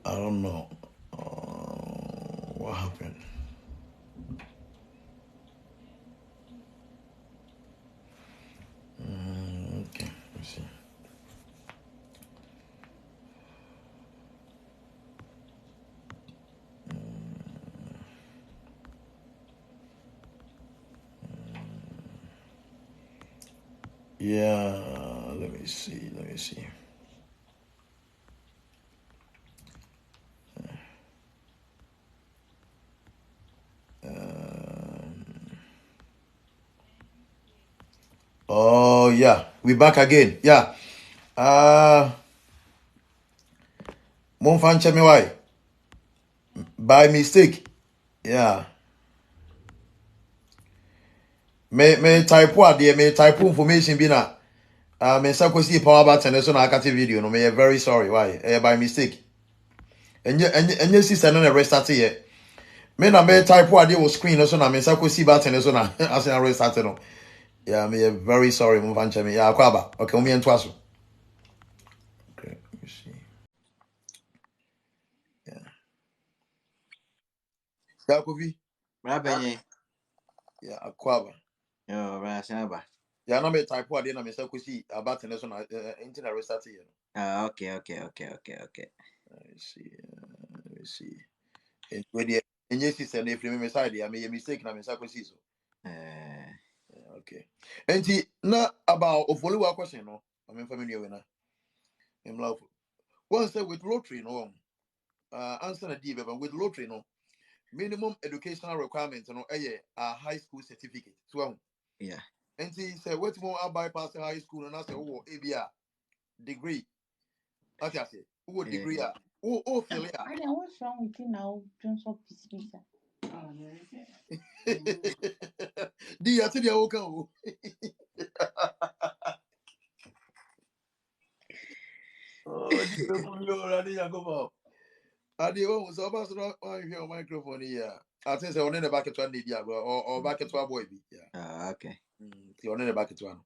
I don't know. What happened? Okay, let's see. Yeah, let me see. Let me see. Oh yeah, we back again. Yeah. Monfan me why? By mistake. Yeah. Me type what there, me type information be na. Me sa see power button so na akati video no me very sorry why? By mistake. Enye sister no na restart here. Me na me type what there was screen so na me sa see button so na as na restart no. Yeah, me very sorry monfan me. Yeah, kwaba. Okay, me ento aso. Okay, let me see. Yeah. Yeah, Kofi. Rabenye. Yeah, akwaba. Yo, Rasaba. Yeah, na me type what there na me sa see about so na internet restart here. Okay. Let me see. Let me see. And when the enye sister na frame me side, I made a mistake na me sa see so. Okay. And na about of follow up question no. I'm familiar with na. I'm love. One say with lottery no. Answer na D but with lottery no. Minimum educational requirement no a high school certificate. So Yeah. and say what more I bypass high school and I say oh ABA degree. What I say? Oh degree ah. Oh fail ya. I know what's wrong with you now, Johnson Pizza. Di ati dia woka o. Oh, di be fu yo ra di yakobo. Adi o so ba so no hear microphone here. I think say on the back to one dey dia or back to a boy bi. Yeah. Okay. Ti on the back to one.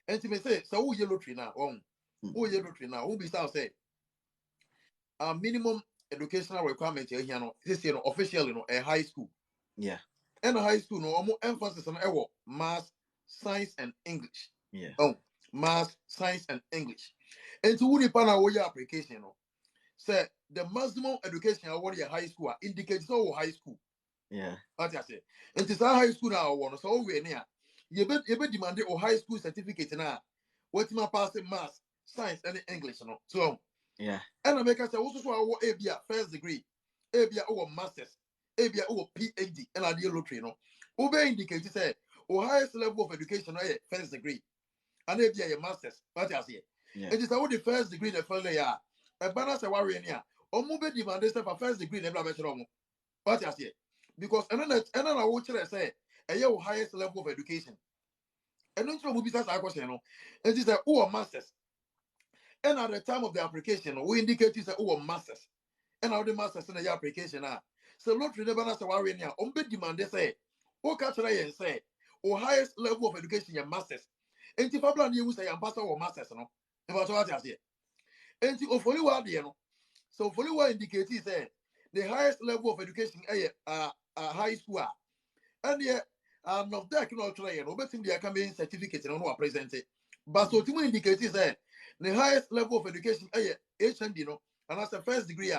Anti me say so wo yellow tree na on. Wo yellow tree na wo be say minimum educational requirement here no this year no officially no a high school. Yeah. And a high school no more emphasis on math, science and English. Yeah. Oh, math, science and English. And to who pana wo your application no. Say the maximum education award your high school indicates so high school. Yeah. What I say. And it's a high school now one so we near. You be demand or high school certificate now. What my passing math, science and English no. So Yeah. and I make us say also so our ABA first degree, ABA our masters, ABA our PhD, and I deal lottery no. Ube indicate say our highest level of education is first degree, and ABA a masters. What I say, Yeah. it is our the first degree the first year. A banner say warrior near. Or move demand this for first degree never better wrong. What I say, because and then I watch it say a your highest level of education. And don't you know business I question no. It is a our masters. And at the time of the application, we indicate you say our masters. And how the masters in the application are. So lottery never na say worry near. Be demand they say, o catch and say, o highest level of education your masters. And if I plan you say I'm pastor or masters no. If I what I say. And if only one there no. So only one indicate say the highest level of education high school. And yeah, of that cannot try no better the coming certificate no present it. But so to indicate say the highest level of education HND no and that's the first degree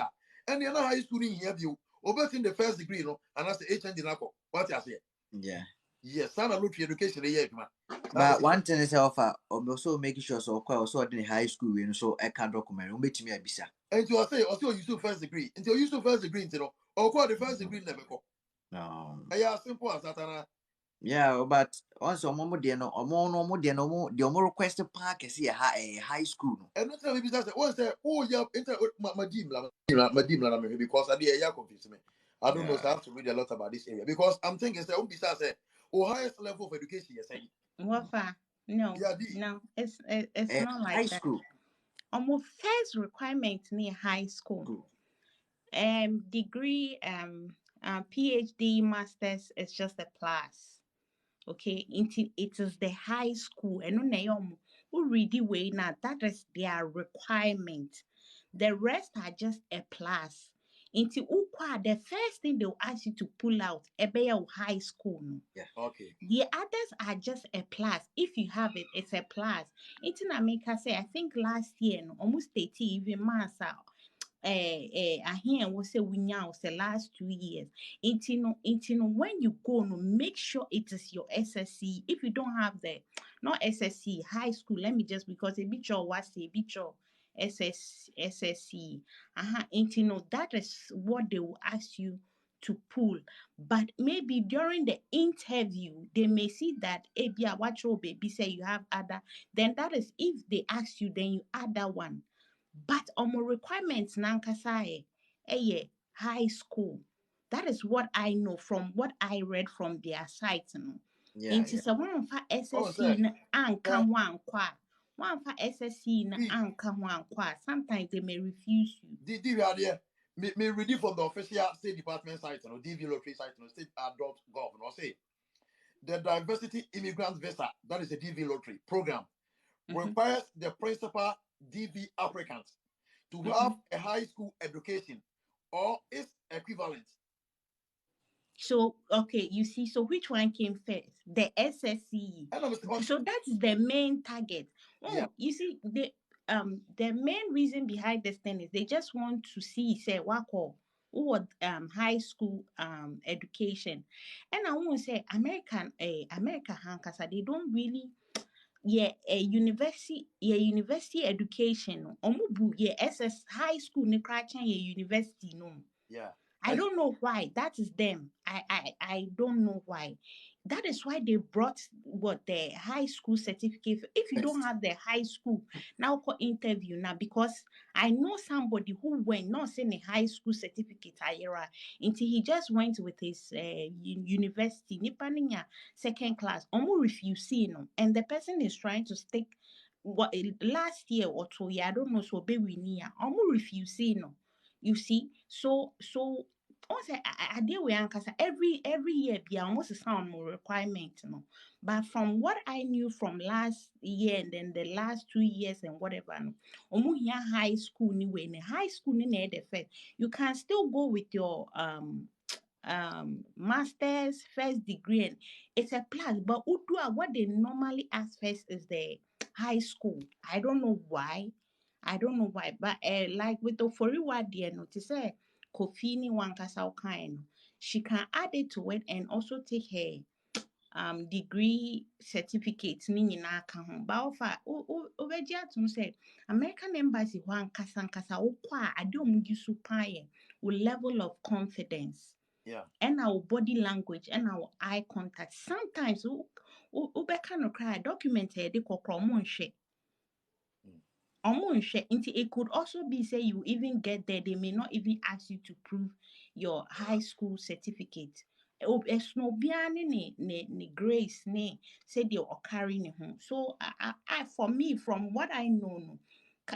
and you're not high school in here view over in the first degree no and that's the HND nako what I say Yeah. yes sana look education here man But one thing is offer also making sure so also in high school you know so I can document make me a bisa. and you say also you first degree until you first degree you know or call the first degree never go yeah simple as that. Yeah, but also omo de no omo request park see a high school no. And not maybe that's one say, oh yeah, my because I did confuse me. I don't know, so I Yeah. have to read a lot about this area because I'm thinking say, say, oh highest level of education, yes, say, Wafa, no, yeah, no, it's not High like that. school. Almost first requirement near high school. School. Degree, PhD, masters is just a plus. Okay, it is the high school, and no who read the way now, that is their requirement. The rest are just a plus. Into ukwa, the first thing they'll ask you to pull out, ebe high school. No. Yeah. Okay. The others are just a plus. If you have it, it's a plus. It's in America say, I think last year, no, almost 30 even months out. I hear we say we now the last 2 years. When you go, no, make sure it is your SSC. If you don't have the not SSC high school, let me just because a bit your what say bit your SSC. That is what they will ask you to pull. But maybe during the interview, they may see that Abia watch your baby say you have other. Then that is if they ask you, then you add that one. But omo requirements nankasa high school. That is what I know from what I read from their site. No. Yeah, Nti yeah. sɛ woamfa Oh, SSC sir. na anka ho ankɔ a, woamfa SSC na Di anka ho ankɔ a, sometimes they may refuse you. we are there. Me read it from the official State Department site, no, DV lottery site, no, state.gov, no, say the diversity immigrant visa, that is a DV lottery program, requires the principal DV applicants to have a high school education or its equivalent. So, okay, you see, so which one came first? The SSC. And I was So that's the main target. Oh, yeah, you see, the main reason behind this thing is they just want to see, say, wako, what high school education. And I want to say America Hankasa, they don't really a university education. No. Omubu SS high school ne krachen university no. yeah. I don't know why. That is them. I don't know why. That is why they brought what the high school certificate. If you don't have the high school, now call interview now because I know somebody who went not saying a high school certificate until he just went with his university nipaninya second class. Almost refusing no, and the person is trying to stick what last year or 2 years. I don't know. So baby near almost refusing no. You see, so also I deal with Ankasa every year be almost a sound more requirement, no. But from what I knew from last year and then the last 2 years and whatever, no, omu here high school anyway, in high school in the first, you can still go with your master's first degree and it's a plus. But Udua, what they normally ask first is the high school. I don't know why. But like with the Foriwa dear no, to say Kofi ni wankasa kind, she can add it to it and also take her degree certificate ni nyinaa ka ho. Ba ofa obegye atum say American embassy ho ankasa wokɔ a ade omugi so pan with level of confidence. Yeah. And our body language and our eye contact. Sometimes ubeka no cry document de kokro it could also be say you even get there, they may not even ask you to prove your high school certificate. Ne grace ne say they are carrying home. So I for me, from what I know, no,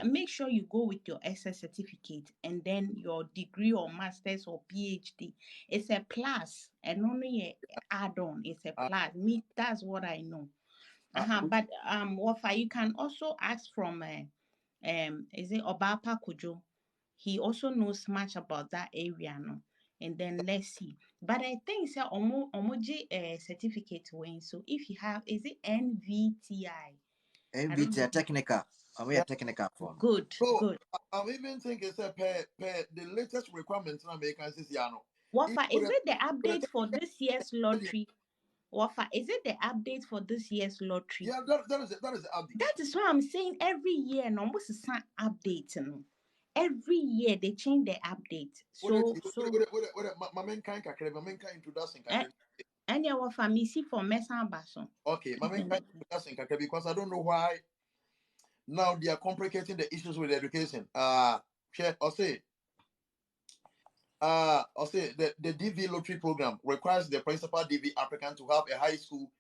make sure you go with your SS certificate and then your degree or master's or PhD. It's a plus and only a add-on. It's a plus. Me, that's what I know. But Wafa, you can also ask from is it Obapa Kojo? He also knows much about that area, no. And then let's see. But I think it's a omoji certificate when. So if you have, is it NVTI? I don't know. MBT technical. We are technical for. Good, So good. I'm even thinking say per the latest requirements in American says yeah no. Wafa, is it the But update for this year's lottery? Wafa, is it the update for this year's lottery? yeah, that is the update. That is why I'm saying every year, no, almost is an update, no. Every year they change the update. So My main kind introduction and your family see for Mesa Basso. okay, my main kind introduction because I don't know why now they are complicating the issues with education. Share or say the DV lottery program requires the principal DV applicant to have a high school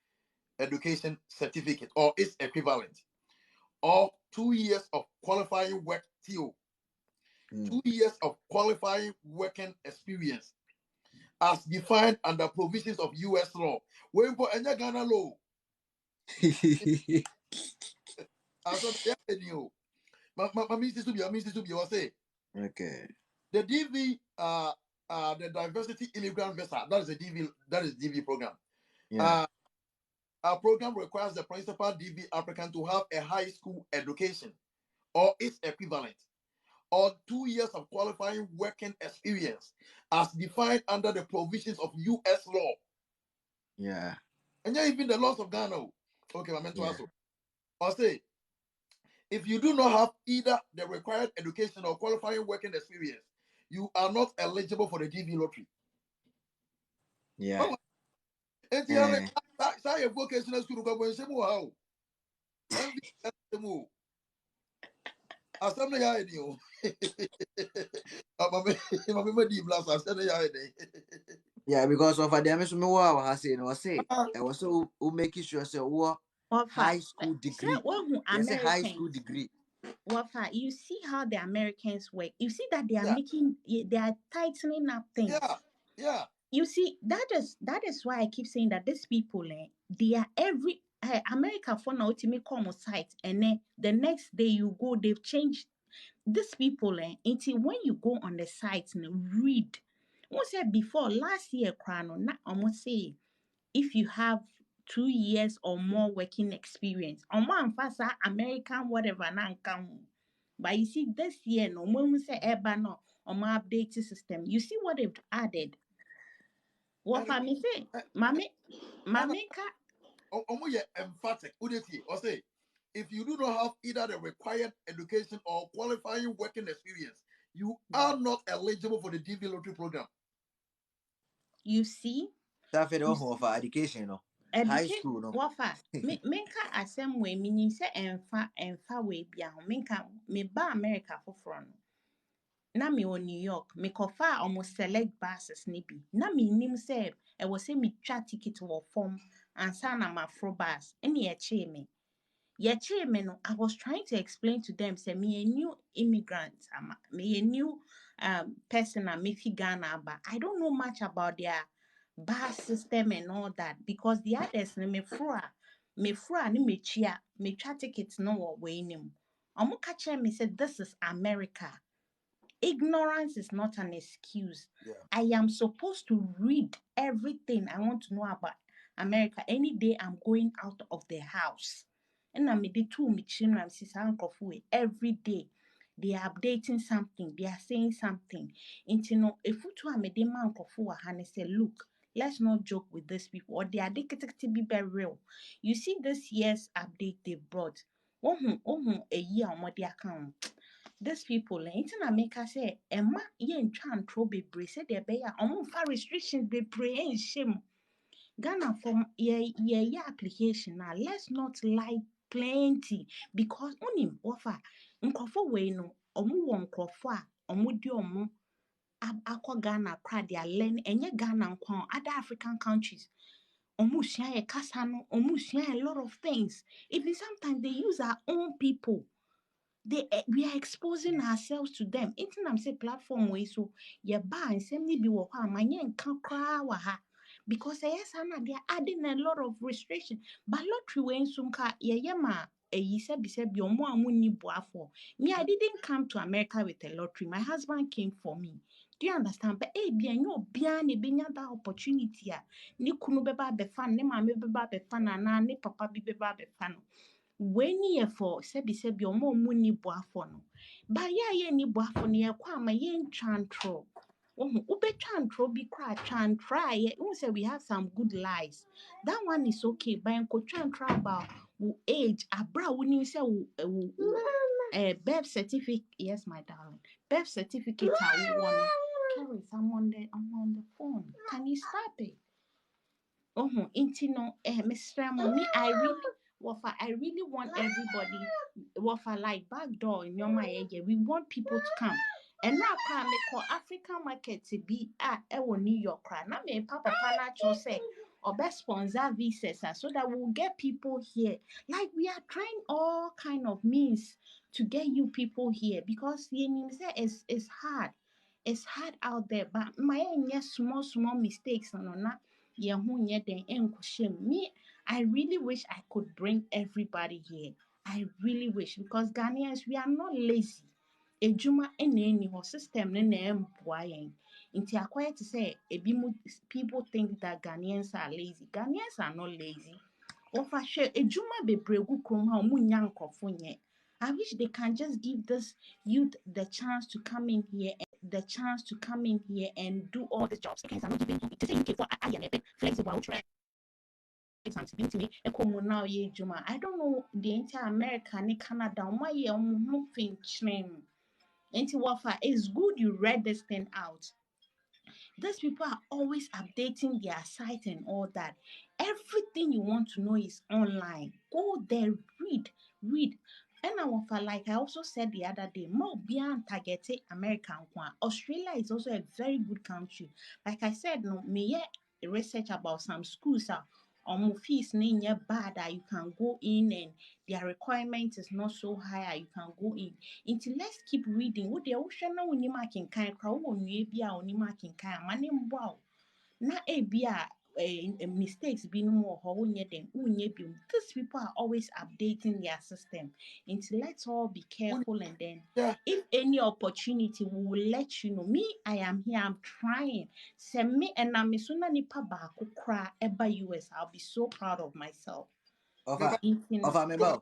education certificate or its equivalent, or 2 years of qualifying work TO, 2 years of qualifying working experience as defined under provisions of US law. When for any Ghana law, I said, yeah, you. My missus to be, was say, Okay. the DV, the diversity immigrant visa, that is DV program. Yeah. Our program requires the principal DV applicant to have a high school education or its equivalent, or 2 years of qualifying working experience as defined under the provisions of U.S. law. Yeah. And yeah, even the laws of Ghana. Okay, my mentor Yeah. also. Or say, if you do not have either the required education or qualifying working experience, you are not eligible for the DV lottery. Yeah. Oh, and Eh. say vocational school go when say how. MV asem ya ni o. Mama di blast asem ya ni. Yeah, because of the me so me wa say no say I was so making sure say what high school Say degree. who Yes, a high school Americans. degree. Wafa, you see how the Americans work. You see that they are Yeah, they are tightening up things. yeah. You see, that is why I keep saying that these people, they are America for now to make come site, and then the next day you go, they've changed these people, until when you go on the site and read. What said before last year, Crano, not almost say if you have 2 years or more working experience, or more fasa American whatever na come. But you see, this year no when we say no or more updated system, you see what they've added. What And for me say, and mami ka emphatic. Or say, if you do not have either the required education or qualifying working experience, you are not eligible for the DV lottery program. you see. That fed for education no. High Educate school no. wafa menka asɛm wei menim sɛ ɛmfa wei bia ho menka meba America foforɔ no na mewɔ New York mekɔfa a ɔmo select buses ne bi na menim sɛ ɛwɔ sɛ metwa ticket wɔ fam ansa na maforo bus ɛne ɛkyee me yɛkyee me no I was trying to explain to them sɛ meyɛ new immigrant meyɛ new person a mefi Ghana aba I don't know much about their bus system and all that because the others no meforo a ne metwa ticket no wɔ wei no mu ɔmo ka kyerɛ me sɛ this is America. Ignorance is not an excuse. Yeah. I am supposed to read everything I want to know about America any day I'm going out of the house. And I'm every day. They are updating something, they are saying something. If you man say, look, let's not joke with these people, or they are addicted to be very real. You see, this year's update they brought. A year on what they account. These people nti na meka say ɛma yɛntwa ntoro bebree sɛdeɛ ɛbɛyɛ a ɔmomfa restrictions bebree nhyɛ mu Ghana from yɛyɛ application na let's not lie plenty because wonim wɔfa nkurɔfo wei no ɔmo wɔ nkurɔfo a ɔmo de ɔmo akɔ Ghana koraa de alɛn ɛnyɛ Ghana nko other African countries ɔmo sua yɛ kasa no ɔmo sua a lot of things even sometimes they use our own people. We are exposing ourselves to them. Internet say platform way so ye ba nsɛm ni bi wɔ hɔ a ma nka koraa wɔ ha because yes na they are adding a lot of restriction. But lottery way nso nka ye ma eyi sɛbi ɔmo a mo ni boafo. Me I didn't come to America with a lottery. My husband came for me. Do you understand? But bi enyo bia na benya that opportunity a ne kunu bɛba abɛfa no ne maame bɛba abɛfa no anaa ne papa bi bɛba abɛfa no. When ye for sebi omo ni boafo no ba ye ni boafo no ye kwa ma ye ntwantro ube twantro bi kwa twantra ye say we have some good lies that one is okay but enko twantra about wo age abra woni say wo birth certificate yes my darling birth certificate a wo no Carry I'm on the phone can you stop it inti no Mr. Mommy I really want everybody wafa like backdoor in your mind we want people to come and now come me call African market to be New York na me papa na cho say or best sponsor visas so that we'll get people here like we are trying all kind of means to get you people here because it's hard out there but my small mistakes no me I really wish I could bring everybody here I really wish, because Ghanaians, we are not lazy. Ejuma any ho system ne na emboa yen. Nti akwai to say people think that Ghanaians are lazy. Ghanaians are not lazy. Ofa hwe ejuma bebregu krom ha omunya nkofo nye. I wish they can just give this youth the chance to come in here and do all the jobs. Kenyans are not giving to say UK for I am a bit flexible. I don't know the entire America and Canada. Why you moving? It's good you read this thing out. These people are always updating their site and all that. Everything you want to know is online. Go there, read. And like I also said the other day, more beyond targeted American one. Australia is also a very good country. Like I said, no, me research about some schools are fees bad that you can go in and their requirement is not so high you can go in. Until let's keep reading. What the ocean now when you marking kind crowd when you be on you marking kind money wow. Na be mistakes be no more how them these people are always updating their system. Until let's all be careful and then Yeah. if any opportunity we will let you know. Me, I am here, I'm trying. Send me and I'm suna nipa baako kra eba US. I'll be so proud of myself. Offer. No. Offer me bow.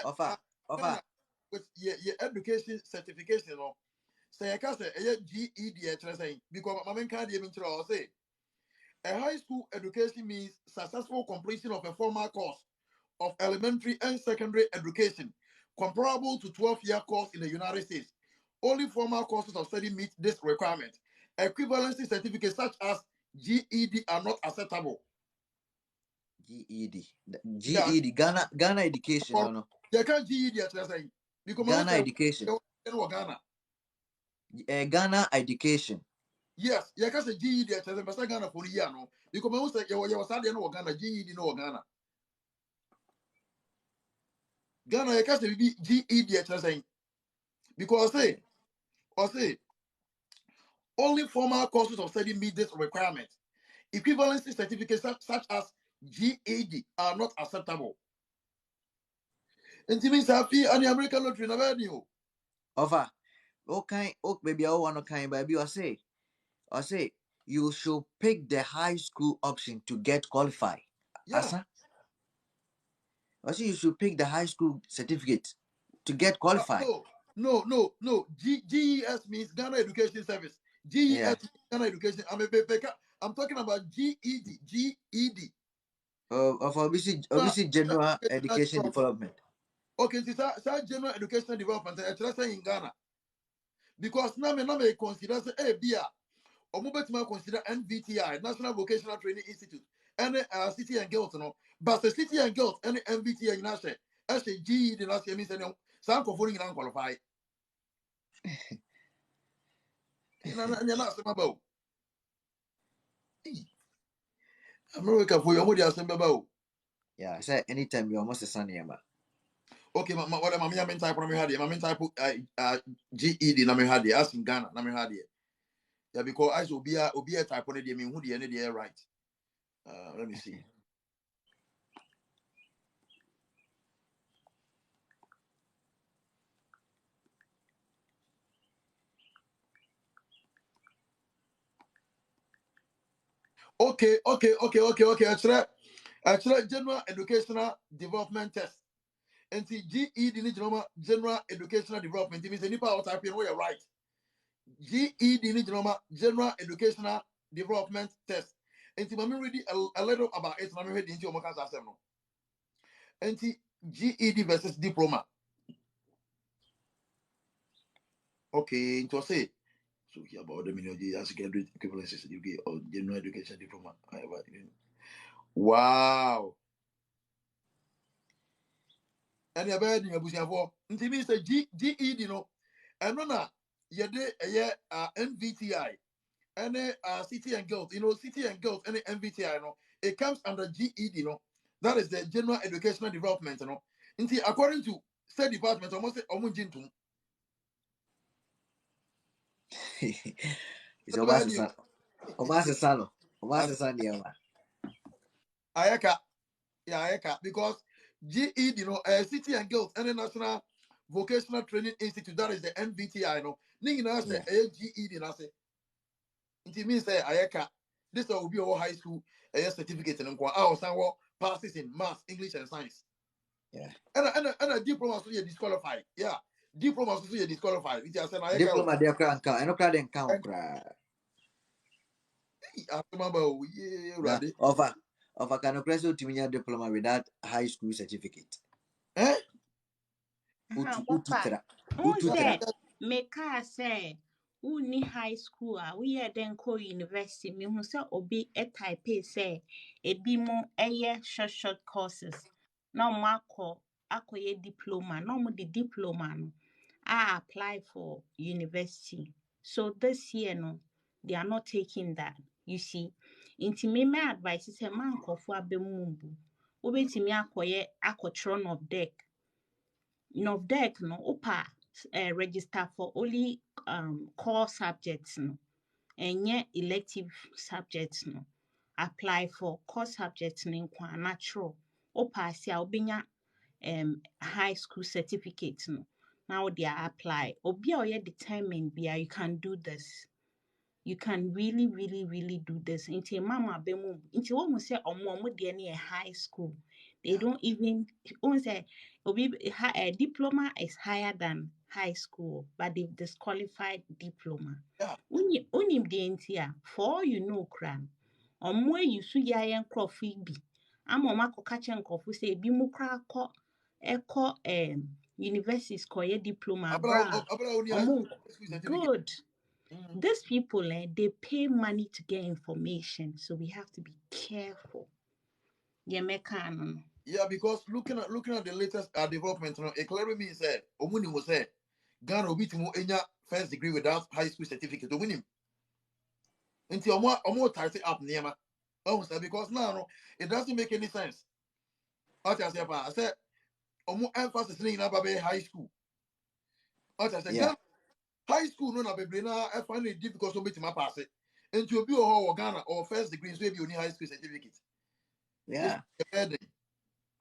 Offer. Offer. With your education certification, you know, say I can say a GED because my main card even say a high school education means successful completion of a formal course of elementary and secondary education comparable to 12-year course in the United States. Only formal courses of study meet this requirement. Equivalency certificates such as GED are not acceptable. GED. Yeah, GED. Ghana education. No, no. you can't GED at saying because Ghana education. Ghana. Ghana education. Yes, you can say GED at Ghana for a year no because most say you was studying no Ghana GED no Ghana. Ghana you can say GED at saying because say only formal courses of study meet this requirement. Equivalency certificates such as GED are not acceptable. And it means that fee and the American lottery never knew. Offer. Okay, baby, I want to kind baby. I say you should pick the high school option to get qualified. Yeah. Asa? I say you should pick the high school certificate to get qualified. No. GES means Ghana Education Service. GES Yeah. means Ghana Education. I'm talking about GED. GED. Of obviously general education development. Okay, this is general education development. It's in Ghana. Because now me consider say bia omo consider NVTI, National Vocational Training Institute, and City and Girls no. But the City and Girls and NVTI na say as a GED na say means any some for you qualify. Na say about America for your money asem baba. Yeah, I said anytime you almost a sunny ama. Okay, what am I mean type na me had my main type GED na me had as in Ghana na me had. Yeah, because I should be a type on the mean who the right. Let me see. Okay. Actually, general educational development test. And see GED general educational development. It means any power typing where you're right. GED general educational development test. And see, I'm reading a little about it. I'm reading into your no. And see GED versus diploma. Okay, it was say. So here about the million as you get equivalencies you get or general education diploma. Wow. And you're bad in your bush for until me say GED no. And no na yede NVTI and City and Girls, City and Girls and NVTI no. It comes under GED no. That is the general educational development no. Until according to State Department almost jintum. It's Obasa Sano. Obasa Sani ama. Ayaka. Yeah, because GED, City and Guilds and the National Vocational Training Institute, that is the NVTI, Nina say GED, I say. It means say this will be our high school certificate and our passes in math, English, and science. Yeah. And a diploma so you disqualified. Yeah. Diploma so you disqualified. It has an Diploma dia kra nka, eno kra den kan kra. Yeah, Offer can okreso timinya diploma without high school certificate. eh? Utitra. Who said make us say who ni high school we then call university me who say obi a type say a be more short courses. No marco ye diploma, no more the diploma no. I apply for university. So this year no, they are not taking that. You see, into me my advice is a man for abemumbu. Obetimi akoye akotron of deck. NOVDEC no opa register for only core subjects no enye elective subjects no apply for core subjects no nkwa natural opa si a obenya high school certificate no now they apply obi a oye determined bia you can do this. You can really do this. Into mama bemu. Into what we say omo de near high school. They don't even say a diploma is higher than high school, but they've disqualified diploma. Yeah. Unim de intia for you know cram. Omo you su ya yen crofy bi. Ama oma ko kache nkofu say bi mu kra ko universities koye diploma bra. Omo good. These people, they pay money to get information, so we have to be careful. Yeah, because looking at the latest development, it clearly means that Omuni was said Ghana will be to enya first degree without high school certificate. Omuni until omo title up near because now it doesn't make any sense. What I said, omo emphasis in high school. What I said, high school no na bebre na I find it difficult to meet my pass it. And to be a Ghana or first degree, so you need high school certificate. Yeah.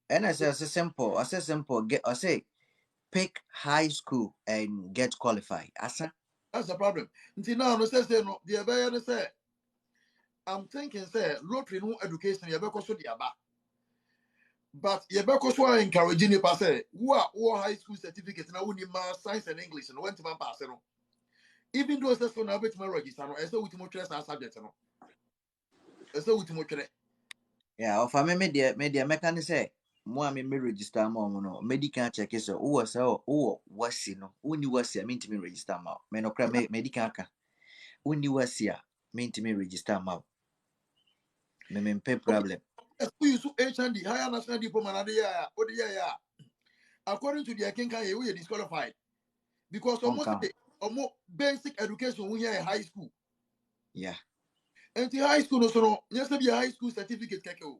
And I say simple. I say pick high school and get qualified. Asa. That's the problem. Until now, no say no. The better say. I'm thinking say lottery no education. You better so the aba. But you better so encouraging you pass it. Who are high school certificate now? We need math, science, and English. And when to man pass it no. Even though it's so now bet my register no. I say with more stress and subject no. I say with more stress. Yeah, of a media mechanic say. More me register more no medical check is what's no only was mean to me register ma me no cry medical ka only was mean to me register ma me pay problem. We use HND higher national diploma na the year. According to the Kenkan, we are disqualified because almost basic education we are high school. Yeah. And the high school no yes be a high school certificate keke.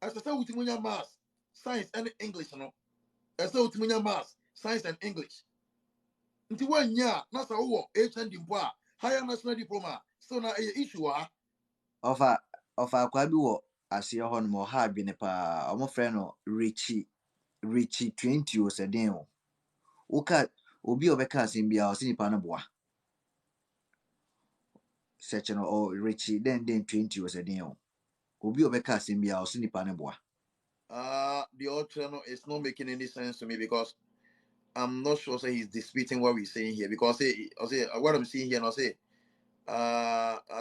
As I say with math, science and English no. As I say with math, science and English. Until 1 year, na sa wo HND mpo higher national diploma. So na issue Of a kwa bi wo ase ho no mo ha adwene pa omo friend no Richie 20 o se den o. Uka obi obeka asem bia o se nipa no boa. Search no o Richie den 20 o se den o. Obi obeka asem bia o se nipa no boa. The author is not making any sense to me because I'm not sure say he's disputing what we're saying here because I say what I'm seeing here and I say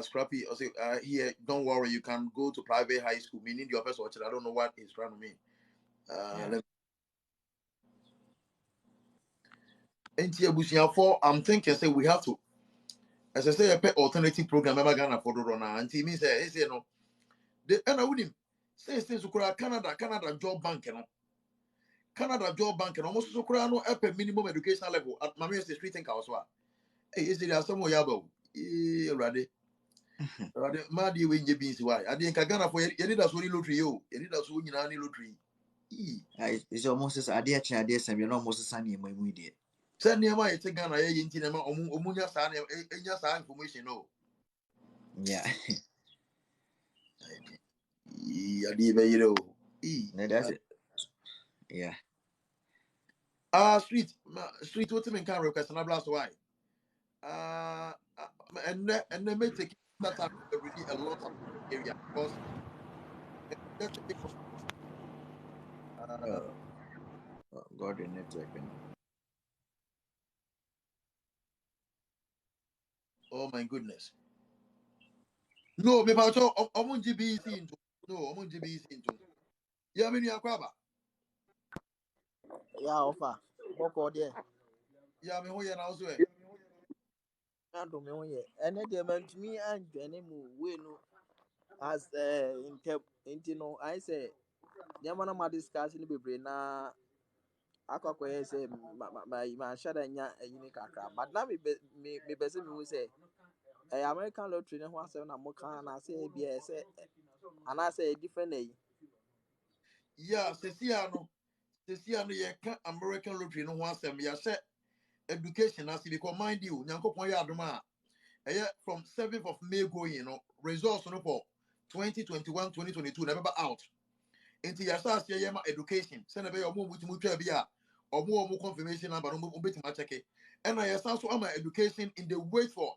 Scrappy I say here don't worry you can go to private high school meaning the office watcher I don't know what he's trying to mean. I'm thinking say we have to as I say a pet alternative program ever gonna for the runner and he means say you know the and I wouldn't say things Canada job bank you know. Canada job bank and almost so no minimum educational level at Mammy Street and Kauswa. Hey, is there some yabo? Ready? Madi win your beans. Why? I didn't Ghana for you did us only lottery. You did us win any lottery. It's almost as idea and you're almost sunny when we did. Send near my Ghana in Tinema Omunya San and your information. No. Yeah. I did, you know. That's it. Yeah. Street what you can request and blast why. And then may take that time really a lot of area because just check it from Oh, God, the network. oh my goodness. No, me about omun GBC into no omun GBC into. Yeah, me ni akwaba. Yeah, offer. Boko there. Yeah, me ho ye na also I don't know yet. And then they meant me and Jenny we no as in no I say Yamana ma discussion be brain na akọkọ say my shada nya yini kakra but na me be me say American lottery ne ho asem na mo kan na say be say and I say different yeah, Ceciano ye can American lottery no one sem ya say education as because mind you, nyankopon ya adoma from 7th of May going, results no for 2021-2022 never out. Into your start here education. Send a bay or move with Mutabia or more confirmation number no bit my check it. And I start so my education in the wait for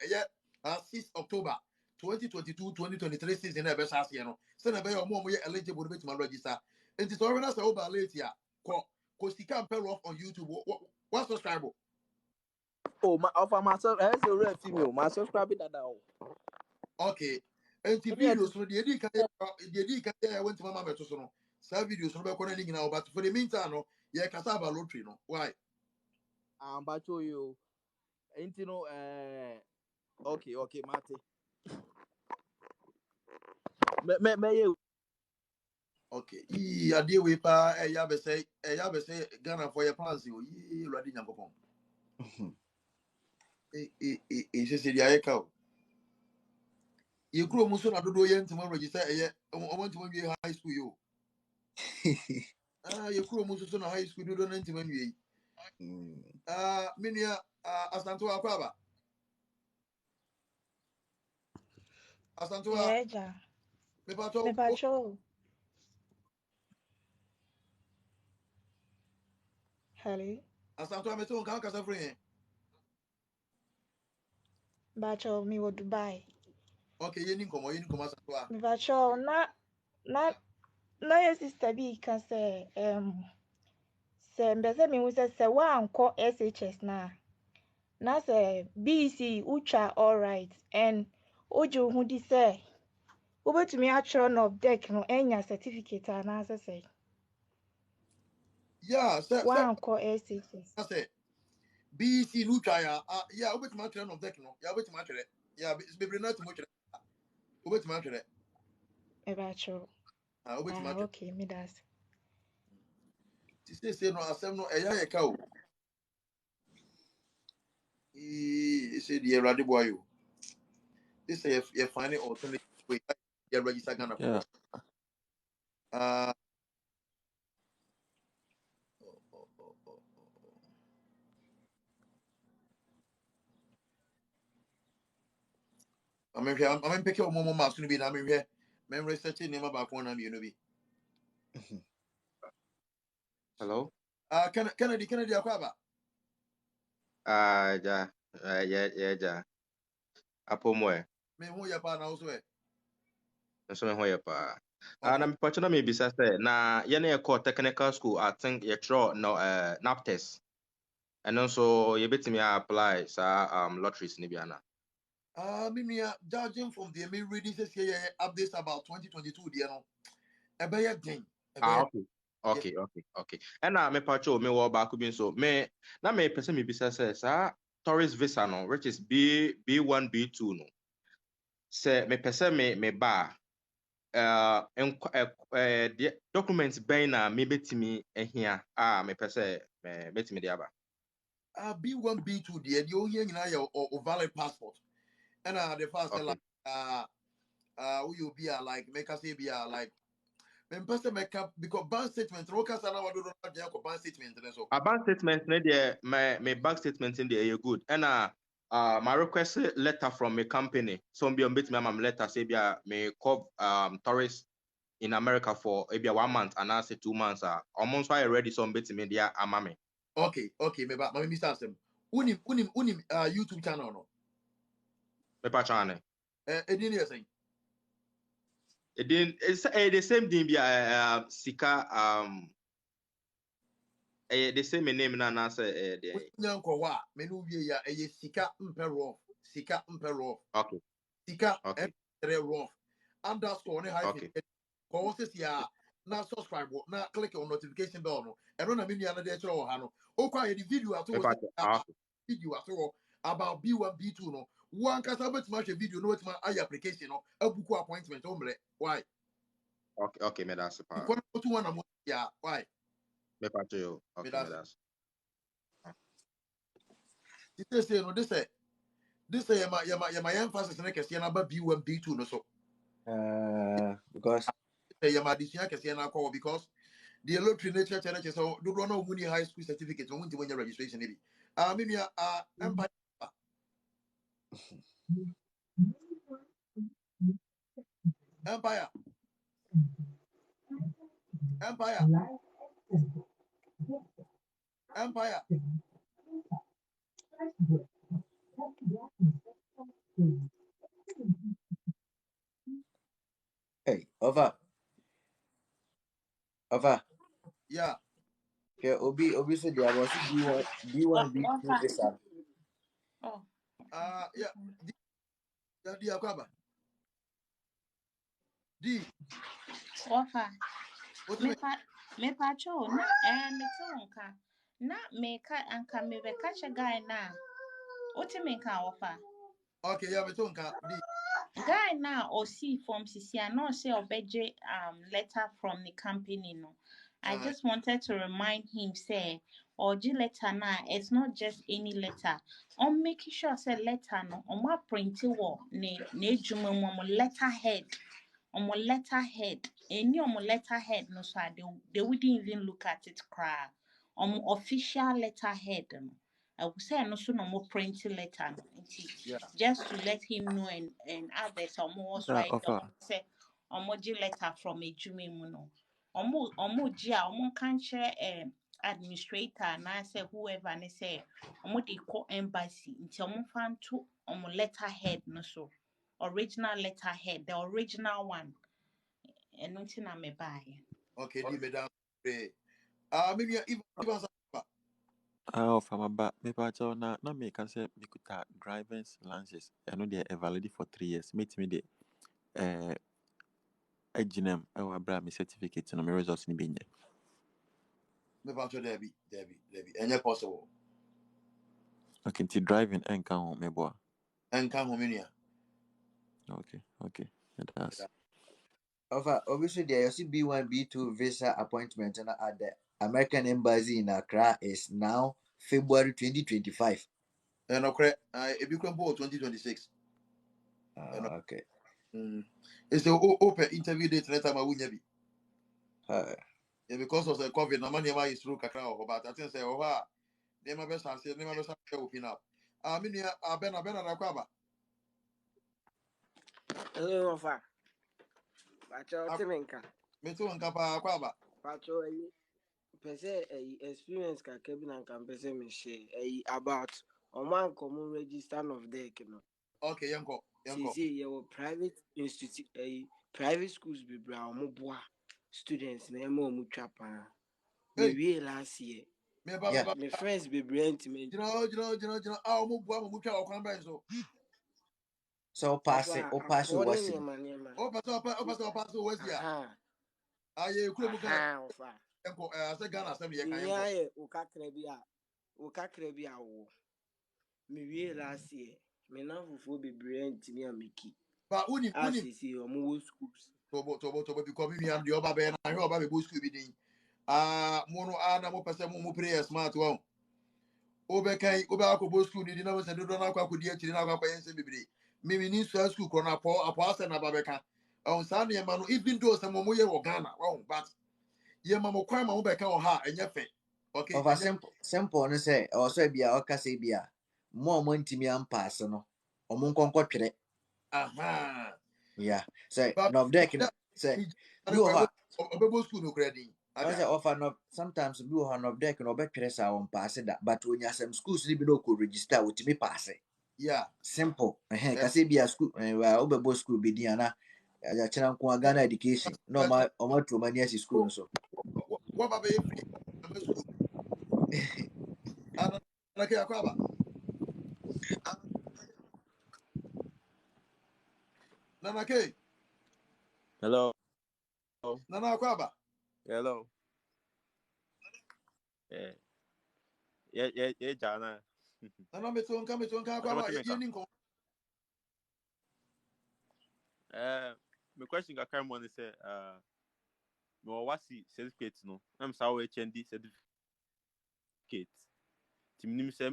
6th October 2022-2023 season never last year. Send a bay or more eligible to my register. And it's already as over later. Because you can't pay off on YouTube. What's subscriber? oh my offer myself as a real female my subscribe that Okay. And the videos so the edit went to mama beto so no. Some videos no be connecting now, but for the meantime no, yeah, cassava lottery no. Why? but you ain't no okay mate me Okay. I deal with pa ya be say Ghana for your plans you. Ready nyankopon. She dia ka o. You grow muso na dodo ye ntimo register I want to be high school you. You grow muso so na high school dodo na ntimo nwie. Minia asanto akwaba. Asanto Yeah, ja. me Me pato pacho. Hello. asanto me to kan kasa free. Bacho me wo Dubai. Okay, yeni komo asanto. Me pacho na your sister bi ka say say mbese me hu say wa anko SHS na say BC ucha all right and oju hu di say wobetumi atro no deck no enya certificate na say Yeah, wa anko SHS. say BC no try yeah, obet ma try no deck no. Yeah, obet ma try. Yeah, be not mo try. Obet ma try. Me pacho. Obet ma try. Okay, me das. Ti say no asem no eya ye ka o. Say the Erade boy o. This say you find alternative way you register Ghana yeah for. Uh oh, oh, oh, oh, oh. I'm pick your mom mas no be na me hwe. Me research name about one am you know be. Hello? Kennedy akwaba. Ja, ja. Apo mo eh. Me hu ya pa na also eh. Nso me ho ye pa. Na Okay. me pacho na me bisa say na ye na ye call technical school I think ye draw no NAPTES. And also ye betimi apply sa lotteries ni bia na. Judging from the me reading says here updates about 2022 there no. Ebe den. Ebe Okay. yeah. Okay. And na me pacho me wo ba ko bi so me na me pese me bisa say sa tourist visa no which is B1 B2 no. Say me pese me ba documents bɛn na mebɛtumi ahia a mepɛ sɛ mɛtumi de aba. B1 B2 there the only nyina ya o valid passport. And the first say Okay. like who you be like make us say be like when person make up because bank statement no can say na wado not dey bank statement so. A bank statement ne deɛ my bank statement in deɛ ɛyɛ good ɛna my request letter from my company so bi a mebɛtumi ama me letter sɛ bi a me kɔ tourist in America for maybe 1 month and I say 2 months. Almost why ready some bit media amame. Okay, maybe Mr. Sam. Unim YouTube channel no. Me pa chane. Edin you saying. It didn't it's the same thing be the same name na say the Nyanko wa menu wie ya sika mpero. Sika mpero. okay. Sika Okay. rough. Underscore ne hyphen. Okay. Ko se ya na subscribe na click on notification bell no. Eno na menu na de chiro ha no. O kwa ye the video ato Me wo pa video ato about B1 B2 no. One kasa betima hwe video no betima ay application no abuku appointment omre. Why? okay, me that's pa. Because to one am ya why? Me pa yo. Okay, me that's. This say no this say my emphasis na kese na ba B1 B2 no so. Because Yama addition kese na call because the lottery nature challenge so do no muni high school certificate won ti when your registration be. Me empire empire empire empire hey, over. yeah Okay, Obi said there was B1 B2 visa. Oh. yeah di akwaba di Offer. what me Mepa cho na me to nka. Na meka anka me be catch a guy na. Oti me ka offer. okay yeah me to nka di Guy na or see from CC and not say obeje letter from the company no. I just wanted to remind him say oji letter na it's not just any letter. On making sure say letter no on what print wo ne ejuma mo letterhead. On letterhead. Any on letterhead no so they wouldn't even look at it cry. On official letterhead no. I would say no so no more printing letter no. yeah Just to let him know and others almost Na right offer. say omoji letter from a jumi muno. Omoji a can share administrator na say whoever ne say de call embassy until fan to letterhead no so original letterhead the original one and nothing I may buy. okay di me down maybe even Offer my back. Me pacho na me can say me could have drivers licenses. I know they are valid for 3 years. Meet me the EGNM. I will bring me certificate and my results in binye. me about to Debbie any possible Okay, till driving and come home, me boy. and come home in Okay. That's Over obviously there you see B1 B2 visa appointment and at the American embassy in Accra is now February 2025. and okay it become 2026 Okay. it's a open interview date next time I win be Uh, yeah because of the COVID na money is through kakra but I think say they my best answer they my best open up me nua abena na kwaba Hello, offer. Pacho Timinka. me to nka pa kwaba Pacho, pese experience ka kebina nka pese me share about Oman common register of deck no. okay yanko See, your private institute, private schools be brown boa students na emo mu trapa. Me hey we last year. me ba yeah. My friends be brent me. you know mo bua mo twa okwan ben so So pass it Offer or pass it affording was your it. money. o pass o wasi a Aha. aye kure mu ka Aha, offer. yanko say Ghana assembly kan yanko Yeah, ukakra bi a wo. Me we last year. Me na fufu be brent me ameki. ba uni Asisi omo wo schools. to because me and the oba be na he oba be bo school bi din mo no na mo pese mo prayer smart one obekai akọbọ school ni na wese dodo na akwa kodi akiri na akwa yense bebre mimi ni so school kro na apo ase na babeka on sa na ma no even though some mo ye wo Ghana but ye ma mo kwan ma mo beka o ha enye fe okay Over simple no say or so be a okay say be a more montimi am pass no. Omun konko twere. aha Yeah. Say but no deck Say, And you have. a school no credit. I say offer no sometimes you have no deck no better press on pass that, but when you have some schools you no could register with me pass it. Yeah. Simple. Kasi be a school obe school be diana. Ya chana kwa Ghana education. No ma omo trauma near school so. What about if school? And like a crab. Nana K. Hello. Nana Kwaba. Hello. Yeah, Jana. Nana Meton come to Kwaba. My question got come on is no what's the certificate no? I'm sorry, HND certificate. Team name say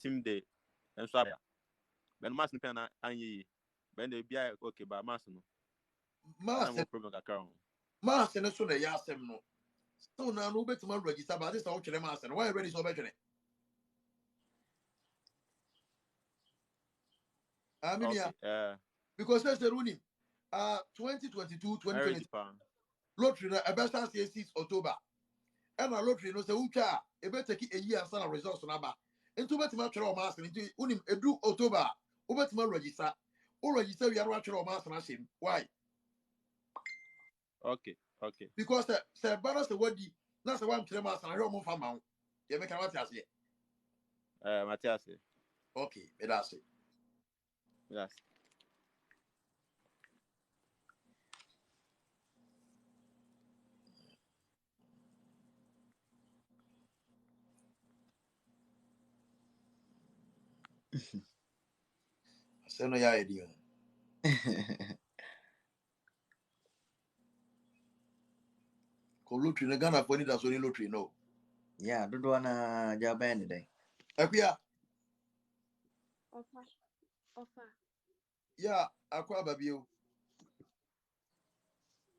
team day. I'm sorry. Ben mas nipa na anye. Ben dey be okay ba mas no. Mas no problem account. Mas and so na yasem no. So now no better to register, but this is okay. Mas and why ready so better? I mean, yeah. Because that's the running. 2022, 2023 lottery na ebesta 6 October. And a lottery no say ucha e be take a year sana results na ba. Into betima twerɛ o mas into unim edu October. O betima register. O register we are twerɛ o mas na shame. Why? Okay. Because the balance the word na say one twerɛ mas na hwe o mo fa ma wo. Ye make what ase. Matthias. Okay, that's it. Yes. Say no ya idea. Ko lottery na Ghana for ni da so ni lottery no. Yeah, don't wanna job any day. Akuya. Offer. Yeah, akwa babio.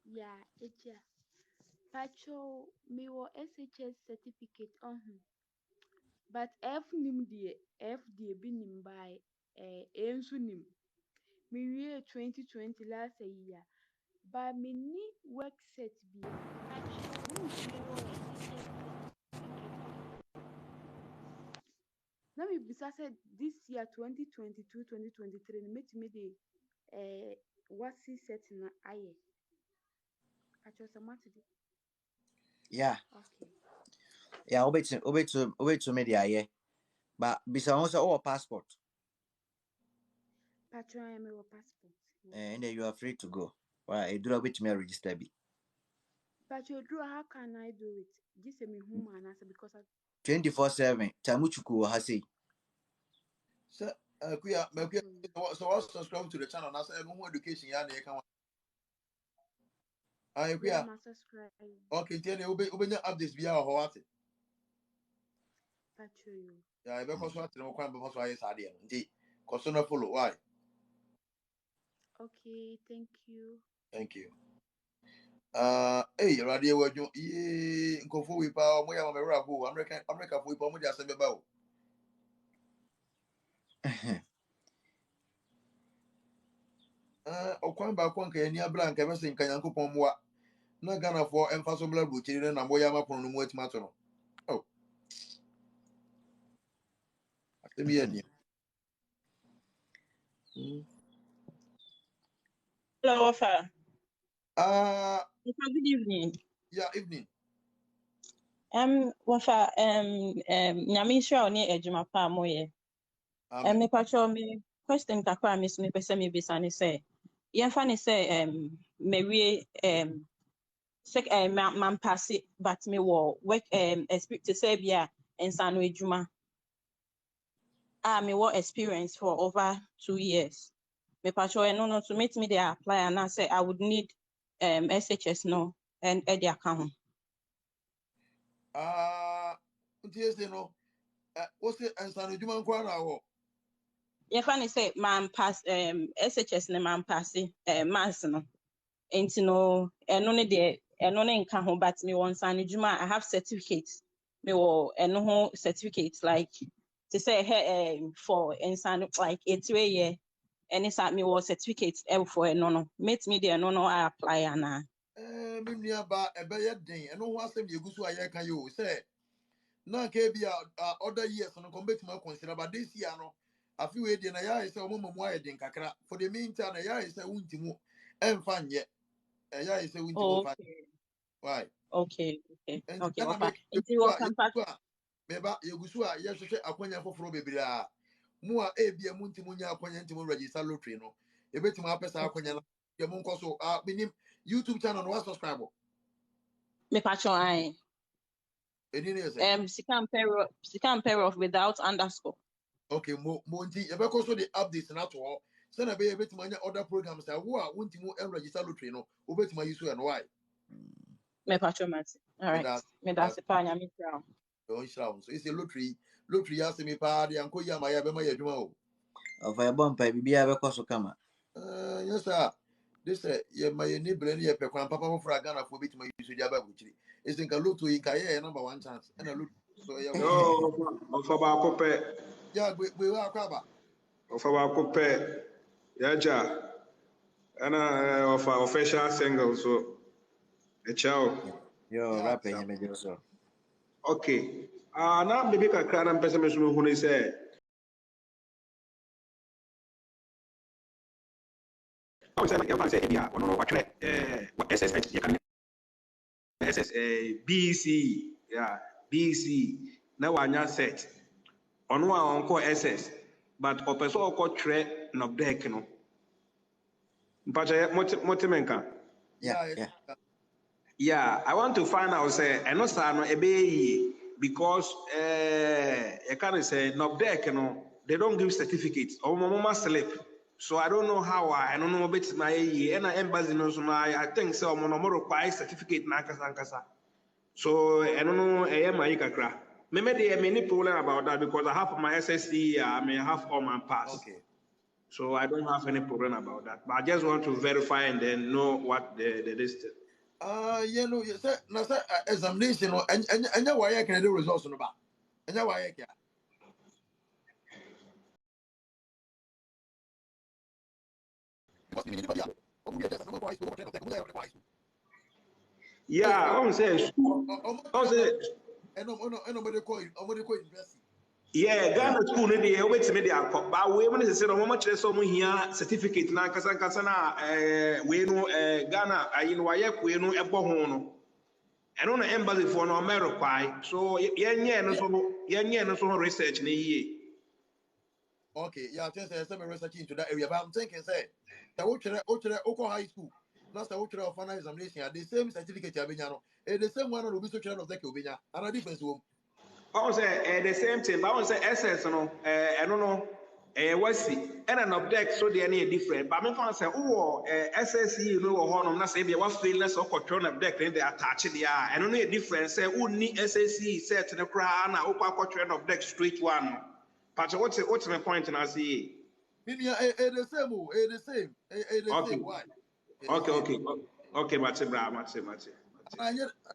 Yeah, it's yeah. Pacho, me wo SHS certificate but F nim die bi nim by ensu nim. Me wie 2020 last year. But me ni work set bi. Pacho, me wo SHS certificate. Now me bisa said this year 2022 2023 me de what's set na aye. Pacho samati. Yeah. Okay. Yeah, obey to media yeah. But besides our passport. Pacho I am passport. And then you are free to go. Well, I do a bit me register be. Pacho Drew, how can I do it? Just me whom and answer because 24/7. Tamuchuku has say. So akuya so I subscribe to the channel na say no education ya na e kan. Akuya. subscribe. Okay, tell you obenya updates bia ho ate. Pacho you. Yeah, e be ko so ate no kwan be so aye sa de no. Nti ko so na follow why? Okay, thank you. Thank you. Hey, radio wajo nkofo we pa mo ya ma mera go America for we pa mo dia se be ba o. Okwan ba kwa nka ani abra nka be se nka Yankopon moa. Na Ghana for emfaso bla bu chiri na mo ya ma pono no mu atima to no. Oh. Atemi ya ni. Hello, Offer. Good evening. Yeah, evening. Offer, nyame nhyira wo ne adwuma pa a moyɛ. Me patro me question kakra me so me pese me bisa ne sɛ yɛmfa ne sɛ mewie mampase but me wɔ work experience sɛ bia nsano adwuma me wɔ experience for over 2 years. Me patro no to meet me there apply and I say I would need SHS no and the account. Ntiese no o se ensano djuma nkwa na wo. Yɛfa ne sɛ mampass SHS ne mampasse mass no enti no ɛno ne deɛ ɛno ne nka ho but me wɔ nsano dwuma I have certificates me wɔ ɛno ho certificates like to say for nsano like 8 year any sa me was certificate for no make me there no I apply ana me nua ba ebe ye den eno ho asem ye gusu aye kan yo say na ka bi other years no come betima consider but this year no afi we dey na ya say omo mamu aye den kakra for the meantime na ya say untimu emfa nye ya say untimu fa okay why okay and na ofa make nti wo kan pa meba ye gusu a ye hwehwe akwanya foforo bebre a mu a ebia mu ntimu nya akwanya ntimu register lottery no ebetima apesa akwanya na ye mu nkoso minim YouTube channel no subscribe me patch on eni ne say Sikam pair of without underscore. okay mo nti e be so the updates na to ho say na be betima nya other programs a wo a wontimu register lottery no obetima use no why Me patch on all me right that me that's pa nya me crown don't shroud so it's a lottery ya se me pa de anko ya ma ya be ma ya dwuma o Of a bumper, bibia be koso kama. yes sir this ye ma ye ni bre ni ye pe kwan papa for Ghana for betima use dia ba buchiri it's in ka lotto in ka ye number one chance and a lotto so yeah we No, ọfa baako pɛ, yeah we wa kwaba ọfa baako pɛ, yagya, ɛna official single so, ɛkyɛ o. Yo, yeah rapper, you may so. Okay. Na biribi kakra na mpɛ sɛ me so mehu ne sɛ, ɔwɔ sɛ yɛmfa sɛ ebi a ɔno no watwerɛ SSH yɛka ne SS BC, yeah, BC, na wanya set. Ɔno a ɔnkɔ SS, but ɔpɛ sɛ ɔkɔtwerɛ NOBDEC no. Mpakyɛ mote me nka. yeah Yeah. Yeah, I want to find out say I know sir no ebe because you can say NOBDEC no they don't give certificates or mama slip. So I don't know how I don't know bit my and embassy no so I think so mo no require certificate na kasa. So I don't know my kakra. Maybe there many problem about that because I have my SSC, I may have all my pass. okay So I don't have any problem about that. But I just want to verify and then know what the list. you know, you say na say examination no enya wa ye kan the results no ba enya wa ye ka Yeah, I want to say school. I want to say, eno mo de ko university yeah, Ghana school no dey wait me dey akọ. But we when say no mo kyerɛ sɛ mo hia certificate na kasa na we no Ghana ayi no wayɛ we no ɛbɔ ho no. Ɛno na embassy for no me require. So yɛnyɛ no so research na yie. okay yeah I think say me research into that area but I'm thinking say that wo chere oko high school na say wo chere final examination the same certificate ya benya no the same one no be so chere of the obenya ana difference wo I want to say the same thing, but I want to say SS no I don't know what's it and an object so they are different. But I mean say SSE no honor na say be what fail na so control object then they attach it there. I don't know the difference say who need SSE set the cra na control object straight one. But what's my point na say mean the same the same the okay. same why Okay, Mate.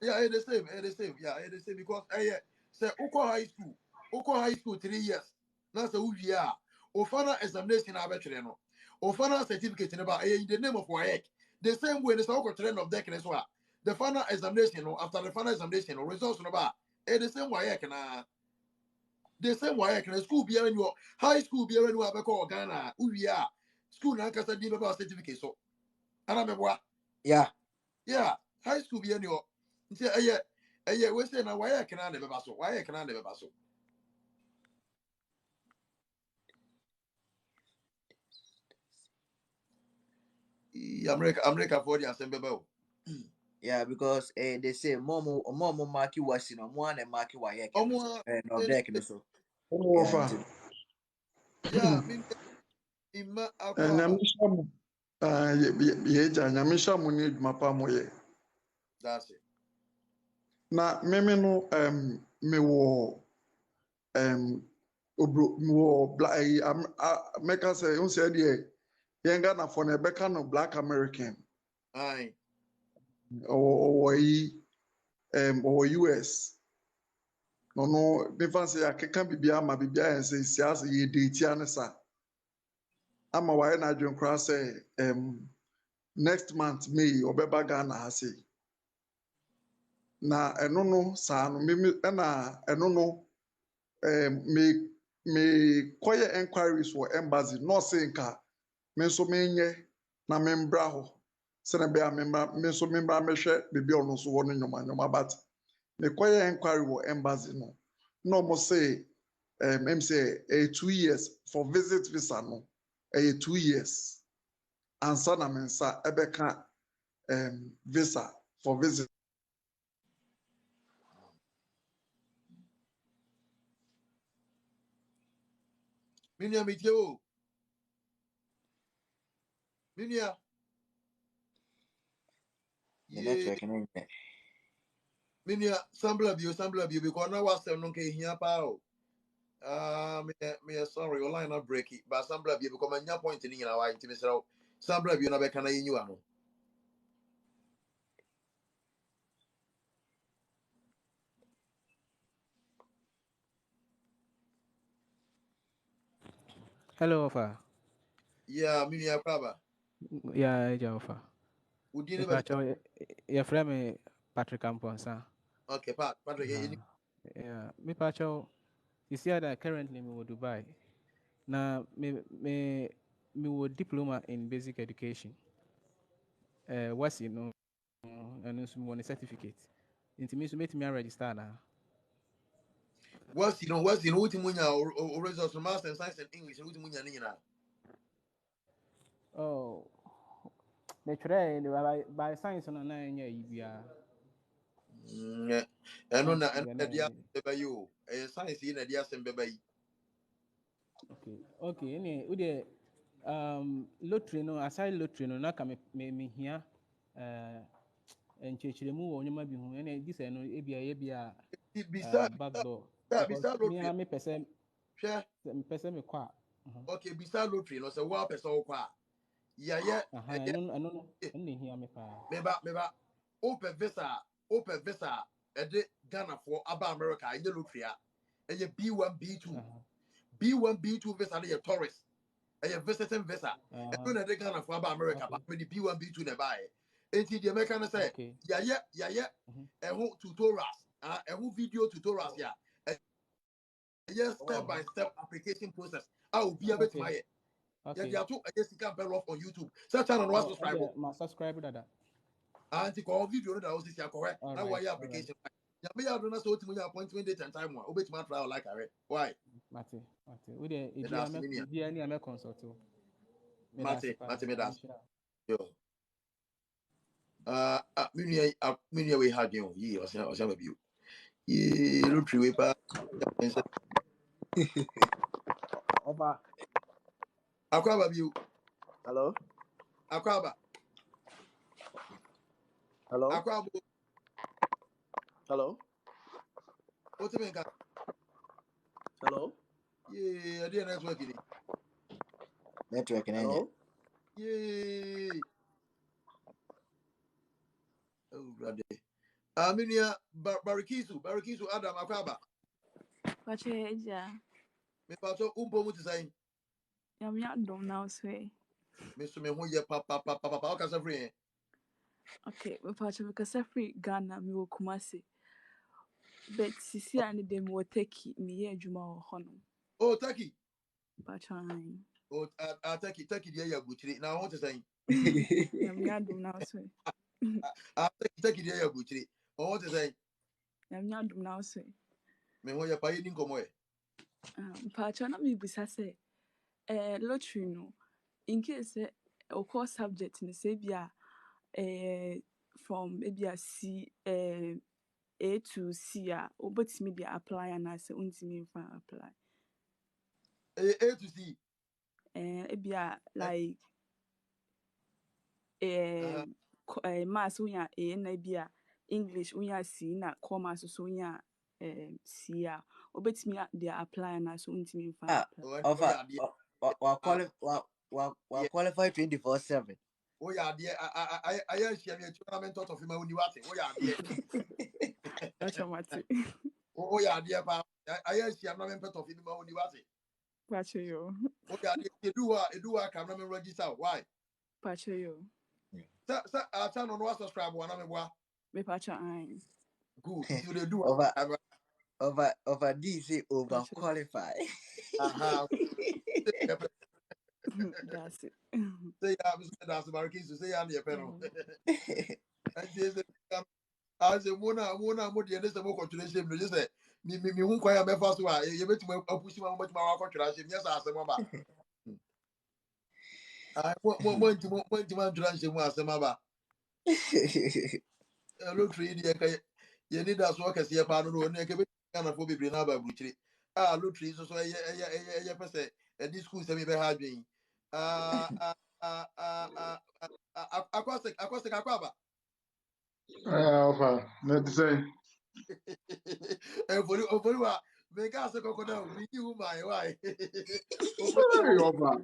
yeah the same yeah the same because say oko high school 3 years na say wo wi a o final examination na betwere no o final certificate ne ba in the name of WAEC the same way the so ko trend of deck so a the final examination no after the final examination no results no ba the same WAEC na the same WAEC na school bi any high school bi any abeko Ghana wo wi a school na kasa di be ba certificate so ana meboa yeah high school bi any o nti we say na WAEC na be ba so WAEC na be ba so America for the assembly. Yeah, because they say more marky was in more than marky wire no deck so. Yeah, Yeah, Ọfa. me ima Nyame aquaba. hyɛ mo yɛagya nyame hyɛ mo ne adwuma pa moyɛ That's it. na meme no mewɔ mɛka sɛ wo sɛ deɛ yɛn Ghanafoɔ no ɛbɛka no black American Aye. ɔwɔ US no mefa sɛ yɛakeka biribiara ma biribiara yɛn sɛ sia sɛ yɛde tia ne sa ama wayɛ n'adwene koraa sɛ next month May ɔbɛba Ghana ha sei. Na ɛno no saa no ɛna ɛno no me kɔyɛ enquiries wɔ embassy nɔɔse nka me nso menyɛ na membra hɔ sɛnɛ bɛyɛ a me nso membra mɛhwɛ baabi a ɔno nso wɔ no nnwoma but mekɔyɛ enquiry wɔ embassy no na ɔmo se em say 2 years for visit visa no 2 years ansa na me nsa ɛbɛka visa for visit. Minia mitio. Minia. The network no nyɛ. Minia sambla bio because now was no ke hia pa o. Me sorry, your line not break it. But sambla bio because my point in na wa intimi sero. Sambla bio na be kana yinyu ano. Hello, Ofa. Yeah, Minia Kraba. Yeah, Ofa. Would you Me never pacho, your friend me Patrick Amponsa. okay, Patrick, Yeah, me pacho. You see that currently me wo Dubai. Now me wo diploma in basic education. What's you know, and also one certificate. Into me so make me register now. what's Utimunya or results from Master in Science and English, Utimunya Nina. Oh, me try by science on a 9 year. And on Science the dia you, a science in a dia sembe. Okay. Any ude lottery no aside lottery no na ka me hia nkyerɛkyerɛmu wɔ nneɛma bi ho ɛna di sɛ no ebia backdoor because Beside me lottery, a mepɛ sɛ share. mekɔ a Okay, beside lottery, no, so one person qua. Yeah, ɛno no ɛno na ehia me paa. meba, open visa, ede Ghana for Aba America, in the lottery, and your B1, B2 visa, your tourist, and your visiting visa, and you know the Ghana for Aba America, but when the B1, B2 nearby. And the American say, yeah, and who tutorials, and who video tutorials, yeah, and yes, step by step application process. I will be able to my. Yeah, they are two. I guess you can bear off on YouTube. Search channel was subscribe. My subscribe that. And call video that was this correct. Now why your All right. application? Yeah, me I don't know so to appointment date and time one. Obey my trial like I why? Mate. We dey ebi ani ame consult. Mate, me das. Yo. Minia we had you. Ye or some of you. Ye look we pa. Ofa. Akwaba you. Hello. Akwaba. Hello. Akwaba. Hello. What's the main? Hello. Yeah, I didn't network it. Network no nyɛ. Hello. Yay. Oh, brother. Minia Barikisu Adam Akwaba. Pache eja. Me pato umpo muti say. Yamya dom now say. Me so me ho ye papa o ka sa free. Okay, me pache me kasa free Ghana me wo Kumasi. But sisi ani dem wo Turkey me ye adwuma wo hono. Oh, Turkey. Pache Oh, Turkey dey ya butchery. Now what to say? Yamya dom now say. Turkey dey ya butchery. Oh, what to say? Yamya dom now say. Me ho ye pa ye ni nkomo e. Pache na me bisa say lottery no in case o course subject ni say bia from maybe a C A to C obetimi dey apply and I say untimi fa apply. A to C. Ebia like maths unya A na bia English unya C na commerce so unya C obetimi dey apply na so untimi fa apply. Offer wa qualify 24/7. Oh yeah, dear. I share me tournament of him when you are. Oh yeah, dear. That's what Oh yeah, dear. I share me of him when you are. Pacho yo. Okay, you do a camera register. Why? Pacho yo. Sir, I turn on what subscribe one. I'm Me pacho aye. good. If you do over over this Pacho. overqualified. aha. That's it. Say that's the marquis. Say I'm your panel. Mhm. And Jesus, as a mona, the end of congratulation. You say, me, who quite a first one. You bet me, I'll push my much more congratulation. Yes, I say, Mama. I want to congratulation was a mama. Look, you need us work as your partner, and I can be bring up a butchery. Look, so a person at this school, semi hard being. Acoustic, aquaba. Alpha, let's say, And for you, make us a crocodile, me, you, my wife. hey, Alpha,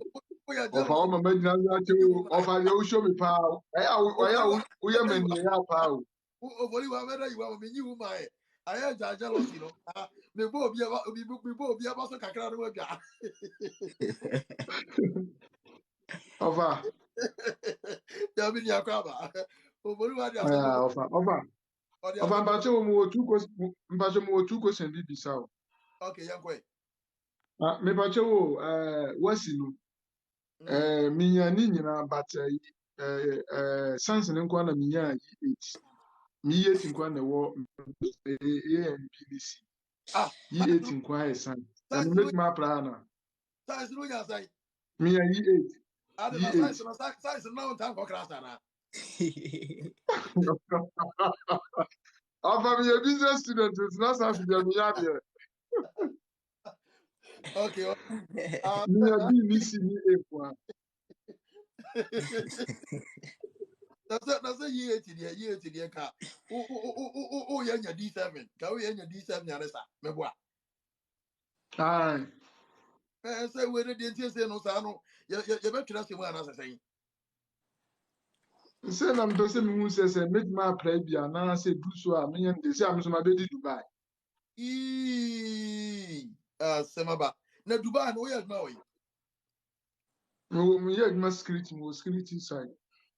We are Alpha, jealous I'm of a man, you, my Alpha, you show me power. We are many, yeah, power. for you, whether you are me, you, my. I am jealous, you know. Me both be about me both be about to crack work. Alpha, You mean your crabber? For you, I just Alpha, Alpha, or the Alpha, assembly. Mpacho, two questions, be so. Okay, young boy. Me Pacho, what's in me and Nina, but Sans and Inquana, me, 8. Me 8 in Quana war, A and BBC. Ye 8 in quiet, son. I'm with my plan. Size, no, yes, Me and I don't know ye size, size, no time for class. Alpha, me a business student, it's not something to be Okay, me a BBC, me a that's a year to the car. Oh, yeah, D7. Can we end your D7? Yanessa, Meboa. Aye. Say, whether the NTS no Sano, you better trust him as I say. Say I'm to say me who says make my play be and I say do so. I mean, they say I'm so my baby Dubai. Semaba. Now, Dubai, no, yes, Maui. No, me hear my security side.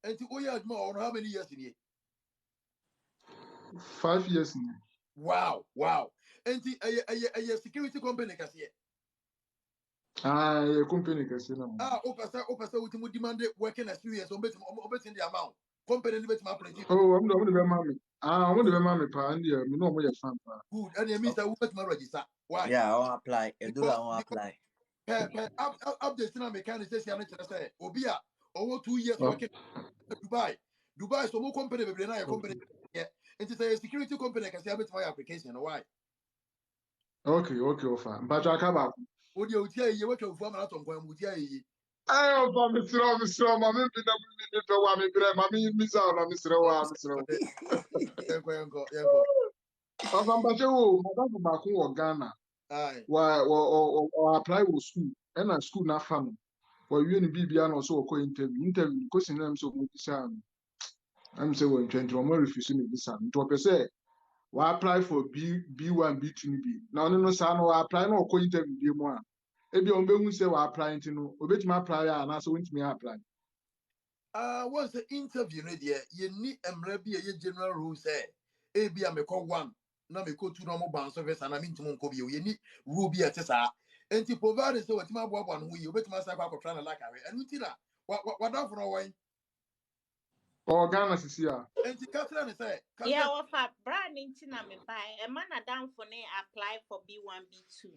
And to Oyad more, how many years in here? 5 years now. Wow. And a security company, Cassia. Aye, a company can say no. Opasa, which would demand working experience on betting the amount. Company limit my plenty. Oh, I'm the mammy. I'm the mammy, pa, and yeah, me no more fan. Good. And it means I will bet my register. Why? Yeah, I won't apply. A dollar Because won't apply. up the cinema mechanic says, I'm say, Obia, over 2 years Oh, working in Dubai. Dubai, so more company, but then I company. Yeah. And it's a security company can say, I bet my application. Why? okay, offer. But I come back. Would you tell you what you're from out on when would you? I offer Mr. Mammy, Mammy, Miss out, Mr. Yanko. Ọba Mpacho, madam baako wɔ Ghana, Aye. apply wɔ school, ɛna school n'afa no, wɔwie ne biribia na ɔsɛ ɔkɔ interview, kosi na ɛm sɛ ɔmo bisa no, ɛm sɛ wɔ ntwɛntwɛn ɔmo refuse ne bisa no, nti ɔpɛ sɛ apply for B1, B2 no bi, na ɔno no saa no apply na ɔkɔ interview bi mu a, ebi ɔmo behu sɛ apply nti no, obetumi apply a anaasɛ ontumi apply. What's the interview there? You need a maybe a general rule say, A be a make one, na me two normal bounce service and I mean to Monko you need ruby at Tessa. And to provide so what my one who you bet my sack trying to like and Utina. What down for a way? Ɔwɔ Ghana sisi a, And to Catherine say, Yeah, what for brand na me buy a man a down for ne apply for B1 B2.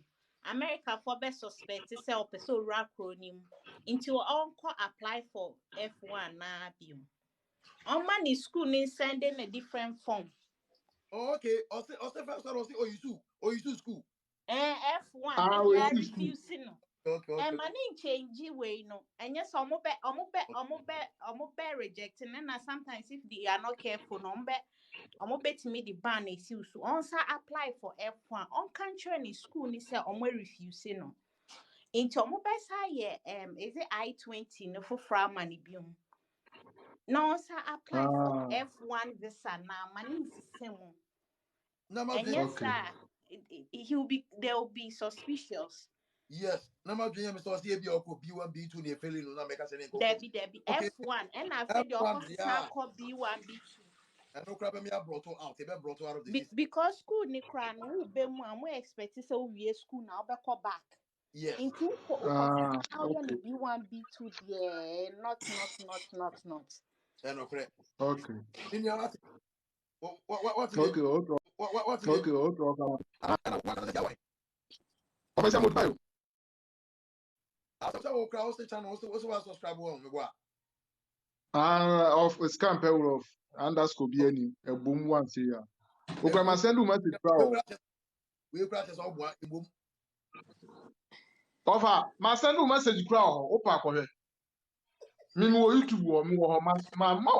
America for best suspect is self so acronym into uncle apply for F1 na bill. On money school ni sending a different form. okay, also first or you do school. F1 and you are ɔyɛ school. refusing. Okay. Money change way no. And yes, rejecting and sometimes if they are not careful, omo bet me the ban is so once apply for F1 on country ni school ni say omo refuse no. Into omo besa ye is it I-20 no for frama ni biom. No sir apply for F1 visa na money is same. And Namaste. yes Okay. sir, there will be suspicious. Yes. Na ma dwen me so say bi okọ B1 B2 na failing no na make say nko. Debbie Okay. F1 and after the F1 opposite yeah. B1 B2. And no crap me brought out. They brought out of the system. Because school ni kra no wo be mu am we expect say we school now be call back. Yes. Into Ah, how you okay, B1 B2 there not. And no correct. okay, In your what is it? okay, okay, What is it? okay, okay. What is it? Ọmọ ẹsẹ mo dùn báyìí. Àtàwọn sáwọn okra ó ṣe channel ó sì wá subscribe wọn mi wá. Of scam payroll of underscore BNI a boom one say ya. Okay, ma send you message bro. Wíwé kúrò àṣẹ sọ ọ̀bùn ìbò. Offer, ma send you message bro. Opa akọhẹ. Mi wo YouTube wo mi wo ho ma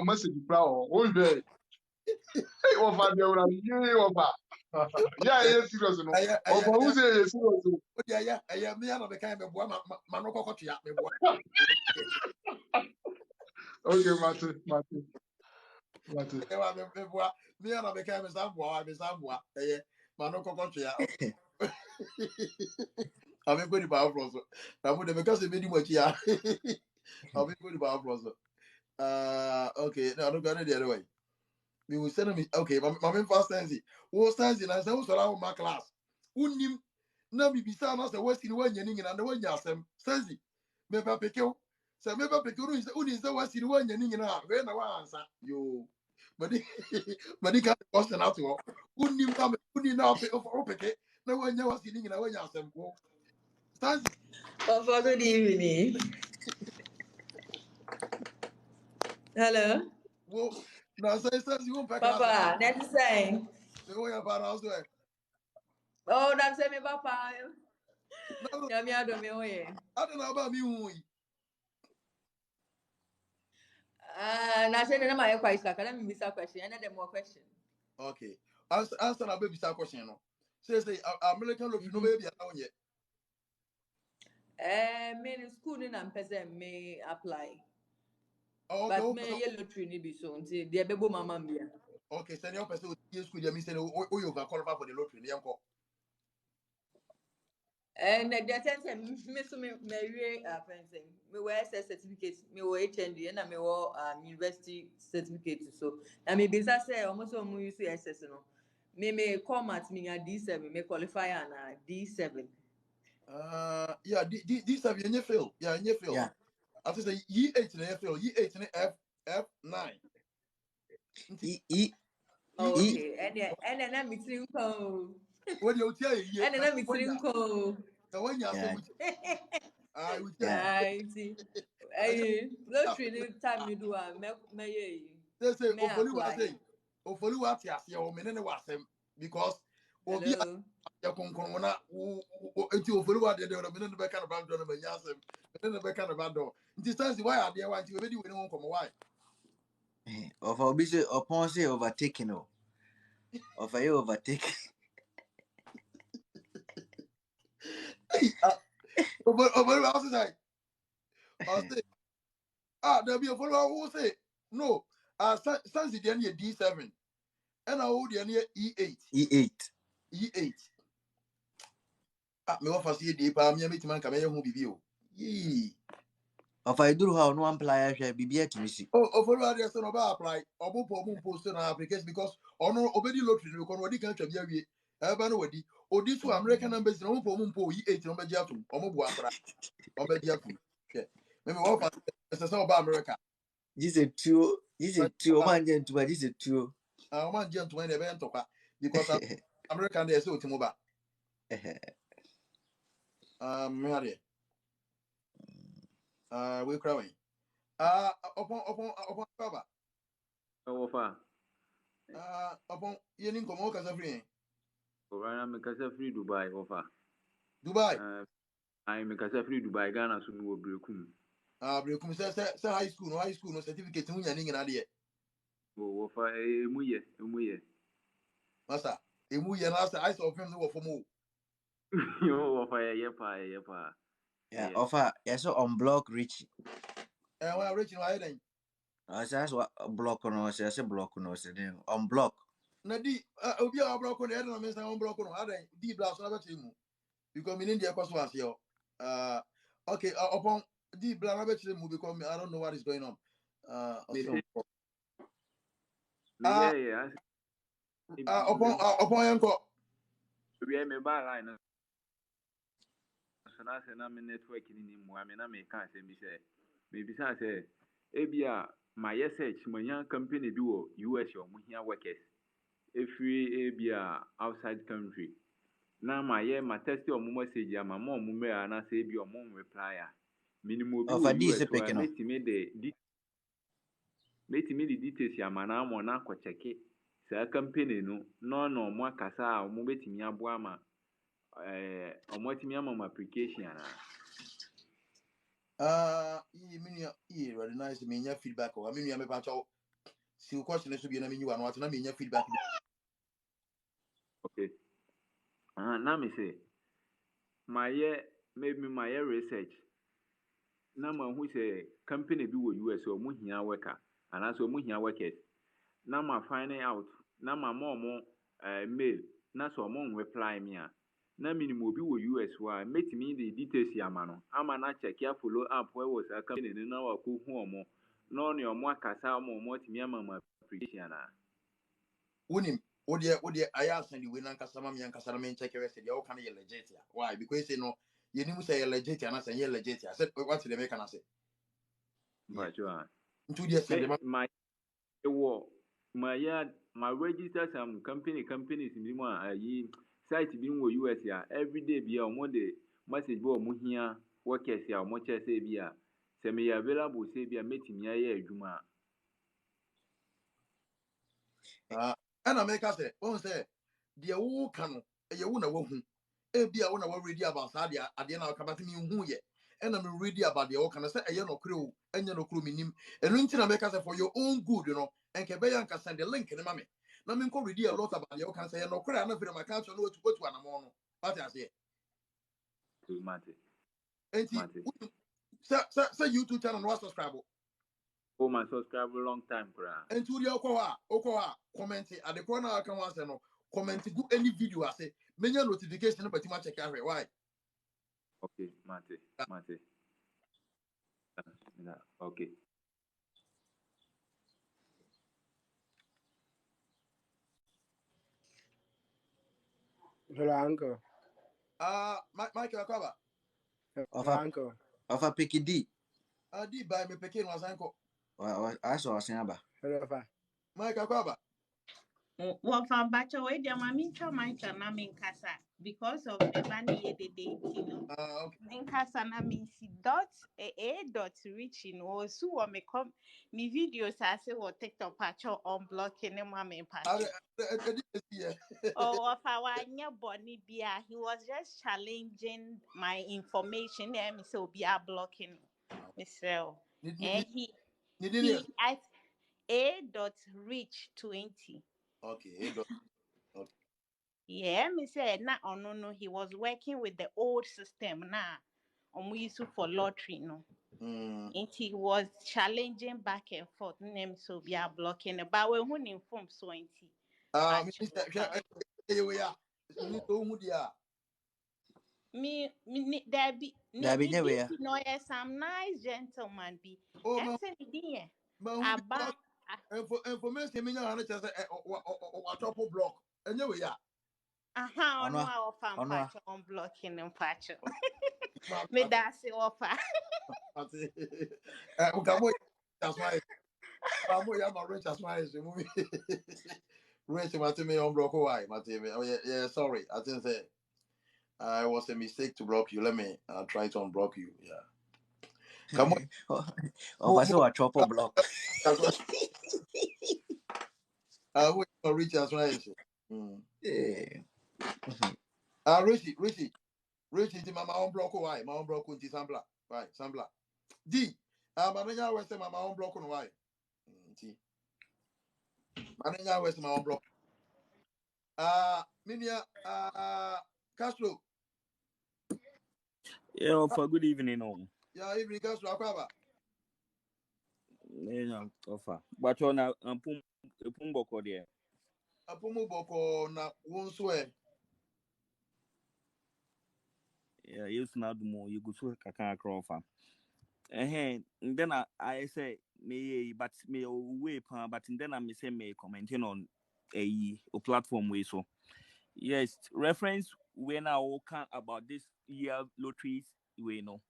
message bro. O hwe. Hey, offer dey ora ye offer. Yeah, serious no. Offer who say serious. Ó di ẹyẹ mi àná mi ká ẹ mi bùa mà nù kọ́kọ́ tù yà mi bùa. Okay, Mate. Ẹ wà mi bùa mi àná mi ká ẹ mi sá bùa ẹyẹ mà nù kọ́kọ́ tù yà. Àmì kò ní bàá fúlọ̀ sọ. Àmì dèmí kásì mi ní mo ẹ̀kí yà. Àmì kò ní bàá fúlọ̀ sọ. Okay, no, I don't got it the other way. We will send me. Okay, my main first sense. Who sense in I say who surround my class. Who nim na be bisa na say what's in one yening and the one yasem. Sense. Me pa pekeo. Say me pa pekeo who is the what's in one yening na when I answer. Yo. But the can question out to who nim na who nim na peke. Na one ya what's in na one yasem ko. Sense. For good evening. Hello. Wo na say sense you won't pack class. Papa, that's the same. Me wo ya para house there. Oh, that's me, Papa. No, Yeah, me, I don't know. I don't know about me who. Now, say, no, my question. Can I miss a question? Another more question. Okay. Answer na baby star question no. Say American love no baby around yet. Me in school in person may apply. Oh, But okay. me yellow tree ni be so until the bebo mama mia. Okay, send your person to school there me say you over qualify for the lottery yanko. And the sense me so me we fencing. Me we SS certificate, me we HND and me we university certificate so. Na me bisa say almost so use SS no. Me come at me at D7, me qualify and D7. Yeah, this have you fail. Yeah, you fail. Yeah. After say E8 na fail, E8 na F9. Okay, and then I'm meeting ko. What you tell you? And then I'm meeting ko. The one you say I will tell you. I see. Lottery time you do me apply. Ofoli wa ti ase o me ne wasem because obi ya konkon na enti ofoli wa de me ne be kan ba do na manya asem me ne be kan ba do nti sense why ade wa nti we be di we ne won why Of obi say upon say overtaking no. Of you overtaking. ofoli wa say I say there be ofoli wa who say no sense the near D7 and I hold the near E8 me wa fa see dey pa me metima ka me hu bibi o yi Of I do how no apply share bibia to see. oh follow address no ba apply obo post na application because ono obedi lottery no ko no di kan twa bia wie e ba no wadi odi to American embassy no mo E8 no be gi atum omo bu akra o be gi atum yeah me wa fa say oba America This is two man gent but this is two. o man gent when e be ntokwa because American dey say otimo ba me ade we cry upon baba Ofa. Upon yenin komo kasa free Ora me kasa free Dubai ofa. Dubai I me kasa free Dubai Ghana so me wo brekum. Brekum say high school no certificate hu nya ni na de Wo ofa emu ye. Masa emu ye na say I saw film no wo fomo Yo ofa ye pa. Yeah, offer yes on block rich. When reach no I I say what block no say block no say then on block. na di obi a block no e na me say on block no adan di blast na be temu because me need the cost was here Okay, upon the Blarabe movie call me. I don't know what is going on. Me Also, say me yeah yeah. upon Yanko. We are me ba line no. So na say na me network ni mu ame na me ka say me say me bisa say ebia my search manya company bi wo US o mu hia workers. Every ebia outside country. Na my test o mu message ama mo mu me ana say bi o mu reply a. Minimum bi Of wo a DC US wa picking up. metimi de details ama na mo na akọ check saa company no no mo akasa a mo betimi aboa ma omo timi ama application ana You really nice me nya feedback. I mean, you me pacho. See, question is to be na me you want na me nya feedback. okay na me say my research na ma hu say company bi wo US o mo hia worker ana so mo hia workers na ma find out na ma mo mail na so mo reply me a na minimum obi wo US wa metimi the details ama no ama na check ya follow up where was a company na wa ko hu omo no ne omo akasa omo timi ama ma application na Unim, Odia, I send you when Ankasama Yankasama check your said, you can you legit. Why? Because you know, you need to say legit and I say, legit. I said, what's the make? And I say, yeah. but you are 2 years send them. my wo my register some companies ni mo ayi site bi wo US ya everyday bi omo de message bo omo hia workers ya omo che say bi a se me available say bi a metimi aye adwuma And I make us say, one say, dear who can a woman who be a one I ready about Sadia at the end of Kabatini who yet. And I'm ready about the old can I say a yellow crew and yellow crew minim and Linton make us for your own good, you know, and Kabayan can send the link in the mammy. Now, I'm going to read a lot about the old can say, no cry, I'm not my council know to go to an amount. What I say, to mate and say YouTube channel was subscribe. oh my subscribe long time kra And to the Okoa comment at the corner I can once and comment to any video I say, many notification but you might check out why. okay mate okay Hello, uncle. Michael Akaba. Hello, uncle. Of a picky D. I did buy me picking was uncle. I saw a samba. Hello, fa. Michael Akaba. Well, from Bacha, wait, your mammy, my in Casa because of the money ye the day, Okay. in Casa, na me see dot reach in or so or me come me videos I say what TikTok patcho on blocking him, mammy patcho. I did see. Oh, of our near Bonnie Bia, he was just challenging my information, and so be a blocking Mr. And he at a.reach20. Okay. Okay. Yeah, me said na oh no, he was working with the old system now. We used to for lottery no. And he was challenging back and forth. Name so be a blocking but when inform so Minister, we are. Who dia? Me there be There be no way. no yes some nice gentleman be. Oh, And say dear who about information me na just a top block. Anyway, yeah. aha no Ono, our fan ono. patch on blocking and patch. Me that's it offer. That's why I'm rich as why is movie. Rich me on block why, Oh yeah, sorry. I didn't say it was a mistake to block you. Let me try to unblock you. Yeah. Come on. Of a so a chopper block. Who reach as why is Eh. Richie, my own block why, my own block with Sambla. Right, Sambla. D. Mananya West my own block on why. T. Mananya West my own block. Minia Castro. Yeah, for good evening, all. Yeah, evening Castro Akaba. Yeah, offer. But on a pumboko there. Apumu boko na wonswe. yes na do mo you go so kaka akrofa and then I say me but me way pa but then I say me commenting on a platform way so yes reference when I can about this year lotteries we know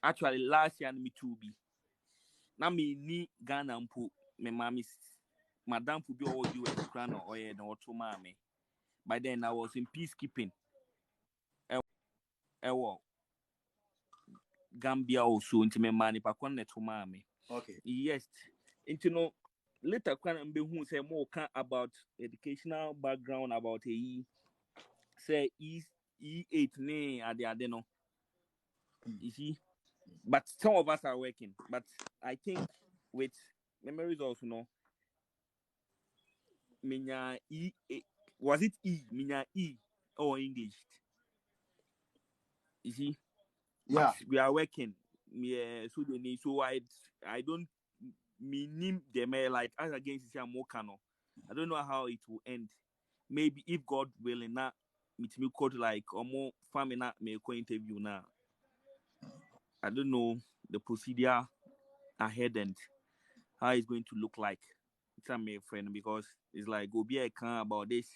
actually last year me too be na me ni Ghana mpo me mami madam fu be all US crown or no to mami by then I was in peacekeeping ewo Gambia also into me money pa kon to mami Okay. yes into no later kwan be who say more can about educational background about a say E8 ne ade no you see but some of us are working but I think with memories also no minya was it minya or English you see but Yeah. we are working yeah so they need so I don't mean them like as against the Mokano. I don't know how it will end. Maybe if God willing, not meet me code like or more family not me co interview now. I don't know the procedure ahead and how it's going to look like. It's a my friend because it's like go be a can about this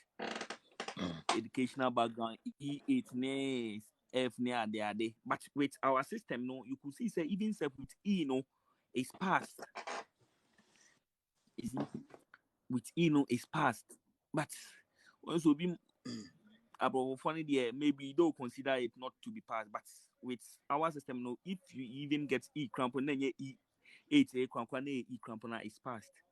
educational background E8 ne F near there. But with our system, no, you could see say even self with E no is passed. You see, with E no is passed. But once we be about funny there, maybe you don't consider it not to be passed. But with our system, no, if you even get E crampon, then E8 A crampon E crampon is passed.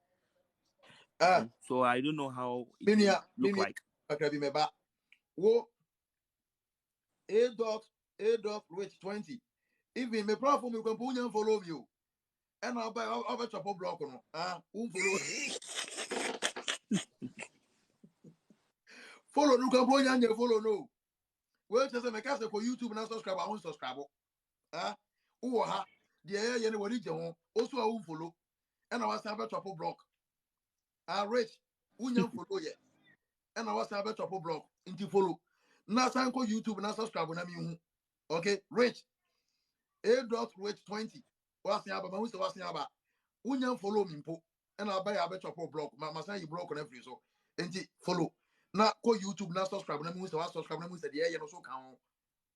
So I don't know how it will look like. Okay, be meba. Wo A dot rate 20. Even me platform you can put you follow you. And I'll buy over chop block no. Follow. Follow no can put you follow no. Well, just make us for YouTube and subscribe. I won't subscribe. Who ha? The air you know what you also I won't follow. And I was about chop block. Rich. Who follow ye? And I was about chop block into follow. Now sanko YouTube and subscribe na me. Okay, Rich. A.Rich 20. What's the about? Who's the about? Unyam follow me po. And I'll buy a better block. My son you broke on every so. And follow. Now go YouTube now subscribe. Na me who's the subscribe. Na me who's the yeah no so count.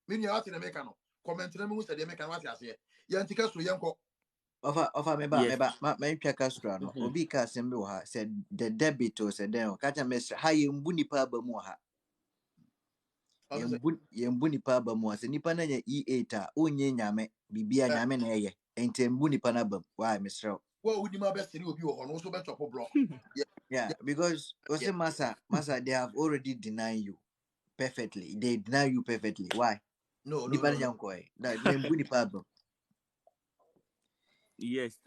Me ni ati na make no. Comment na me who's the make what you say. Yantika so yanko. Ofa Yes. me twa kastra no obi ka asem bi wo ha said the debit o said den ka cha me ha ye mbu nipa ba mu ha ye mbu nipa ba mu se nipa na nya E8 a onye nyame bibia nyame na eye ente mbu nipa na ba why misro Well, we my best obi wo no so better block. yeah because ose masa they have already denied you perfectly they deny you perfectly why No. nipa na nko that me mbu nipa ba Yes,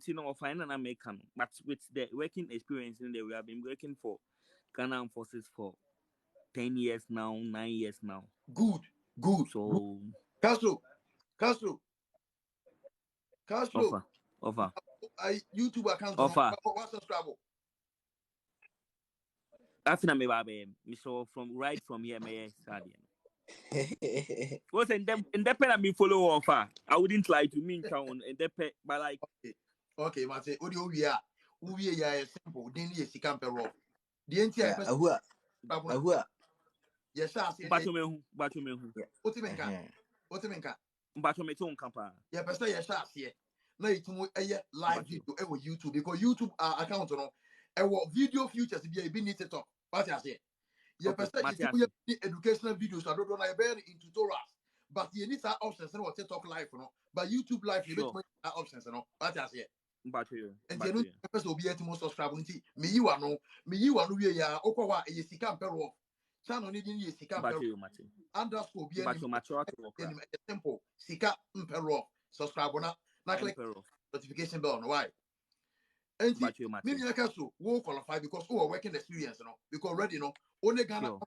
you know, final American, but with the working experience in there, we have been working for Ghana forces for 10 years now, 9 years now. Good. So Castro. Offer. I YouTube account Offer. What's subscribe? After me babe, me so from right from here, me studying. What's in the pen I me follow offer. I wouldn't lie to me in the pen, but like okay, man say audio we are simple. Then you see camper raw. The entire person. Ahua. Yes, I say. Batumehu. Otimenka. Batume to camper. Yeah, person yes, I say. Now it's more live video on YouTube because YouTube account no. Video futures be need to talk. What I say. Yeah, person is educational videos. I don't know I bear in tutorials. But you need that options and what TikTok live, you know. But YouTube live, you need that options, you know. What I say. And you know, person will be able to subscribe. Me you are no, we are okwa a sika pero. Channel needing ye sika pero. Underscore be any simple sika pero. Subscribe na click notification bell no why. And me so will qualify because we are working experience, you know. Because already, you know, only Ghana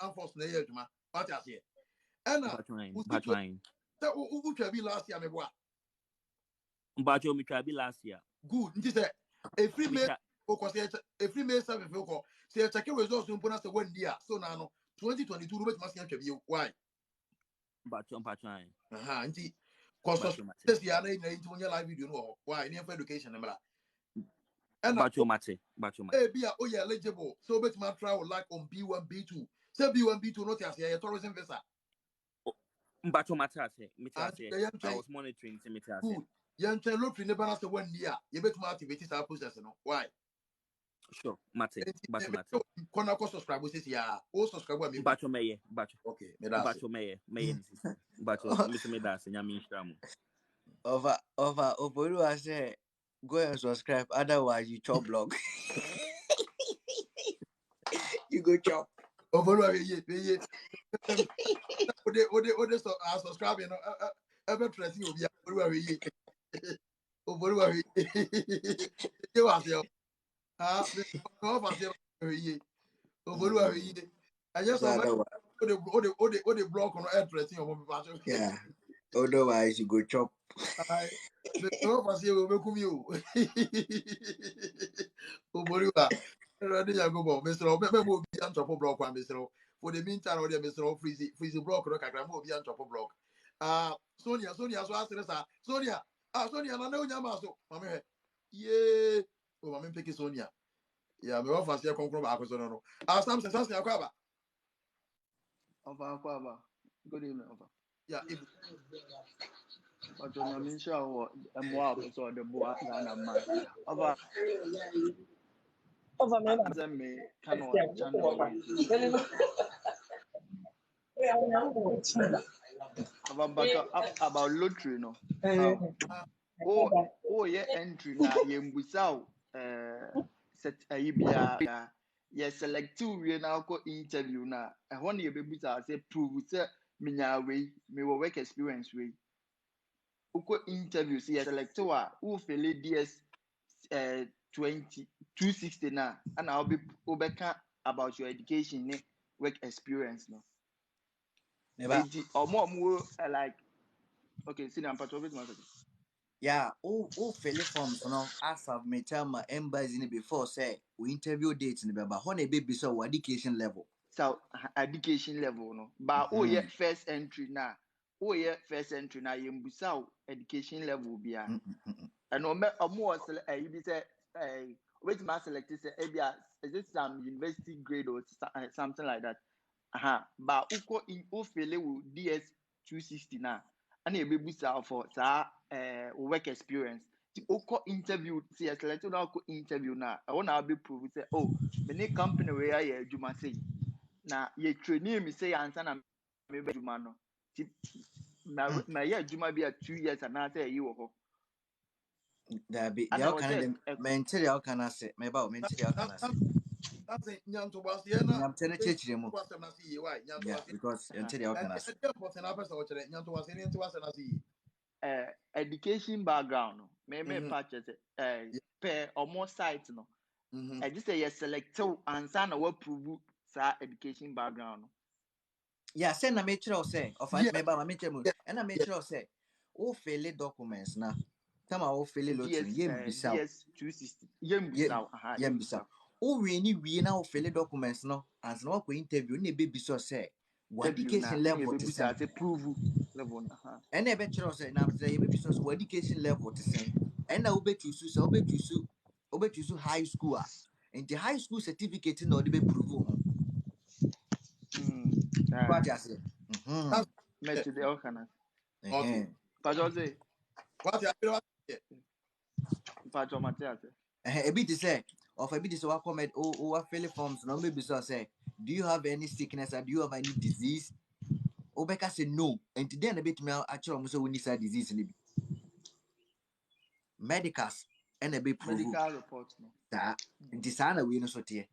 enforce na year juma. What I say. And who can be last year, me what? Bacho mi trabi last year. Good. Nti say a free mail focus a free mail service focus. Say check results no bonus 1 year. So now 2022 Robert must can you why? Mpacho. Auntie, cause this year, I into live video. No, why? Any for education, and Bacho mate. be oh yeah eligible. So bet my trial like on B1 B2. Say B1 B2 not as a tourism visa. Bacho mate. I And was monitoring the good. Young child look in the balance of 1 year. You bet my activities are process. No, why? Sure, mate. Bacho. Kona ko subscribe this year. Oh, subscribe me. Bacho meye. Okay, me that's Bacho meye. Bacho me that's nyami shramu. Over I say go and subscribe, otherwise you chop blog. You go chop. over ye. Ode so subscribe no ever press you be over ye. Over ye. You was yo. Me no pass you ye. Over ye. I just So so otherwise, ode block on address you mo pass. yeah. Otherwise you go chop. Ai me no pass you me kum you. Over you. Ready ya go bo. Mr. Me mo bi an chop block one Mr. For the meantime, or the Mr. Freeze block no kakra mo bi an chop block. Sonia so asere sa. Sonia. Sonia na na onya ma so. Mama he. Oh, mama pick Sonia. Yeah, me wa fast here konkro ba akoso no. Samson akwa ba. Over. Good evening, over. Yeah, if But when I'm in shower, I'm wow, so the boy Ghana man. Over me canoe channel. Over back up about lottery, no. Yeah, entry now, Yembusau, set a Ibia. Yes, select two we now go interview now. I want your baby to say prove it, me way, me work experience way. Uko interview see select two who fail DS 260 now, and I'll be obeka about your education work experience no. Or more like okay, see I'm part of it. Yeah, fill forms no as submit my embassy before say we interview dates in the but honey baby so education level. So education level no. But yeah first entry now. First entry now yembusa education level bia. And no more you be say wait my select say is it some university grade or something like that. But uko in fail DS 260 now. And you be busa for work experience. The uko interview see selected uko interview now. I want to be prove say many company where you juma say na ye training me say answer na me be juma no. Na ye juma be 2 years and na say you ho. There be the kind of mentally how can I say maybe mentally how can I say that's it nyanto was here na. I'm telling you mo. Was na see why nyanto was. Because mentally how can I say. Person o chere nyanto was here nyanto was na see. Education background no me patches per almost site no I just say you select answer na what prove sa education background no yeah send na make sure say of me ba make sure and na make sure say o fill documents na come o fill lottery yem bisa DS 260 yem bisa o we na o fill documents no as na ko interview na be bisa say what education level to say prove level na and e be sure say na say be bisa what education level to say and na o be choose high school and the high school certificate no dey be prove what you say met the okana Okay. Pajoze What you Pajo Matias a bit say of a bit is what comment or fill forms no maybe so say do you have any sickness or do you have any disease Obeka say no and then a bit me actually almost when this disease in medicals and a bit prove medical report no that disana we no so tie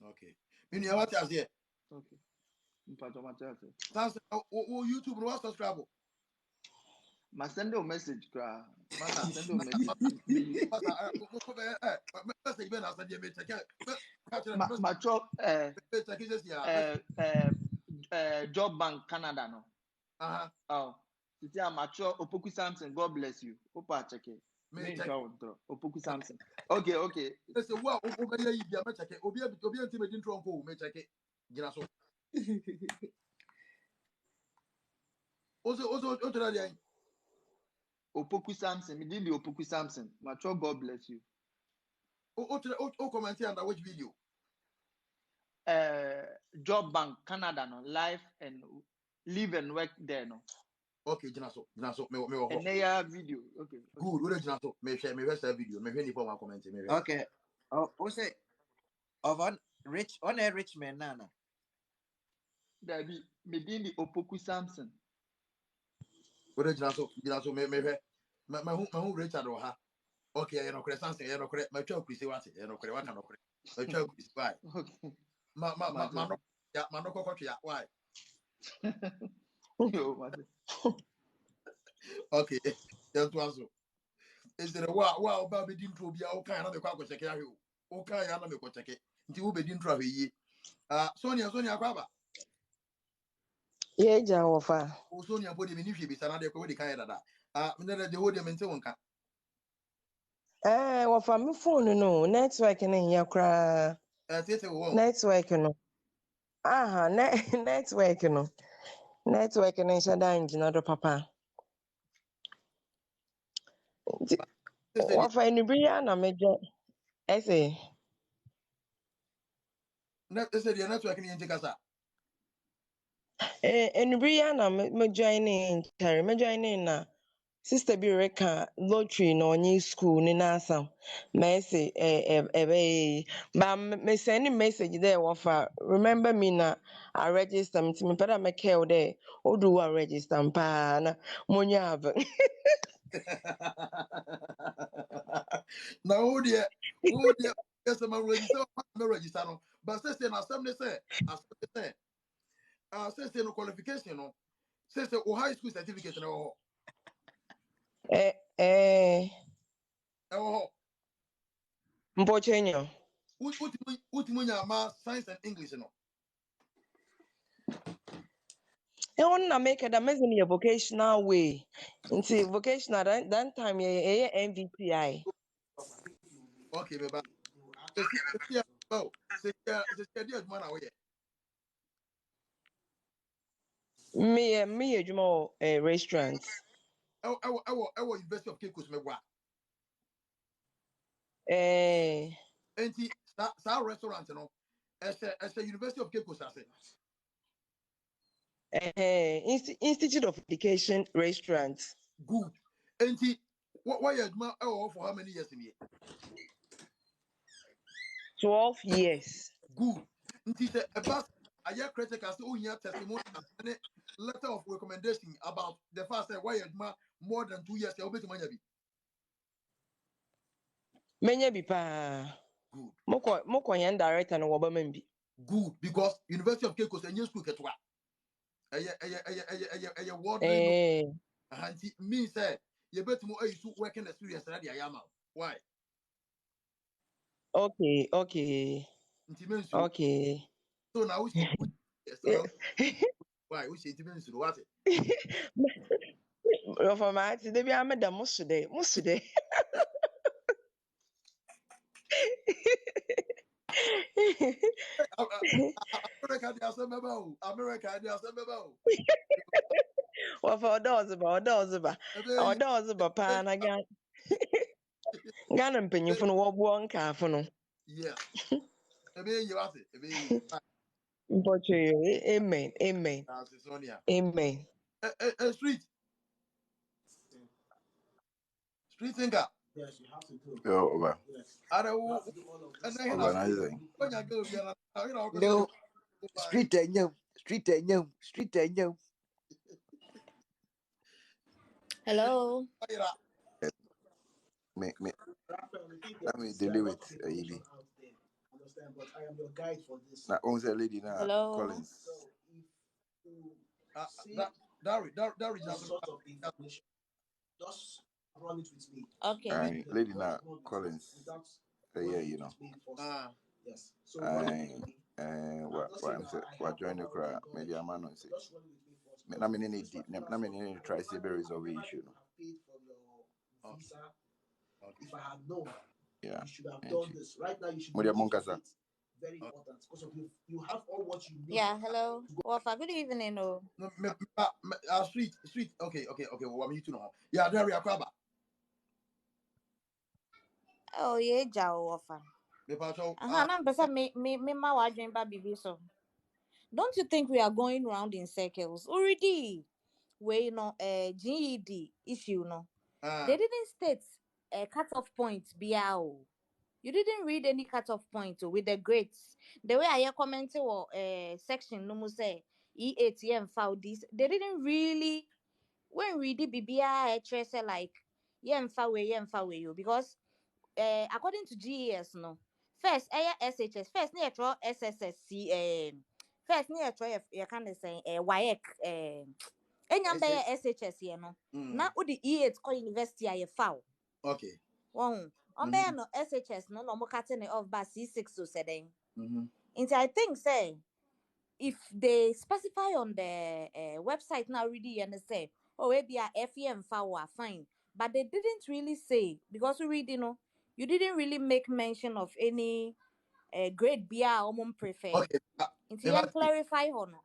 okay me what you say okay Pajo Matias that's YouTube no subscribe ma send a message kra send a message message ben as dey me check ma chop job bank Canada no titi amateur Opoku Samson God bless you opa check it me Opoku Samson okay say wa o be yi bia me check obi anti me din tronko me check gina so Also, that Opoku Samson. Me did the Opoku Samson. Mature, God bless you. Comment under which video? Job Bank Canada no life and live and work there no. Okay, Jinaso, And they have video. Okay. Good, what Jinaso? Me share video. Me any form of comment. Okay. Oh, what's it? Of on a rich man, Nana. There be me did the Opoku Samson. What Jinaso? Me Richard or her. Okay, you know, correct something, you know, correct. My child, Chrissy, what you know, correct, what kind of correct. My child, Chrissy, why? Okay. Why? Yo, Okay, just was. Is there a wow, Baby didn't throw be okay, and the quack check out. Okay, I'm going to check it. Until we didn't try ye. Sonia Quaba. Yeah, Jawafa. Oh, Sonia put him in if you be another quality Canada. The whole dimension. Wafa me phone no network na here kra. Network no. Aha, network no. Network na shada ngina do papa. Wafa enubia na mejo. Ese. The network in Jacasa. Enubia na me join carry me join na sister bi reka lottery na onye school ni na asam. Me say ba me send message there wafa remember me na I register me me peda me care there odu wa register pa na monya have. Now, dear, yes, I'm register, no. But say, assembly say, say, no qualification, no. Say, high school certificate, no. Mpochenyo. What science and English, no. On na make that measure your vocational way. Into vocational that time yeah MVPI. Okay, baby. Oh, say, dear, man, away. Me adwuma restaurant. Our University of Cape Coast, me wa. Enti, sa restaurant, no. As a University of Cape Coast, I say. Institute of Education restaurant. Good. Enti, why you for how many years in here? 12 years. Good. Enti, say, a bus, I hear critical, so here testimony and letter of recommendation about the fact that why you more than 2 years, you'll be to money. Menya bi pa. Good. Moko yan director no woba man bi. Good, because University of Cape Coast and your school ketwa. A ward and me say you better more you working experience already I am. Why? Okay. Okay. So now we see why we see intimacy what For my they be am da musude. America they are some America they are some For odoziba pa na ga Ghana mpanyimfo no wobuo nkaafo no. Yes. You are it. Amen. Amen. Street thinker. Yes, you have to do. Yo, over. Yes. No, street and yo. Hello. Let me deal with EB. Understand, but I am your guide for this. Now, owns a lady now. Hello. Collins. So if you see that sort of information, just run it with me. Okay. Lady now Collins. Yeah, you know. Yes. So what join the crowd? Maybe I'm not say. I mean, need to try to resolve the issue. Paid for your visa. If I had known, yeah, you should have done this. Right now, you should. very important because of you have all what you need. Yeah, hello. Wafa, good evening. Oh, No, sweet. Okay. Well, I'm you to know. Yeah, there we are. Kwaba. oh yeah, Jao Wafa. Me pacho. Now person me ma wa dream ba bibi so. Don't you think we are going round in circles already? Where GED issue no. They didn't state a cutoff point. Biao. You didn't read any cutoff point with the grades. The way I commented or section no say E8 found this. They didn't really when read the BBI trace like yemfa way you because according to GES no first SHS first near draw SSSC first near try you can say WAEC enyam be SHS here no na udi E8 ko university aye foul Okay. one on be no SHS no mo cutting it off by C6 so said into I think say if they specify on the website now already and they say oh maybe a FEM foul fine but they didn't really say because we read you didn't really make mention of any grade B or prefer Okay. until you clarify on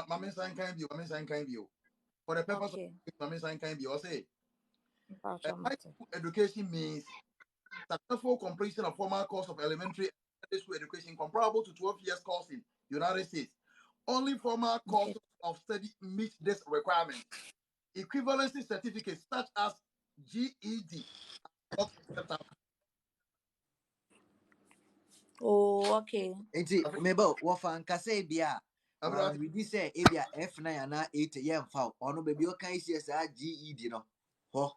Mama sign kind view. For the purpose okay of Mama sign kind view, I say high matter. school education means successful completion of formal course of elementary and secondary school education comparable to 12 years course in United States. Only formal courses of study meet this requirement. Equivalency certificates such as GED are not acceptable. Oh, okay. Enti mebo wofa nkasa bia we di say ebia F9 na 8 yem fa ono baby o kan isi sa GED no ho.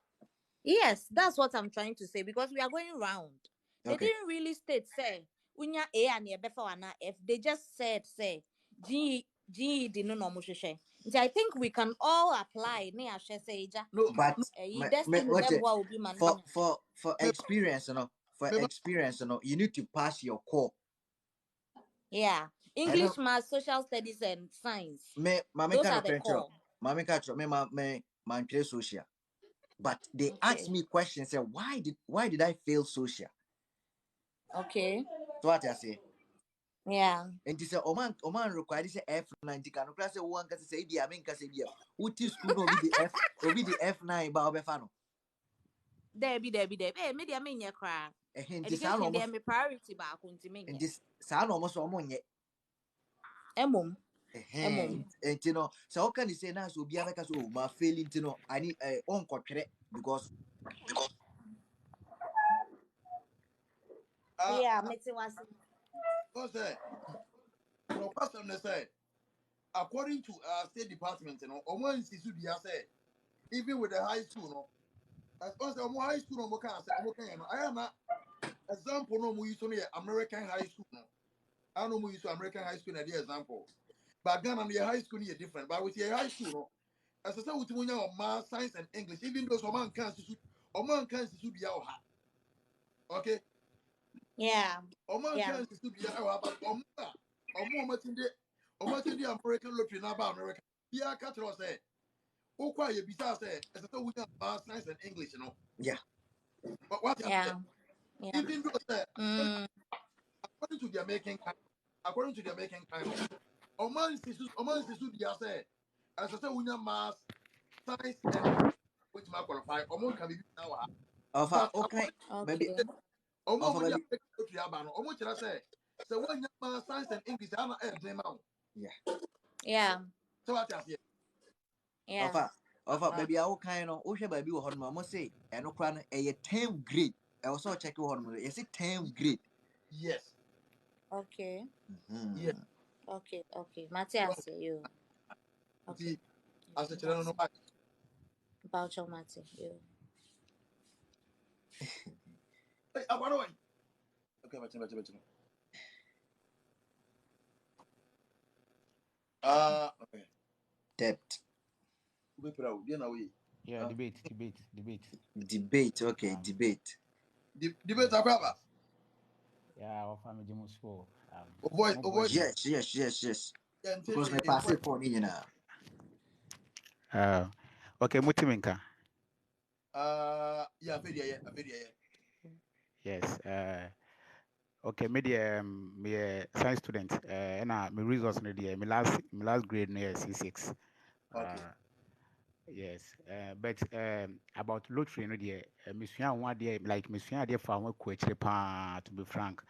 Yes, that's what I'm trying to say because we are going round. They didn't really state say unya A and befa na F. They just said say GED no mo hwehwe. I think we can all apply ne ahwe say ja. No, but for experience you need to pass your core. Yeah, English, math, social studies, and science. Those are the core. Mami catch me social. But they asked me questions. Say why did I fail social? Okay. So what I say? Yeah. And he said, Oman required say F90 can class one can say I mean can say Uti school no be the F9 ba obefano. There be. Hey, media mean ya cry. Education they me priority ba kunti and this sound almost omonye. Emum. And you know, so how can you say now so be a so my failing to know I need on because yeah, meeting was no question they say according to State Department, almost say even with the high school, as far as high school, I am not example no we use American high school. I know we use American high school as the example. But Ghana the high school is different. But with your high school, as I said, with math, science, and English, even though some man can't be our okay. Yeah. Oman can't be our but the American lottery now about America. Yeah, catch us say. Oh, quite a bizarre say. As I said, we have math, science, and English, Yeah. But what? Yeah. Even though according to the American kind, Oman institute dia say as I say we math, science and which might qualify Oman can be now. But okay. Maybe Oman with the country abano Oman chira say so when math, science and English are not dream out. Yeah. So what I say? Yeah. Baby I kind of oh baby wo hono mo say e no kra no e 10 grade e wo so check wo hono e say 10 grade. Yes. Okay. Yes. Okay. Matthias, you. Okay. As a children no about your Matthew, you. Hey, I want to. Okay, wait. Okay. Debt. We put out. You know Yeah, debate. Okay, debate. Debate Akwaba. Yeah, our family James for. Voice. Yes. Because my pass it for you now. Okay, Mutiminka. Yeah, video. Yes. Okay, me me science student. And my results no there. My last grade near C6. Okay. Yes. But about lottery no there. Me sua one there like me sua there for one kwechire pa to be frank.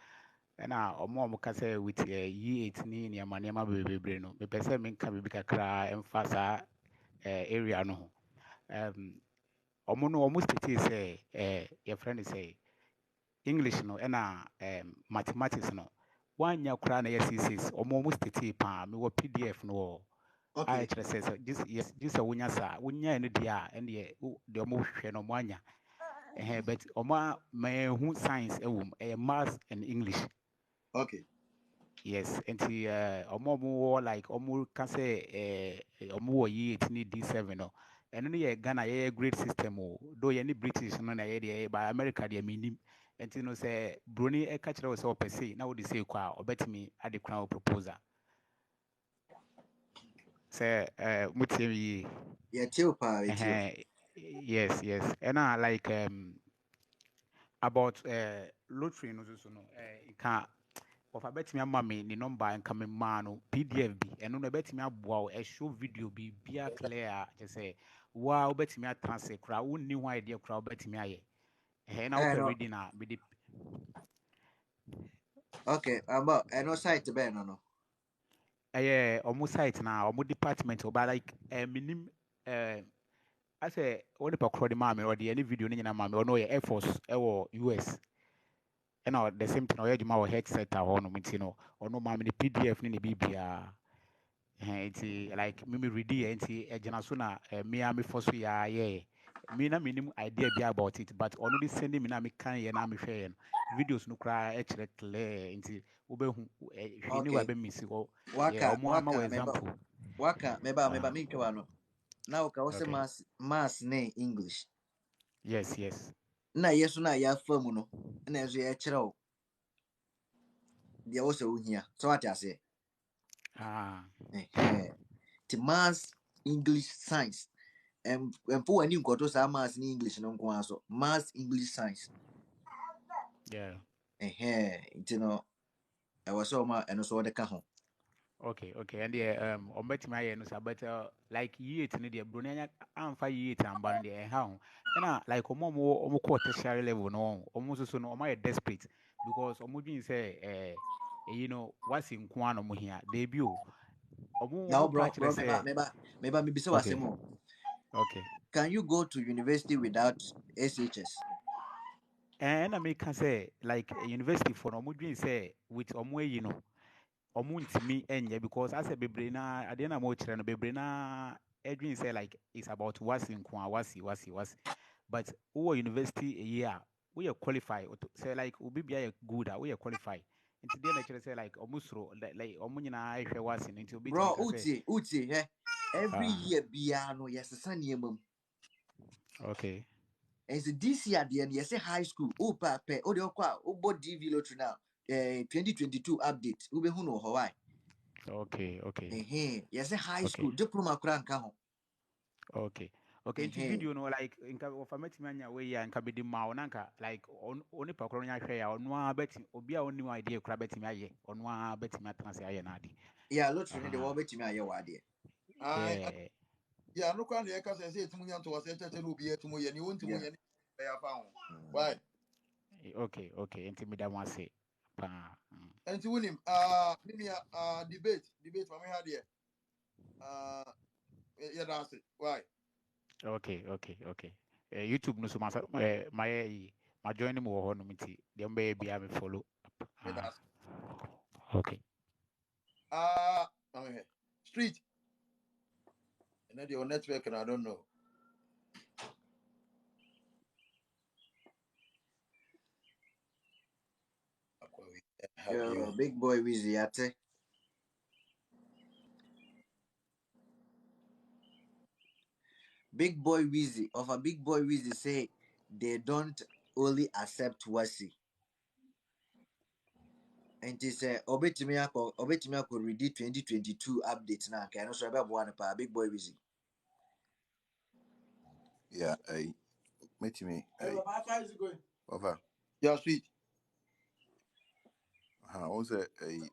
And omo kase with year 18 ni ama nema bebre no. Me pese me nka be kakra emphasize area no. Omo state say your friend say English no ɛna mathematics no wanya koraa na yɛ C6 ɔmo state paa mewɔ PDF no wɔ a Okay. ɛkyerɛ sɛ gye sɛ wonya saa wonya no deɛ a ɛneɛ deɛ ɔmo hwehwɛ no ɔmo anya but ɔmo mahu science ɛwɔ mu ɛyɛ maths and English. Okay. Yes, nti ɔmo wɔ like ɔmo ka sɛ ɔmo wɔ year 18 D7 no ɛno no yɛ Ghana yɛyɛ grade system o though yɛ ne British no na yɛ deɛ ba America deɛ menim nti no sɛ Broni ɛka kyerɛ wo sɛ ɔpɛ sei na wode sei kɔ a ɔbɛtumi ade kora wo proposal sɛ motie me yie. Yɛtie wo paa, yɛtie wo. Yes, ɛna like about lottery no so no ka ɔfa bɛtumi ama me ne number nka me maa no PDF bi ɛno no ɛbɛtumi aboa wo ɛshow video biribia clear a kyɛ sɛ woa wobɛtumi atena se koraa wonni ho idea koraa wobɛtumi ayɛ na wopɛ no. reading a mede Okay, about ɛno site bɛn no. ɛyɛ ɔmo site na ɔmo department ɔba like menim asɛ wo nipa korɔ de maa me ɔde ɛne video no nyinaa maa me ɔno ɔyɛ Air Force ɛwɔ US ɛna the same thing ɔyɛ adwuma wɔ health center hɔ nom nti no ɔno maa me ne PDF ne ne biribiaa nti like me ready yɛ nti ɛgyina so na me a mefɔ so yɛ a yɛyɛ me na menim idea bi about it but ɔno de send me na meka yɛ na mehwɛ yɛ no videos no koraa ɛkyerɛ clear nti wobɛhu hwee ne wa bɛmisi hɔ ɔmo ama wɔ example waka meba mentwa wa no na woka wo sɛ mass ne English. Yes. Na yeso na ya famu no na enso ye kyerɛ wo deɛ wo sɛ wo hia so what ase ti mass English science mpo wani nkoto sa mass ne English no nko aso mass English science nti no ɛwɔ sɛ ɔma ɛno so wɔde ka ho. Okay and ɔmbɛtumi ayɛ no sa but like year no deɛ Broni anya amfa year amba no deɛ ɛha ho ɛna like ɔmo kɔ tertiary level no ɔmo nso so no ɔmo ayɛ desperate because ɔmo dwen sɛ you know wasi nko ano mo hia debi o ɔmo bro kyerɛ sɛ meba mebisa wasɛm o. Okay. Can you go to university without SHS? ɛna meka sɛ like university for no ɔmo dwen sɛ with ɔmo ayi no ɔmo ntimi ɛnyɛ because asɛ bebree na adeɛ na mo kyerɛ no bebree na edwin say like it's about wasi nko a wasi but who university a year we are qualify say like obi bia good a we are qualify nti deɛ na kyerɛ sɛ like ɔmo soro like ɔmo nyinaa ehwɛ wasi no nti obi bro utie he every year bia no yɛsesa nneɛma mu. Okay. And so this year the yes high school pape o de okwa o bo DV lottery now 2022 update we be hu no Hawaii. Okay. Yes high school diploma kura nka ho. Okay, nti video no like nka ofamatimi anya we ya nka bedi ma onanka like oni pakoro nya hwe ya onu a beti obi a oni idea kura betimi aye onu a betimi atanse aye na ade. Yeah, lottery de wo betimi aye wa ade. Yeah, no kwa na ka say etumu nya to was echeche no obi etumu ye ni wontumu ye ni ya fa ho. Why? Okay, nti me da mo ase pa. Enti wunim mimia debate for me ha there. Yeah, that's it. Why? Okay. YouTube no so ma ma join mo ho no mti de mbe bia me follow. Okay. Okay. Street. And then your network and I don't know. Big boy Wizzy ate. Big boy Wizzy say they don't only accept Wasi. And he say obetimi ako ready 2022 update na kan so ebe bo pa Big boy Wizzy. Yeah, meet me. Hey, Papa, how is it going? Over. Yeah, sweet. Also,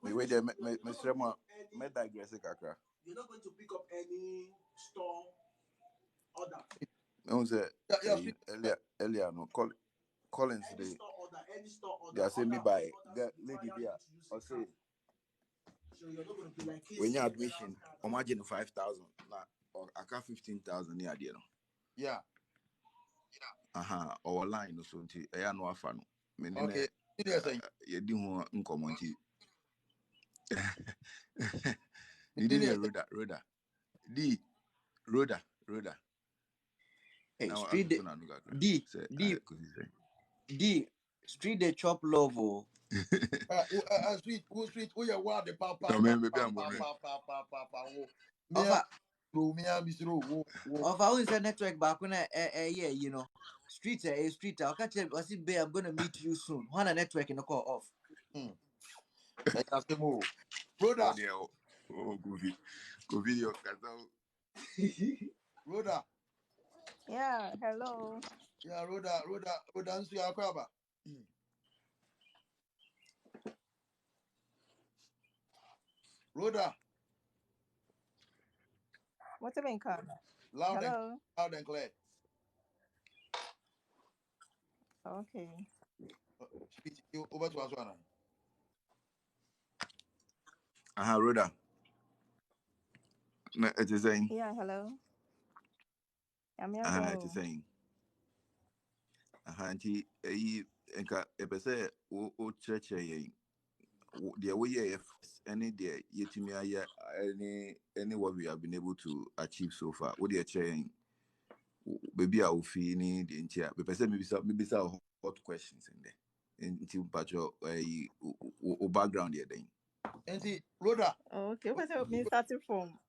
me wait there, me share me digress kakra. You're not going to pick up any store order. Also, Yeah, sweet. earlier no Collins Any store order. they are saying me by lady there. I say So you're not going to be like when you admission, imagine 5,000 na or aka 15,000 near there no. Yeah. Or line no so nti e no afa no. Me Okay. ne ye di ho nkomo nti. Ni di ne Roda. Di Roda. Hey, Now street ask the for na no kakra. D Say D could you say. D street the chop love. Oh. Sweet, sweet, we are what the No papa, me be am bonne. me Offer misro, offer who is a network back when yeah, you know. Street I'll catch it. I see babe, I'm gonna meet you soon. One a network in the call off. that's the move. Oh Rhoda, dear. Oh go video kasa. Rhoda, Yeah, hello. yeah, Rhoda, nsu ya kwaba. Rhoda, What's the main car? loud Hello. and clear. Okay. Sweet, you over to us one. Rhoda. No, it is saying. Yeah, hello. I'm your It is bro. saying. Nti enka epese o church ye the way any there yetimi aye any what we have been able to achieve so far. What they saying baby a ofi ni the ntia epese maybe some hot questions in there. Nti mpacho o background here then. Nti Rhoda, Okay, what's up? Me starting from.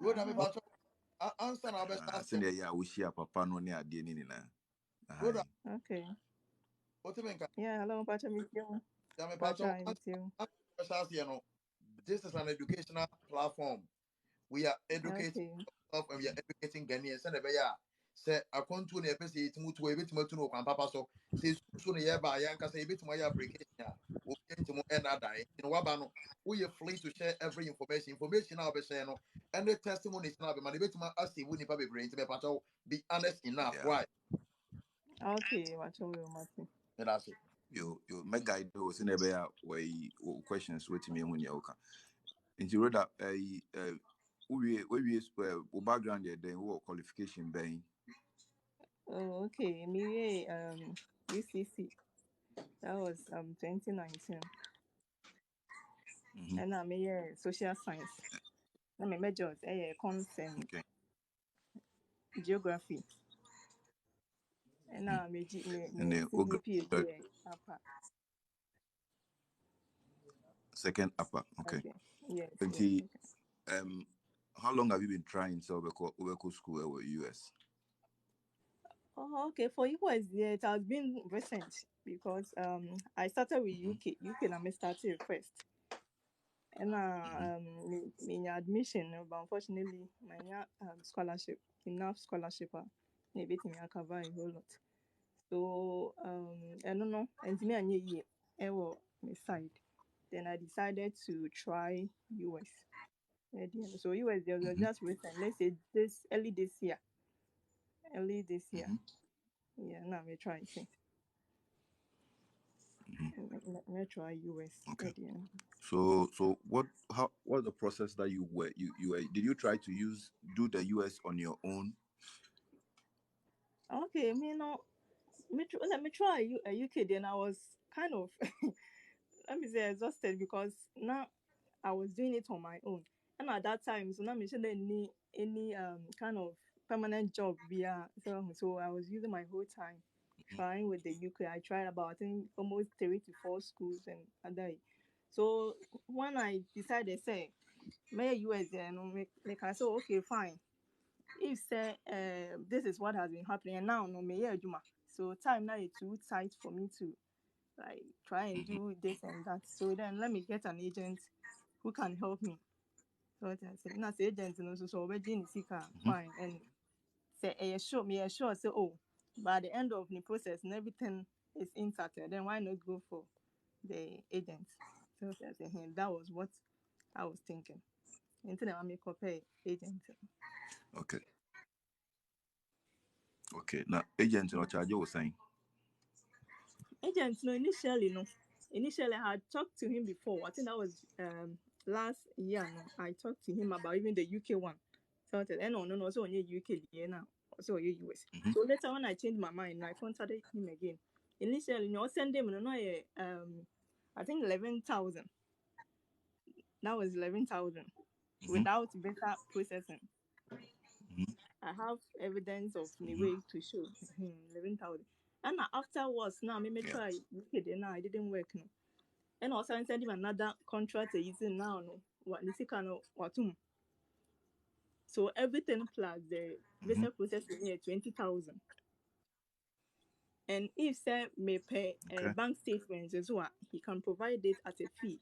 Rhoda me pacho answer na best Send answer. ya we share papa no ne ade ni na. Rhoda, Okay. what you mean? Yeah, hello, Pacha, meet you. Yeah, me Pacha, pacho I meet you. this is an educational platform. We are educating Okay. ourselves and we are educating Ghanaians. And say I want to ne pese it mu to e bit to no kwan papa so say so ne ye ba yan ka say bit my application we get mo and die in waba no we are free to share every information now be share no and the testimonies now be man bit ma asi we nipa be brain to be honest enough Yeah. why Okay, Pacha, we'll Martin. that's it. You make guide those in a way questions with me when you can. Nti Rhoda we background there then what qualification being. Oh, okay. Me, UCC. That was 2019. And I'm a social science. I'm a major concern Okay. geography. And I'm a And then CGPA upper. second upper. Okay. Okay. Yes. Nti Okay. how long have you been trying to Obeko school in US? Oh, okay. For US, yeah, it has been recent because I started with UK. UK, I started first. And me admission, but unfortunately, my scholarship, enough scholarship, maybe me cover a whole lot. So I don't know, and me and ye my side. Then I decided to try US. So US there was just recent. Let's say this early this year. Yeah, now we try see. Me try US. Okay. So what's the process that you were did you try to do the US on your own? Okay, let me try UK. Then I was kind of let me say exhausted because now I was doing it on my own. And at that time, so now me shouldn't need any kind of permanent job via so I was using my whole time trying with the UK. I tried about I think almost 3 to 4 schools and other. So when I decided say may US and make I say okay fine. If say this is what has been happening and now no me Juma. So time now is too tight for me to like try and do this and that. So then let me get an agent who can help me. So what I said, now say agent no so already in seeker fine and say sure say oh by the end of the process and everything is intact then why not go for the agent. So I said, that was what I was thinking. Until I make up pay agent. Okay. Okay. Now, agent no charge you was saying. Agent, initially I had talked to him before. I think that was last year. No, I talked to him about even the UK one. So I said, no, also only UK now, also US. So later when I changed my mind, I contacted him again. Initially, send him I think 11,000. That was 11,000 without better processing. I have evidence of the way to show 11,000. And afterwards, now I may try UK. Now I didn't work. No. And also I send him another contract using now. No, what this kind of what? So everything plus the visa processing here 20,000. And if say may pay bank statements as well, he can provide it at a fee,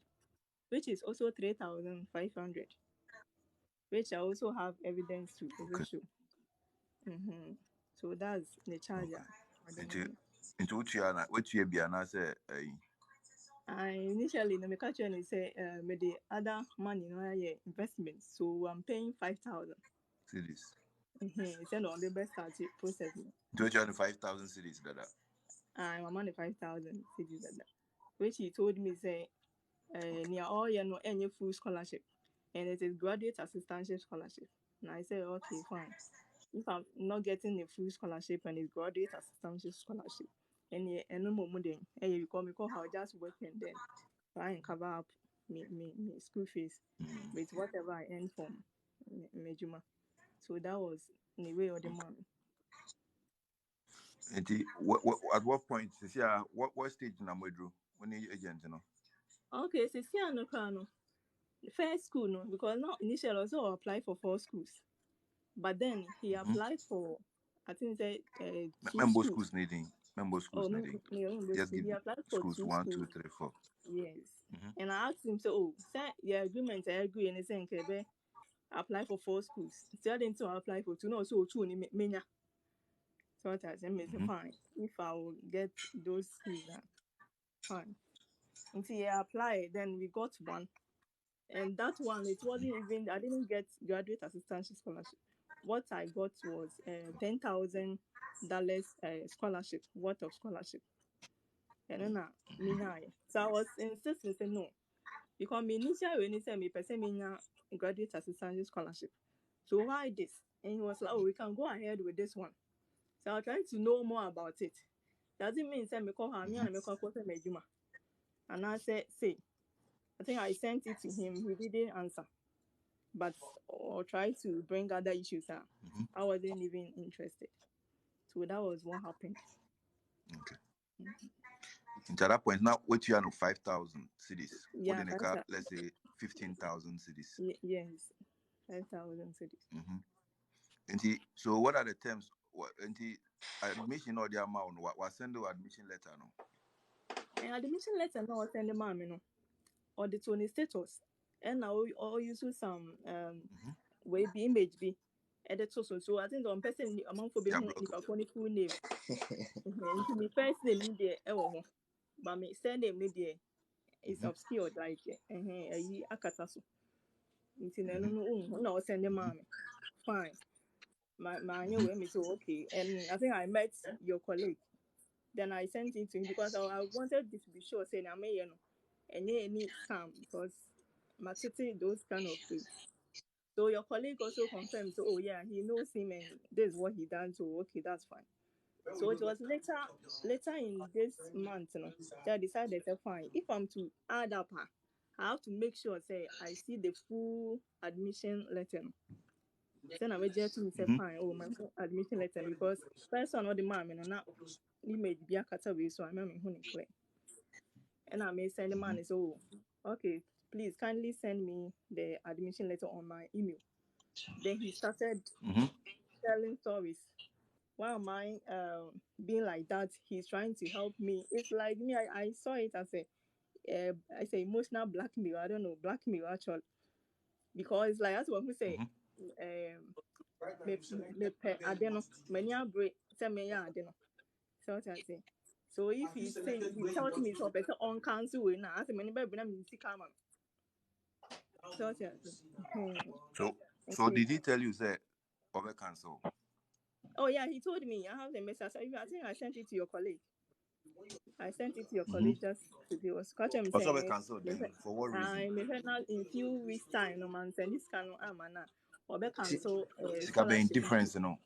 which is also 3,500, which I also have evidence to also show. So that's the charge. Into which year be an say I initially no make actually say with the other money investment, so I'm paying 5,000 cities. Send on the best start process. 5,000 cities that. I'm on the 5,000 cities that, which he told me say near all any full scholarship, and it is graduate assistantship scholarship. And I say okay fine. If I'm not getting a full scholarship and it's graduate assistantship scholarship, and no more then you call I'll just work and then try and cover up me school fees with whatever I earn from Mejuma. So that was the way of the money. And at what point what stage in Amwedro when you agent Okay, so no first school no, because now initially also apply for 4 schools, but then he applied for I think say 2 member schools. needing. Yes, he applied for schools 2 1, schools. 2, 3, 4. Yes. And I asked him, so, sir, your agreement, I agree, and he said, okay, apply for 4 schools. So I didn't apply for 2, no, so 2 in Menya. So I said, fine. If I will get those schools, fine. Until he applied, then we got 1. And that one, it wasn't even, I didn't get graduate assistantship scholarship. What I got was $10,000 scholarship, worth of scholarship. And then so I was insisting, say no. Because me initially when he said me person me graduate assistantship scholarship. So why this? And he was like, oh, we can go ahead with this one. So I was trying to know more about it. Doesn't mean say me call her me and me call me Juma. And I said, say, I think I sent it to him. He didn't answer. But or try to bring other issues out. I wasn't even interested. So that was what happened. Okay. At that point, now what you are 5,000 cities. Yeah, let's say 15,000 cities. Yes, 5,000 cities. And so what are the terms? And admission or the amount? What send the admission letter no? And admission letter no send the mommy no. Or the Tony status. And now all use some way be image be edit so I think on person among for being full name. Into me first name in there but me surname in there is obscured like akataso. Into no send the mommy. Fine. My way me so okay. And I think I met your colleague. Then I sent it to him because I wanted this to be sure saying I may any scam because those kind of things. So your colleague also confirmed, so oh yeah, he knows him and this is what he done, so okay, that's fine. So it was later in this month, that I decided to fine. If I'm to add up her, I have to make sure say I see the full admission letter. Then I will just say fine, oh my admission letter because first one or the mom and not image be a cataway, so I'm clear. And I may send the man is okay, please kindly send me the admission letter on my email. Then he started telling stories. Why am I being like that? He's trying to help me. It's like me, I saw it as I say emotional blackmail. I don't know, blackmail actually. Because like that's what we say, me pe adeno, many break, say me ya adeno. So what I say. So if he tells me so better on council way now, I say many baby na me see come. So So did he tell you say over cancel? oh yeah, he told me I have the message. I think I sent it to your colleague. I sent it to your colleague just today. Was catch him Also over saying cancel then for what reason? I may not in few weeks time no man send this can amana or be cancel Sika be scholarship. indifference, you know.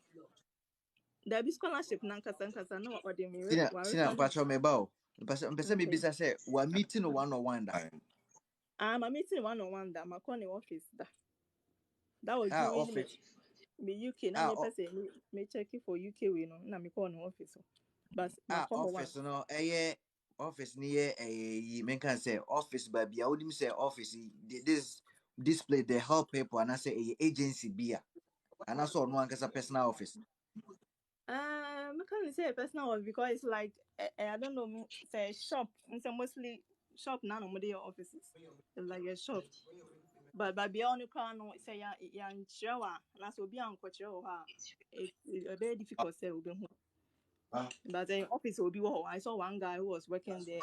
There be scholarship nankasa no or the me Sina pacho me ba o. Mpese me bisa say we meeting one on one da. I'm a meeting one on one that my corner office that. That was during me UK. Now me person me checking for UK we no. Na me call no office. But my office no office near a men can say office baby. I wouldn't say office. This display they help people and I say a agency beer. And I saw no one as a personal office. I can't say personal office because it's like I don't know. Say shop. It's mostly shop. None of the offices. It's like a shop. But beyond the crown, say ya nchiwa. Na so be an kochiwa. It's a very difficult say we be. But the office will be what I saw one guy who was working there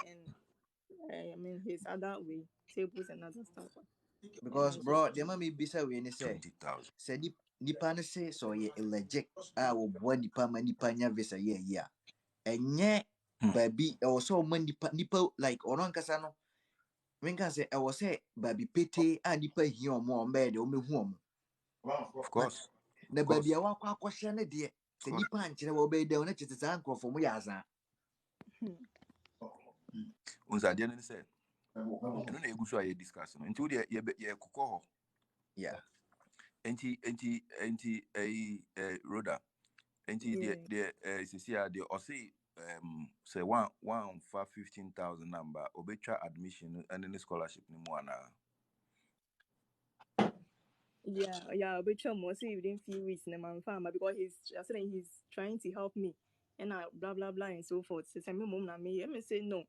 and I mean his other way tables and other stuff. Because bro, the mommy bisa we ni say 20,000. Say nipa ne say so ye legit. Wo boa nipa ma nipa nya visa ye. Enye baby e wo so man nipa like ono ankasa no. Men can say e wo say baby pete a nipa hi omo mbe de o mehu omo. Of course. Na baby a wakwa akwhye ne de se nipa ankyere wo be de o na chete san krofo mu ya azan. Unza de ne say eno na eguso aye discuss no. Nti wo de ye kokọ ho. Yeah. Enti Rhoda. Enti the CCR the or say say one for 15,000 number obetwa admission and any scholarship ni mu ana. Yeah, but mostly within few weeks in my farmer because he's trying to help me and blah blah blah and so forth. So me mom na me say no.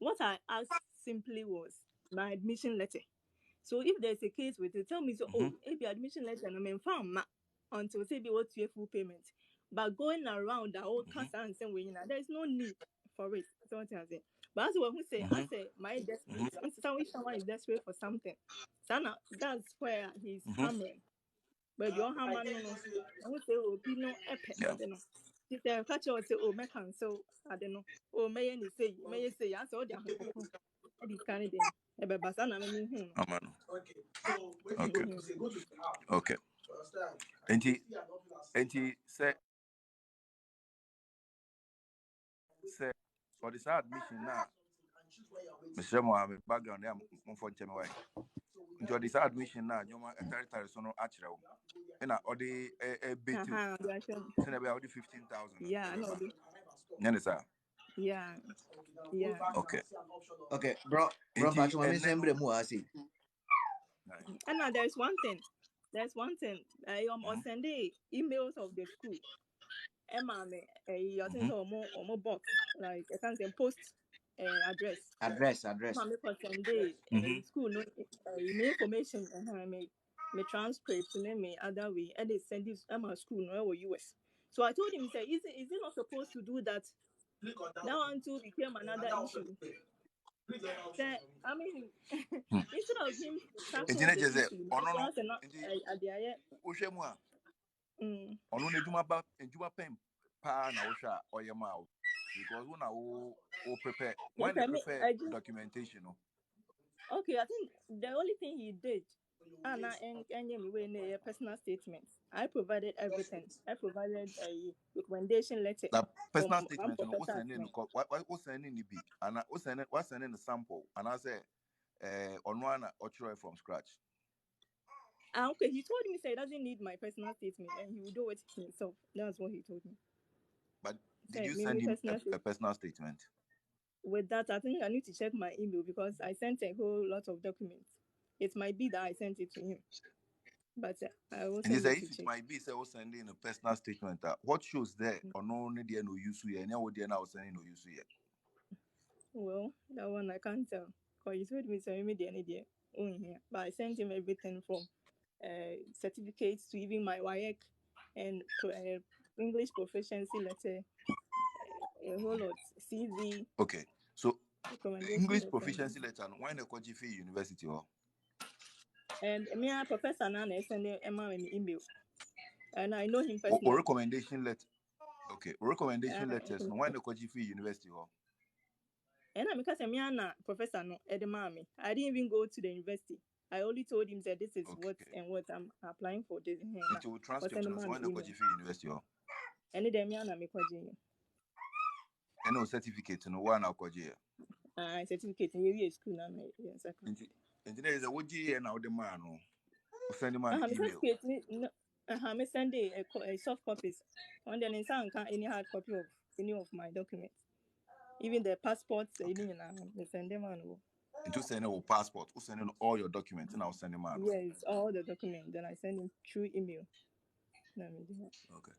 What I asked simply was my admission letter. So if there's a case with it, tell me so if your admission letter and I'm farm until say be what your full payment. But going around the whole cast and saying there's no need for it. That's what I'm saying. But as what who say, I say my desperate someone is desperate for something. So that's where he's hammering. But your hammer no. I would say no epic. I don't know. She said catch or say make cancel. I don't know. Oh may say I saw the home. I this kind of thing. But basana me Okay. Okay. Enti say for this admission now. Mr. Mohammed background there mo for nche me why. Nti this admission now nyoma territory so no achire wo. Na odi e beti. Se na be odi 15,000. Yeah, I know. Nyane sa. Yeah. Okay, bro, but you mean sembre mu asi. And now there's one thing. I send the emails of the school. Emma me I think so more box like I can't say post address. Mama me send the school no me information me transcript and me other way and they send this Emma school no US. So I told him say is it not supposed to do that? That one too became another issue. I mean, instead of him to tackle the issue, ono na edwuma pem pa na wo hwa oyema o because when I prepare when they prepare documentation no. Okay, I think the only thing he did and personal statement. I provided everything. I provided a recommendation letter. The personal statement, you know, what's sending the be and what's sending the sample and I say on one or try from scratch. Okay, he told me he doesn't need my personal statement and he will do it himself. That's what he told me. But did you send him a personal statement? With that, I think I need to check my email because I sent a whole lot of documents. It might be that I sent it to him. But I will send it to check. It might be say sending a personal statement. What shows there or no only there no use here, any would now sending no use here. Well, that one I can't tell. Because he told me so immediately here. But I sent him everything from certificates to even my WIEC and English proficiency letter, a whole lot. CV, Okay. So recommendation English letter. proficiency letter, no, why not Kojifi University? Or And me a professor now send Emma an email. And I know him or personally. recommendation letter. Okay, recommendation letters, no, why not Kojifi University? Or And I'm because I'm a professor no at the mommy. I didn't even go to the university. I only told him that this is what and what I'm applying for this here. it will transcript, no, why not Kojifi University? Or and then me and me kwaje. and no certificate, no, one I'll Certificate in your school now. Yes, I can. And there is a woody and now the man, send him an email. Me send a soft copies. On the inside can't any hard copy of any of my documents. Even the passports, me send them on. And to send a passport, who send in all your documents, and I'll send him out. Yes, all the documents. Then I send him through email. Okay.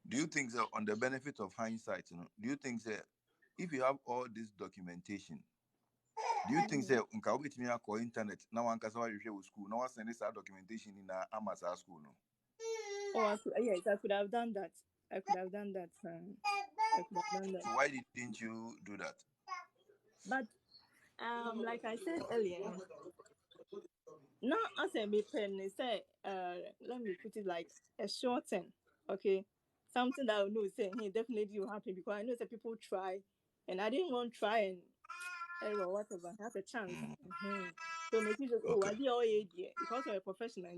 Do you think that on the benefit of hindsight, you know, do you think that if you have all this documentation, do you think that in with me call internet now one can say you school now send this documentation in a Amazon school no? Oh, yes, I could have done that. I could have done that. So why didn't you do that? But like I said earlier, now as a me pen say let me put it like a short term, okay, something that I know say hey, definitely will happen because I know that people try, and I didn't want to try and error whatever have a chance. So make it just I did all year because I'm a professional,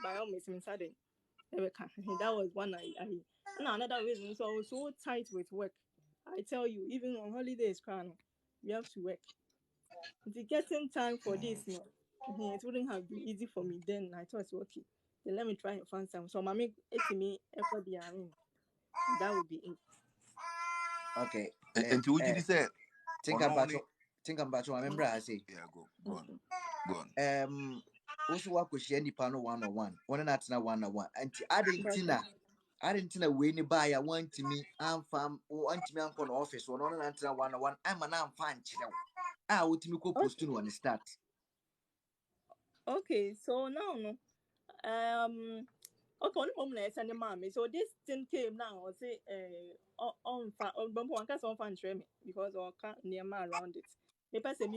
by all means, sudden. That was one I and another reason. So I was so tight with work. I tell you, even on holidays, you have to work. Getting time for this, no, it wouldn't have been easy for me. Then I thought, okay, then let me try and find some. So, mommy, it's me, that would be it. Okay. And would you say? Think about what I remember I say. Yeah, go on. Also work with any panel 101. One not 101. And I didn't know when you buy. I want to me. I'm farm. Want me on office. One on 101. I'm an I'm fine. I would me go post to on the start. Okay, so now no. Okay, only moment I send the mommy. So this thing came now. I say on one case on fan me because I can't near my around it. The person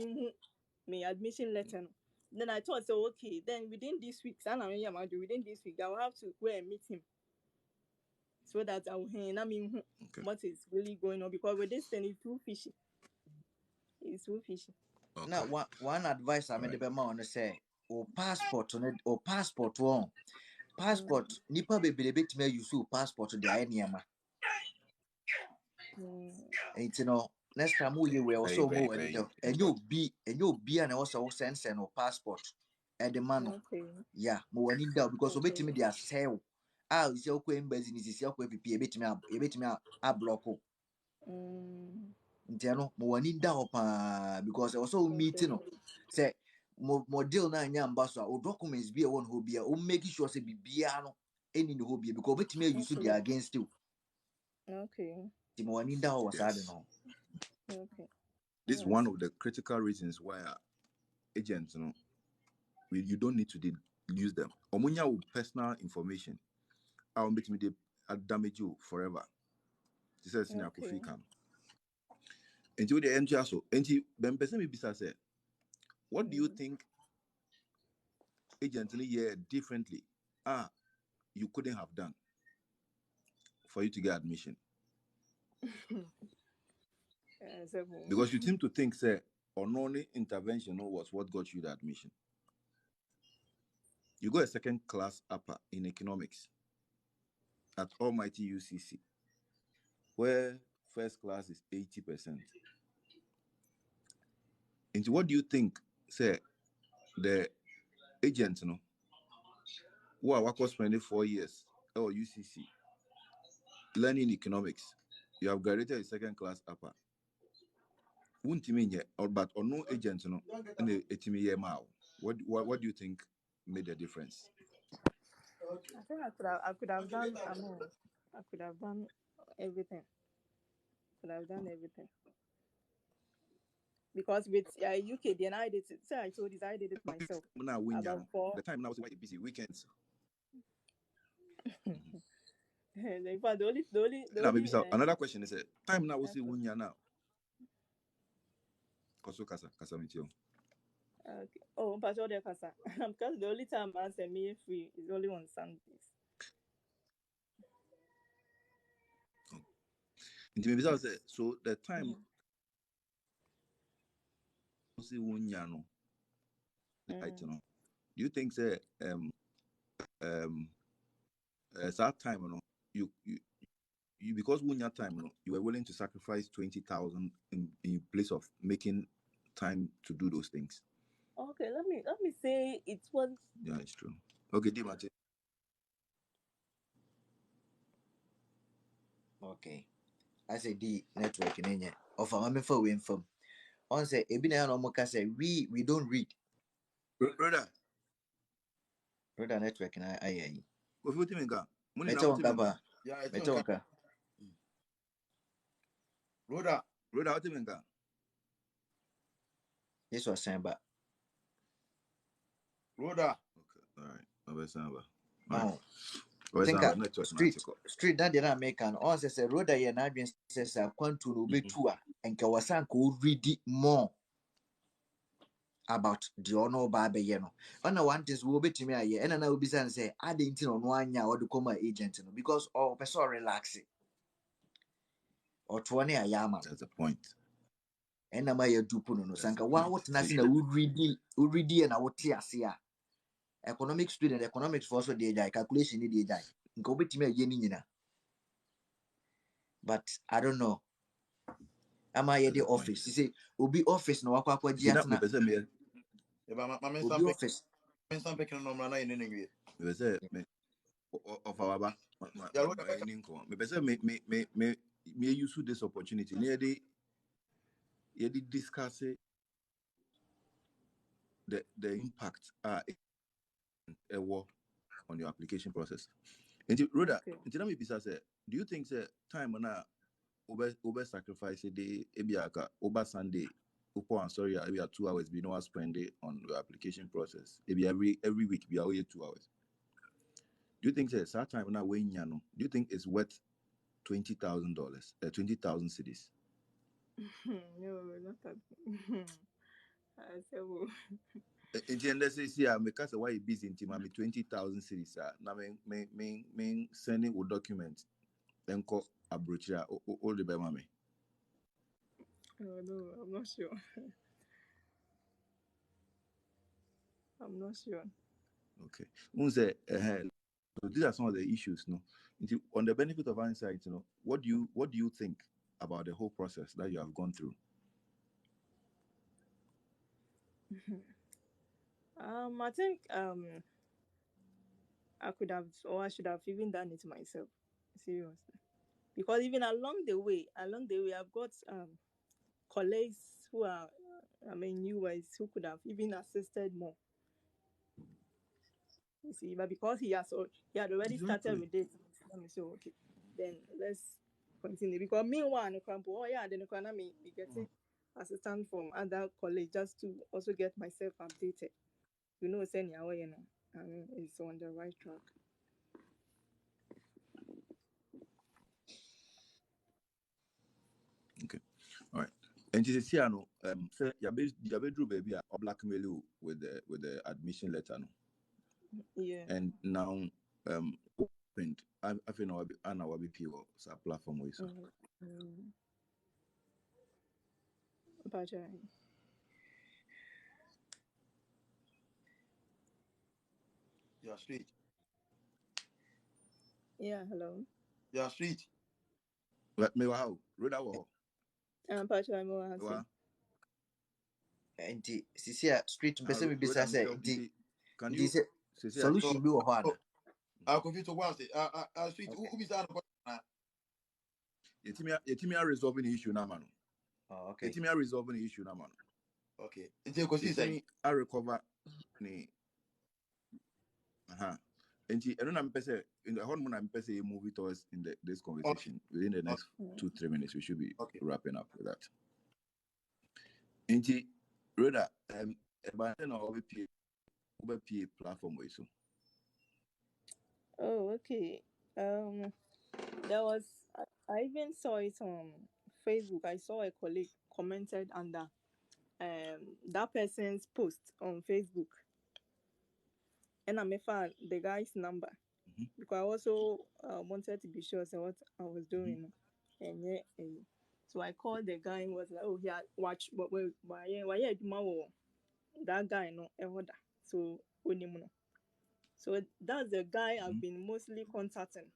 me admission letter. Then I thought so okay. Then within this week, within this week, I will have to go and meet him so that I will what is really going on because with this thing it's too fishy. It's too fishy. Okay. Now one advice I made the man say passport on passport nipa bebere betime use passport de aye niam. You know, next time we also more enyo bi and also send no passport e the man. Yeah, mo wani da because obetime dia sell. Ah, isi okwo embassy ni isi okwo pp ebetime a block. Ntiano mo wani da opa because also meeting no say mo deal na anya ambassador o documents be won ho bia o make sure say bibia no any no ho bia because obetime use dey against you. Okay. Mo wani da o wasade no. Okay. This is one of the critical reasons why agents, you know, you don't need to use them. Omunya with personal information, I'll make me damage you forever. This is in Kofi Kam. And you the entry also. And Ben person bisa say, what do you think agents here differently? You couldn't have done for you to get admission. Because you seem to think, say, only intervention was what got you the admission. You got a second class upper in economics at Almighty UCC, where first class is 80%. And what do you think, say, the agents, who are working spending 4 years at UCC learning economics, you have graduated a second class upper. Wouldn't you mean but or no agents, in a team year now? What do you think made the difference? I think I could have done I could have done everything. Because with UK, then I did it. So I told you I did it myself. The time now is busy weekends. In fact, the Now, maybe only so. Another question is, time now we see wunya now. Koso kasa with you. okay. Oh, but all the casa. Because the only time I say me free is only on Sundays. Maybe so the time we see wunya no. Right, you know. Do you think say that time you because when your time you were willing to sacrifice 20,000 in place of making time to do those things? Okay, let me say it was. Yeah, it's true. Okay, Dimati. Okay. I say the network in here. Of a mammy for win from. On say Ebina no more say we don't read. Brother network in I. Go for me ga. Money na Metal Kaba. Yeah, it's Metal okay. Rhoda, what do you mean? This was saying but Rhoda. Okay, all right. Obesamba. oh. Think street that did not make an answer say road that you're been says I want to be tour and Kawasan could read it more about the honor barber yeno. On one thing will be to me a year and I will be say I didn't on 1 year or the comma agent because all person relaxing or 20 a yama. That's the point. And am I a dupuno no sanka one what nothing I would read and I would tear see economic student economics for also the calculation in the die. Go bit me a yenina. But I don't know. Am I at the office? You say, Obi office no wakwa kwa jiatna. Obi office. Me say me of our ba. Me use this opportunity. Near the discuss the impact a war on your application process. And Rhoda, do you think say time na over sacrifice a day ebiaka over Sunday upon sorry maybe 2 hours be no spend it on your application process maybe every week be away 2 hours? Do you think say that time na when do you think it's worth $20,000 20,000 cities? No, not that. I say, well. And let's say because why you busy in team 20,000 cities now me sending a document then call a brochure all the by mommy. Oh, no, I'm not sure. I'm not sure. Okay. So these are some of the issues, no. On the benefit of hindsight, what do you think about the whole process that you have gone through? I think I could have or I should have even done it myself. Seriously. Because even along the way, I've got colleagues who are US who could have even assisted more. You see, but because he had already started with this, let me say, okay, then let's continue. Because meanwhile, then me getting assistance from other colleagues just to also get myself updated. Send your way, it's on the right track. Okay, all right. And just say, say your bedroom baby or blackmail you with the admission letter, no. Yeah. And now, opened. I feel now Anna will be pure platform way so. Yeah, street. Yeah, hello. Yeah, street. But me how? Rhoda wo. Pacha mo hasi. Enti sisia street mpese me bisa say enti can you solution bi wo ho ana? I confuse to one say street who bisa na. Yetimi resolving the issue na man. Oh, okay. Yetimi resolving the issue na man. Okay. Enti ko si say I recover ni Enti eno na mpese in the whole na mpese move it towards in this conversation within the next 2-3 minutes we should be wrapping up with that. Enti Rhoda about na OBP platform way so. Oh, okay. There was, I even saw it on Facebook. I saw a colleague commented under that person's post on Facebook, and I found the guy's number because I also wanted to be sure what I was doing, and yeah, so I called the guy and was like, oh, yeah, watch, but why that guy no order, so no. So that's the guy I've been mostly contacting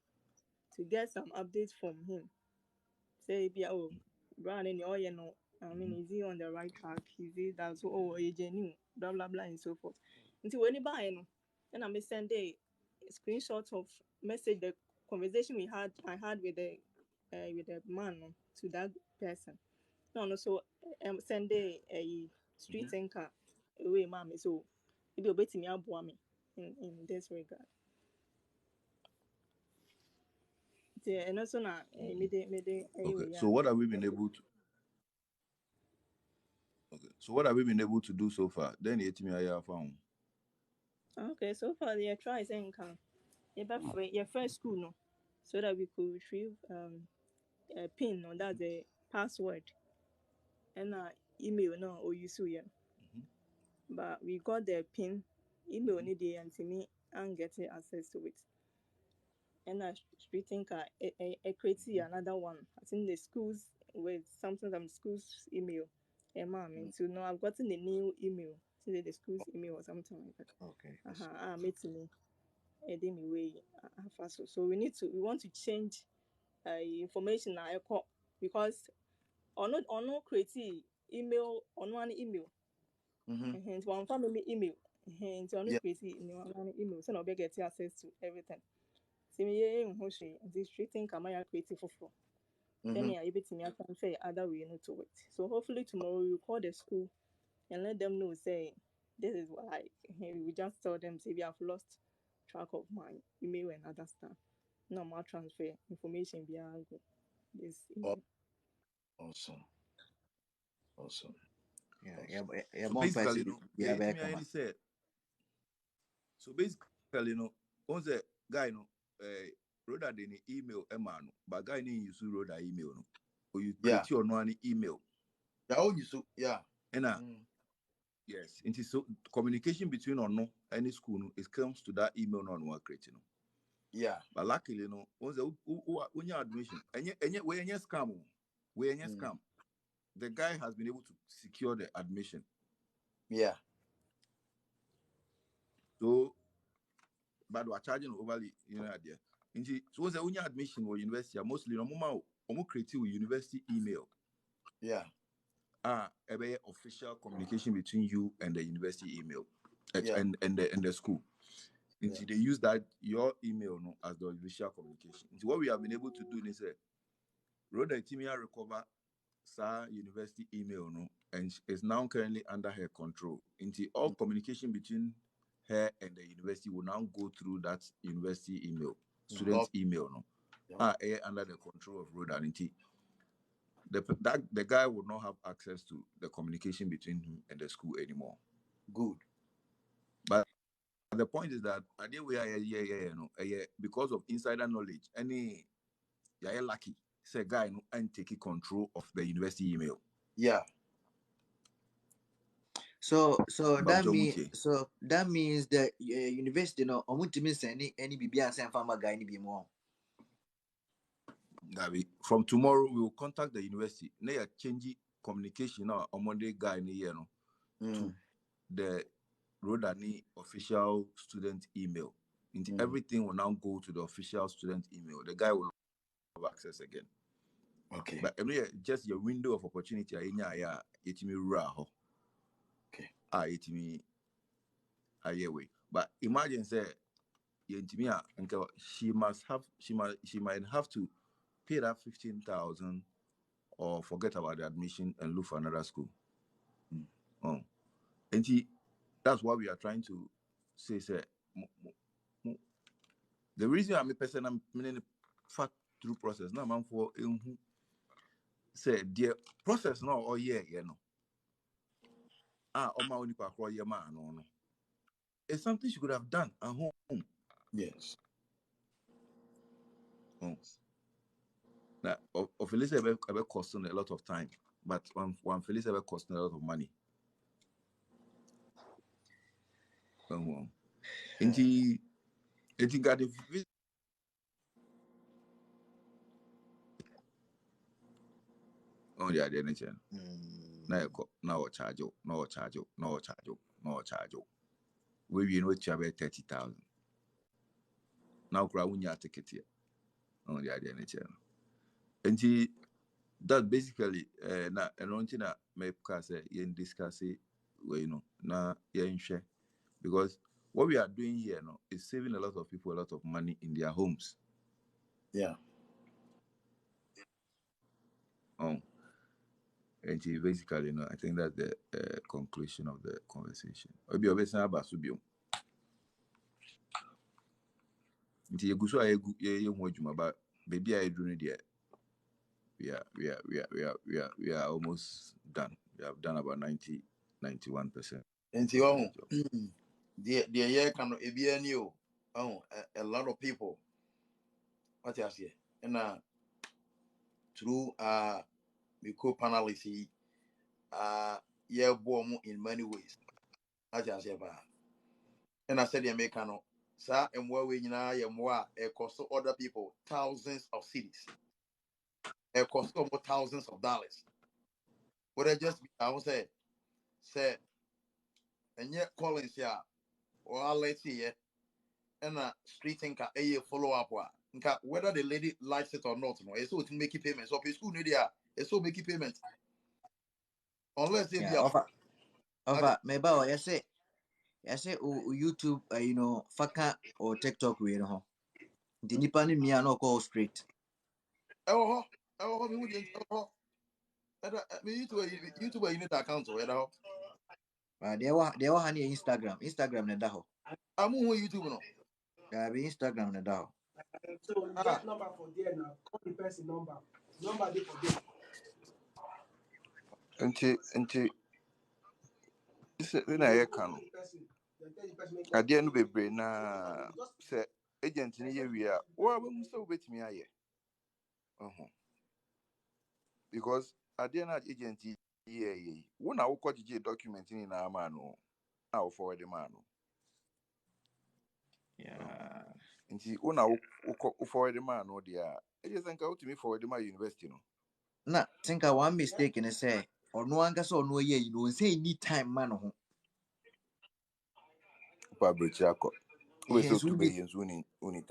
to get some updates from him. Say, oh, Brian, and oh, you know, I mean, is he on the right track? Is he that so? Oh, you genuine, blah blah blah, and so forth. Until when you buy, and I send a screenshot of message the conversation I had with the man to that person. No, so send a street anchor away, mommy. So it will be me up me in this regard. Yeah, and also now, Okay, so what have we been able to? Okay, so what have we been able to do so far? Then I found. Okay, so far the try is income. Your first school no, so that we could retrieve a pin no, that's the password, and email no or you so yeah. But we got the pin, email ni day and to me and getting access to it. And I think I created another one. I think the schools with something from schools email. So now I've gotten the new email. See the school's email or something like that. Okay. Made me way so we want to change information now because or not create email on one email. Hence one family email. Hence on create one email. So now we get access to everything. See me this treating Kamaya creative for. Then I able to transfer other way to it. So hopefully tomorrow we call the school and let them know say this is why we just tell them say we have lost track of my email and other stuff. No more transfer information beyond this email. Awesome. Yeah, So one basically, person, said. So basically, once a guy, rather than email Emma, but guy need use rather email, or you create your one email. And yes, it is so communication between or no any school it comes to that email on one creating. But luckily, once when your admission and yet we scam, scam. The guy has been able to secure the admission. So, but we're charging overly, idea. So when you admission or university, mostly no create university email. A very official communication between you and the university email, and the school. They use that your email as the official communication. What we have been able to do is Rhoda Timia recover university email and is now currently under her control. All communication between her and the university will now go through that university email, student email under the control of Rhoda. The guy will not have access to the communication between him and the school anymore. Good. But the point is that because of insider knowledge, you're lucky. Say guy and take control of the university email. So that means that university no omutimi send any bibia send farmer guy ni bi mo. From tomorrow we will contact the university. They are changing communication now on Monday guy in the year to the Rodani official student email. Everything will now go to the official student email. The guy will have access again. Okay. But just your window of opportunity it me raho. Okay. It me way. But imagine say she might have to pay that 15,000 or forget about the admission and look for another school. And that's what we are trying to say. The reason I'm a person I'm meaning fat through process now man for say the process now or only no. It's something she could have done at home. Yes. Now, of Phyllis ever costing a lot of time, but one Phyllis ever costing a lot of money. Inti got the oh yeah, the nature. Now charge you. We know it's about 30,000. Now crowd when you ticket here. Oh yeah, the nature. And that basically na and na me say you discuss it na share because what we are doing here is saving a lot of people a lot of money in their homes. Yeah. And basically I think that's the conclusion of the conversation. Obi obesa abasubio. Nti yeguso ye ho adwuma ba baby I do there. We are almost done. We have done about 91%. Nti the year can be any a lot of people what you say and through we co-panelists yeah born in many ways as I say ba and I said the American sir and where we more it cost other people thousands of cities it cost almost thousands of dollars what I just I would say and yet Collins yeah or let's see and street thinker a follow up whether the lady likes it or not it's so to make payments of his school media it's so make payments unless they be Over maybe I say YouTube faka or TikTok we the nipa ni mia no call straight. Me wudi me YouTube you need account or They were honey Instagram na da ho. I'm on YouTube no. There be Instagram na da ho. So you get number for there now. Call the person number. Number dey for there. Nti this na ye kan ade no bebre na se agent ni ye wi a wo ba mu se obetimi aye because ade na agent ye wo na wo kogije document ni na ama no na wo forward ma no Yeah. Nti wo na wo forward ma no dia e je sanka wo timi forward ma university no Na think one mistake in say or no one so no ye say any time man ho. pa brechi akọ we so to be yen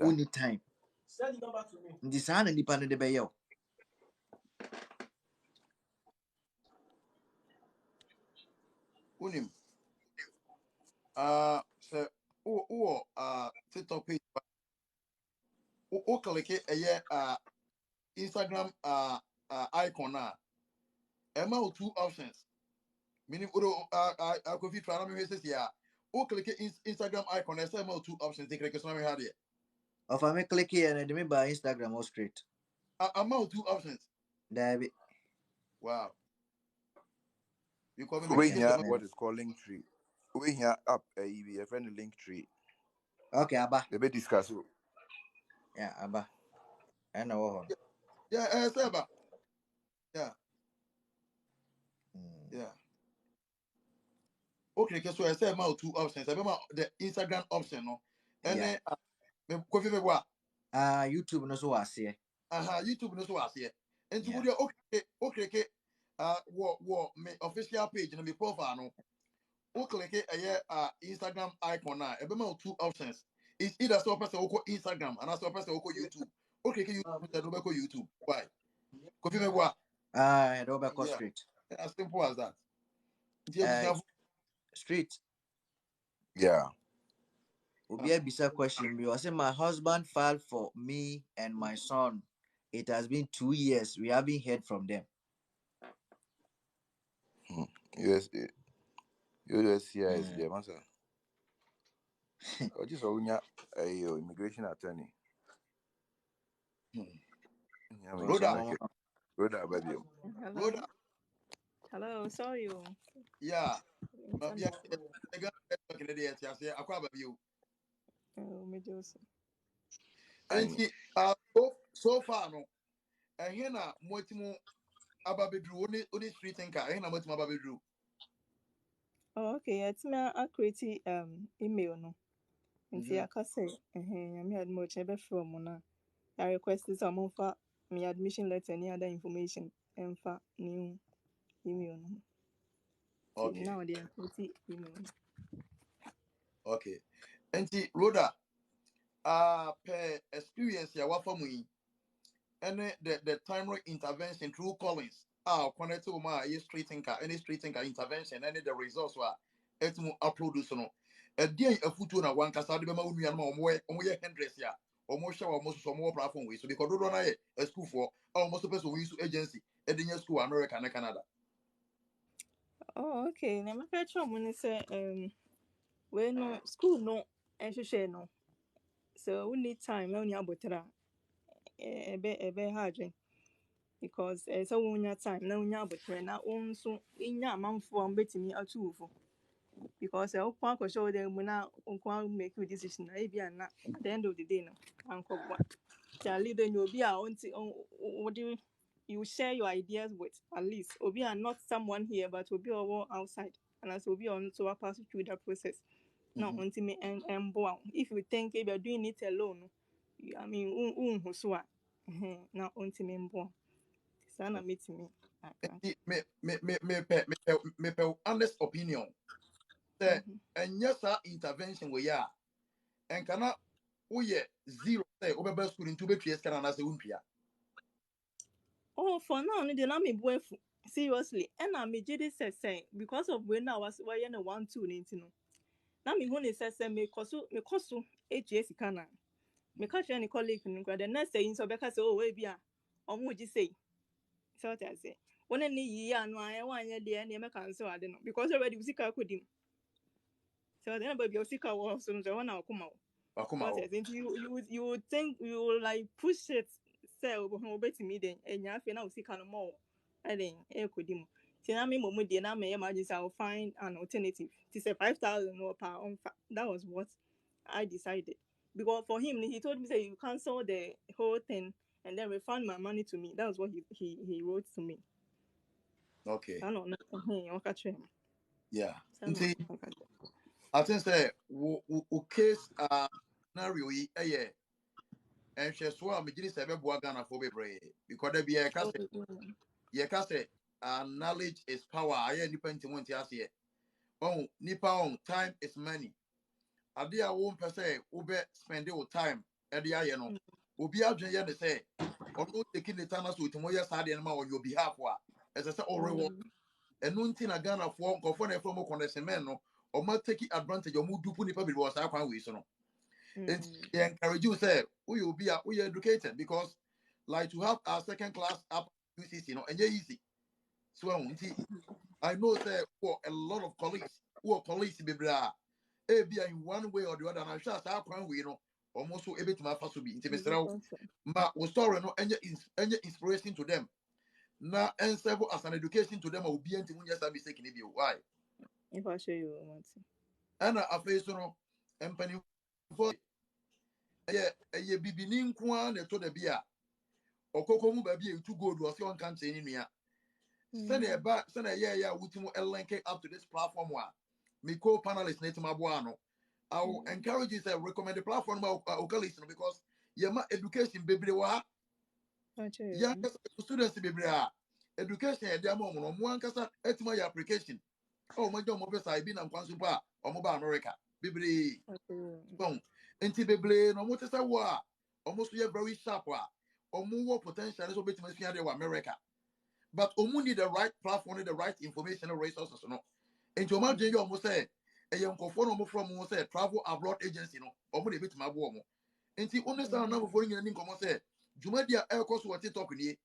Only time. Send the number to me. Ndi saa na nipa no de be ye. Unim so TikTok page o click Instagram icon na two options meaning I could fit try me say yeah o click Instagram icon and say two options they click so me had it Of I me click here and me by Instagram or straight. Two options There be. wow you call me we here what is called link tree we here up a friend link tree okay aba they be discuss yeah aba I know yeah Seba yeah okay so I say two options I remember the Instagram option no and then me coffee me what YouTube no so was here YouTube no so was here and you okay what me official page and me profile no o click Instagram icon na e be ma two options it's either so person o Instagram and so person o YouTube o click YouTube then o go YouTube why coffee me what do be go straight as simple as that street yeah Obi bisa question me. I say my husband filed for me and my son. It has been 2 years. We haven't heard from them. Yes, the answer. I just own a immigration attorney. Rhoda, baby. Rhoda, Hello, sorry. yeah. Yeah, I got I say I quite you. Oh, me just. And so far no. and here na motimu ababedru oni street thinker here na motimu ababedru. Oh, okay. It's me a create email no. Nti aka say me admit ebe from na. I request this amount for me admission letter any other information and for new email no. See Okay. now they are create email. Okay. Enti Rhoda per experience ya wafa mu yi ene the timely intervention through callings connect to my street thinker any street thinker intervention any the results wa etmu upload so no dey afutu na wan kasa de be ma onua no omo ye hindress ya omo hwe wa omo so omo platform we so because do na ye a school for omo so person we so agency e dey school America na Canada. Oh, okay. Na me catch on say we no school no ehwehwe no. So we need time na onya botra ebe hard because so wonya time na wonya botra na won so inya amanfo am betimi atuufo because ukwa ko show them na ukwa make a decision na bia na at the end of the day no ankogwa Charlie then you be a what do you share your ideas with at least obi are not someone here but obi or outside and as obi on so pass through that process no until me and if you think you're doing it alone I mean so now until me mbo sana meet me Me honest opinion say enya sa intervention we ya and kana uye zero say obeba school into betries kana na se unpia. Oh, for now, they not me boyfriend. Seriously, and I me just say because of when I was why na 1-2 no. Now me gonna say me koso HS kana. Me catch any colleague no the next day in so because oh we bia omo ji say. So what I say. When any year no I want ye there na me cancel ade no because already we sika kodim. So then baby we sika wo so no one na okuma. What I think you would think you will like push it say obo betimi then enya afi na we sika no more. I think kodim. Tina me momu de na me imagine I will find an alternative. It is a 5,000 or per on. That was what I decided. Because for him, he told me say you cancel the whole thing and then refund my money to me. That was what he wrote to me. Okay. I don't know. Yeah. I think say wo case scenario yi eh and she so am gini say be boa Ghana for bebre because there be ye ka say knowledge is power aye nipa ntimo nti ase oh nipa on time is money ade a wo mpɛ sɛ wo be spend your time e de aye no obi adwen ye de say ono taking the time so timo ye sa de no ma on your behalf wa as I say o reward enu nti na Ghana for nkofo na from connection men no o ma take advantage o mu dupu nipa bi was akwan we so no it encourage you say we will be educated because like to have a second class up UCC no and easy so I know say for a lot of colleagues who are colleagues be in one way or the other and I'm sure say akwan we no almost so able to ma fa so bi intimate ma we story no any inspiration to them na and serve as an education to them will be anti munya sa mistake ni bi why if I show you what and a face no empany for ye bibini nko na to da bia okoko mu ba bia etu gold o se on kan ni nua sene ye wutimu link up to this platform wa me co-panelist na etima bo ano I will encourage you to recommend the platform listen because ma education bebre wa ya students bebre education e dia mo mo ankasa etima ya application oh mo jo mo be sai bi na nkwanso pa o mo ba America bebre bon enti bebre no mo tese wo a o mo so ye very sharp a o mo wo potential so betima sua de wa America but o mo need the right platform the right information and resources no enti o ma dwen yo mo say e ye nkofo no mo from mo say travel abroad agency no o mo de betima bo mo enti understand na mo for nyina ni nkomo say jumadi a e ko so TikTok ni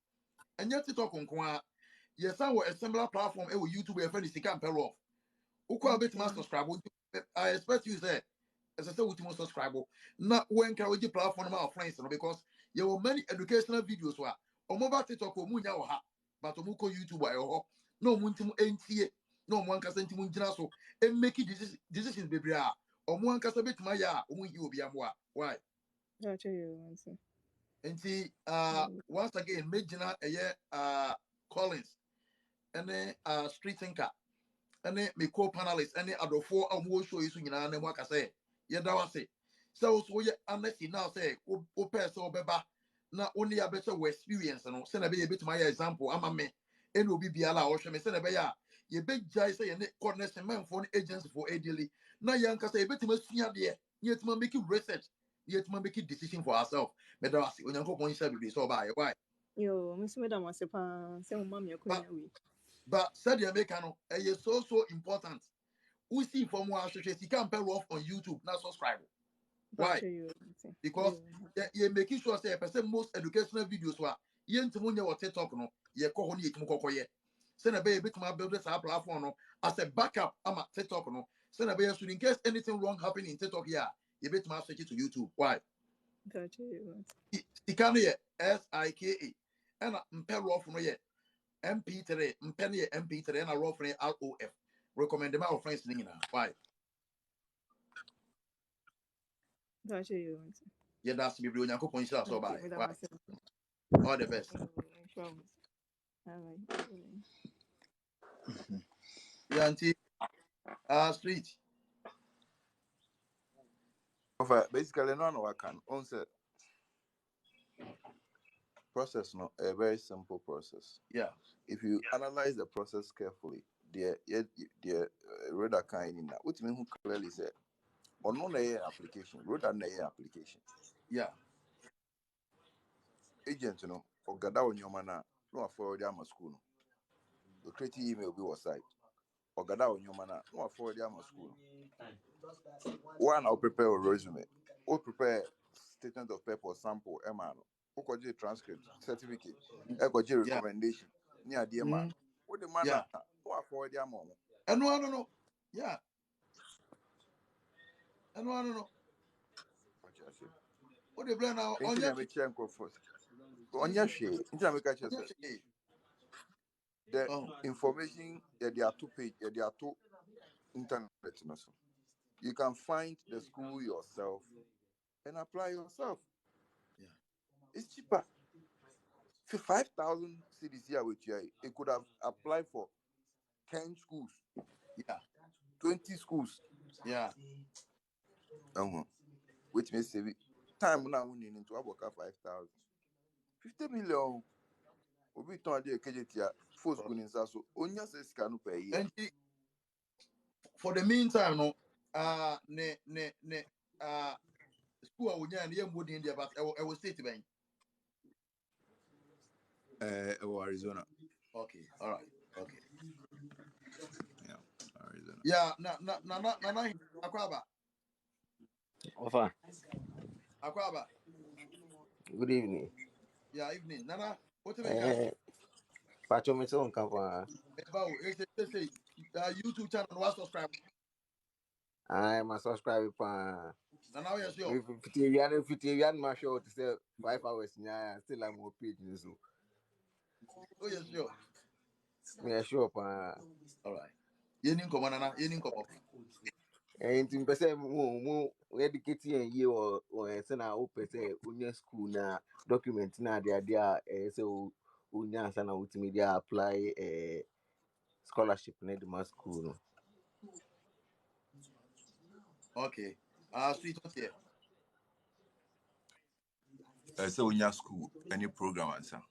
enye TikTok nko a yes I a similar platform e YouTube e fa ni sika mpelo ukwa betima subscribe I expect you say as I say with subscribe na we encourage platform my friends no because there were many educational videos wa omo ba TikTok o mu nya wo ha but omo ko YouTube ayo ho na omo ntim entie na omo ankasa ntim ngina so e make decisions bebre a omo ankasa betima ya omo yi obi amwa why I'll show you one Nti once again Megina Collins and street thinker and me co-panelists and adofo a mo show you nyina na mo aka say ye da wase so ye honestly now say o person obeba na only ya better experience no say na be ye bit my example ama me ene obi biala a ohwe me say na be ya ye be jai say ye ne connection man for agency for daily na ye nka say ye bit ma sua de ye tima make research ye tima make decision for ourselves me da wase onyankopon sha bi so ba ye why Yo, Miss Madam was a pan, say, Mammy, but said the American is so important. We see from what you can pay off on YouTube, not subscribe. Why? Because you're making sure say person most educational videos were yen to munya or TikTok no ye ko honi etum kokko ye. Send a baby to my build this platform no as a backup I'm at TikTok no. Send a baby so in case anything wrong happen in TikTok here, you bet my switch it to YouTube. Why? Sikane SIKA and mpero off no ye MP3 mpene MP3 and a raw friend ROF. Recommend them our friends nina. Why? Yeah, that's me. Brilliant. Uncle Poncha so bye. Why? All the best. Yeah, auntie. Street. Basically, no one can answer process. No, a very simple process. Yeah. If you analyze the process carefully, the reader kind in that. What mean who clearly said, or no application, reader application. Yeah. Agent, you know, or gada on your mana, no forward your school. The creative email be was site. Or gada on your mana, no forward your school. One, I'll prepare a resume. Or prepare statement of purpose sample, emano. Or transcript, certificate, recommendation, near dear man. What the man, no forward your mom. And no. Yeah. And no. What the plan now? On your the information that they are two page, they are two internet. You can find the school yourself and apply yourself. Yeah. It's cheaper. For 5,000 cities here with you, it could have applied for 10 schools. Yeah. 20 schools. Yeah. Which means time now we need to work at 5,000. 50 million. We turn the KJT for school in Sasso. Only says can per year. And for the meantime, no, school would be in India, but I will say to bank. Arizona. Okay, all right, okay. Yeah, Arizona. Yeah, na Akwaba. Ofa. Akwaba. Good evening. Yeah, evening. Nana, what do you mean? Pacho me so nkapa. About say YouTube channel was subscribe. I must subscribe pa. Nana, yes, yo. If you my show to say 5 hours nya still I'm on page so. Oh yes, yo. Me sure pa. All right. Yenin komo nana, yenin komo. And in person mo educate you or say na open say unya school na document na dia so unya sana ultimedia apply scholarship na the school no. Okay. Street what here? So in your school, any program answer.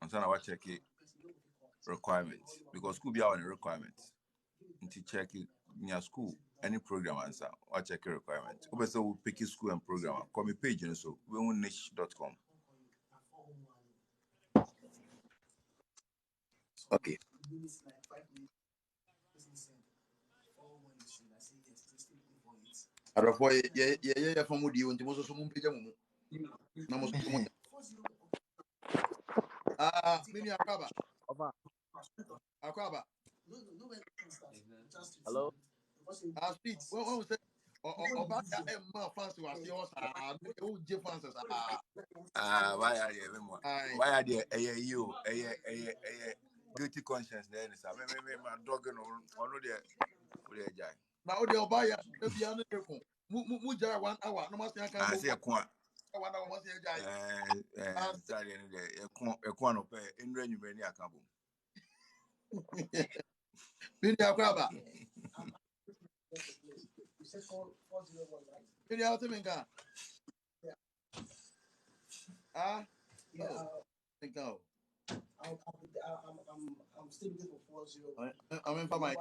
Answer I check it requirements because school be our requirements. To check it in your school, any program answer, I check a requirement. So we pick a school and program. Come a page and so we own niche.com. Okay. Arafo ye from Mudi unti moso so mumpeja mumu. Na moso mo. Mimi Akwaba. Akwaba. Hello. Street. When we say about that Emma fans was yours who J fans Why are you? Why are you? You guilty conscience then is my dog or no there. Now they buy a piano mu 1 hour no mas can I say One hour was Sorry, a corner of in many account. Media grabber. You said 401, right? Media ultimate. Yeah. Yeah. Think now. I'm still looking for 401. I'm in for Mike.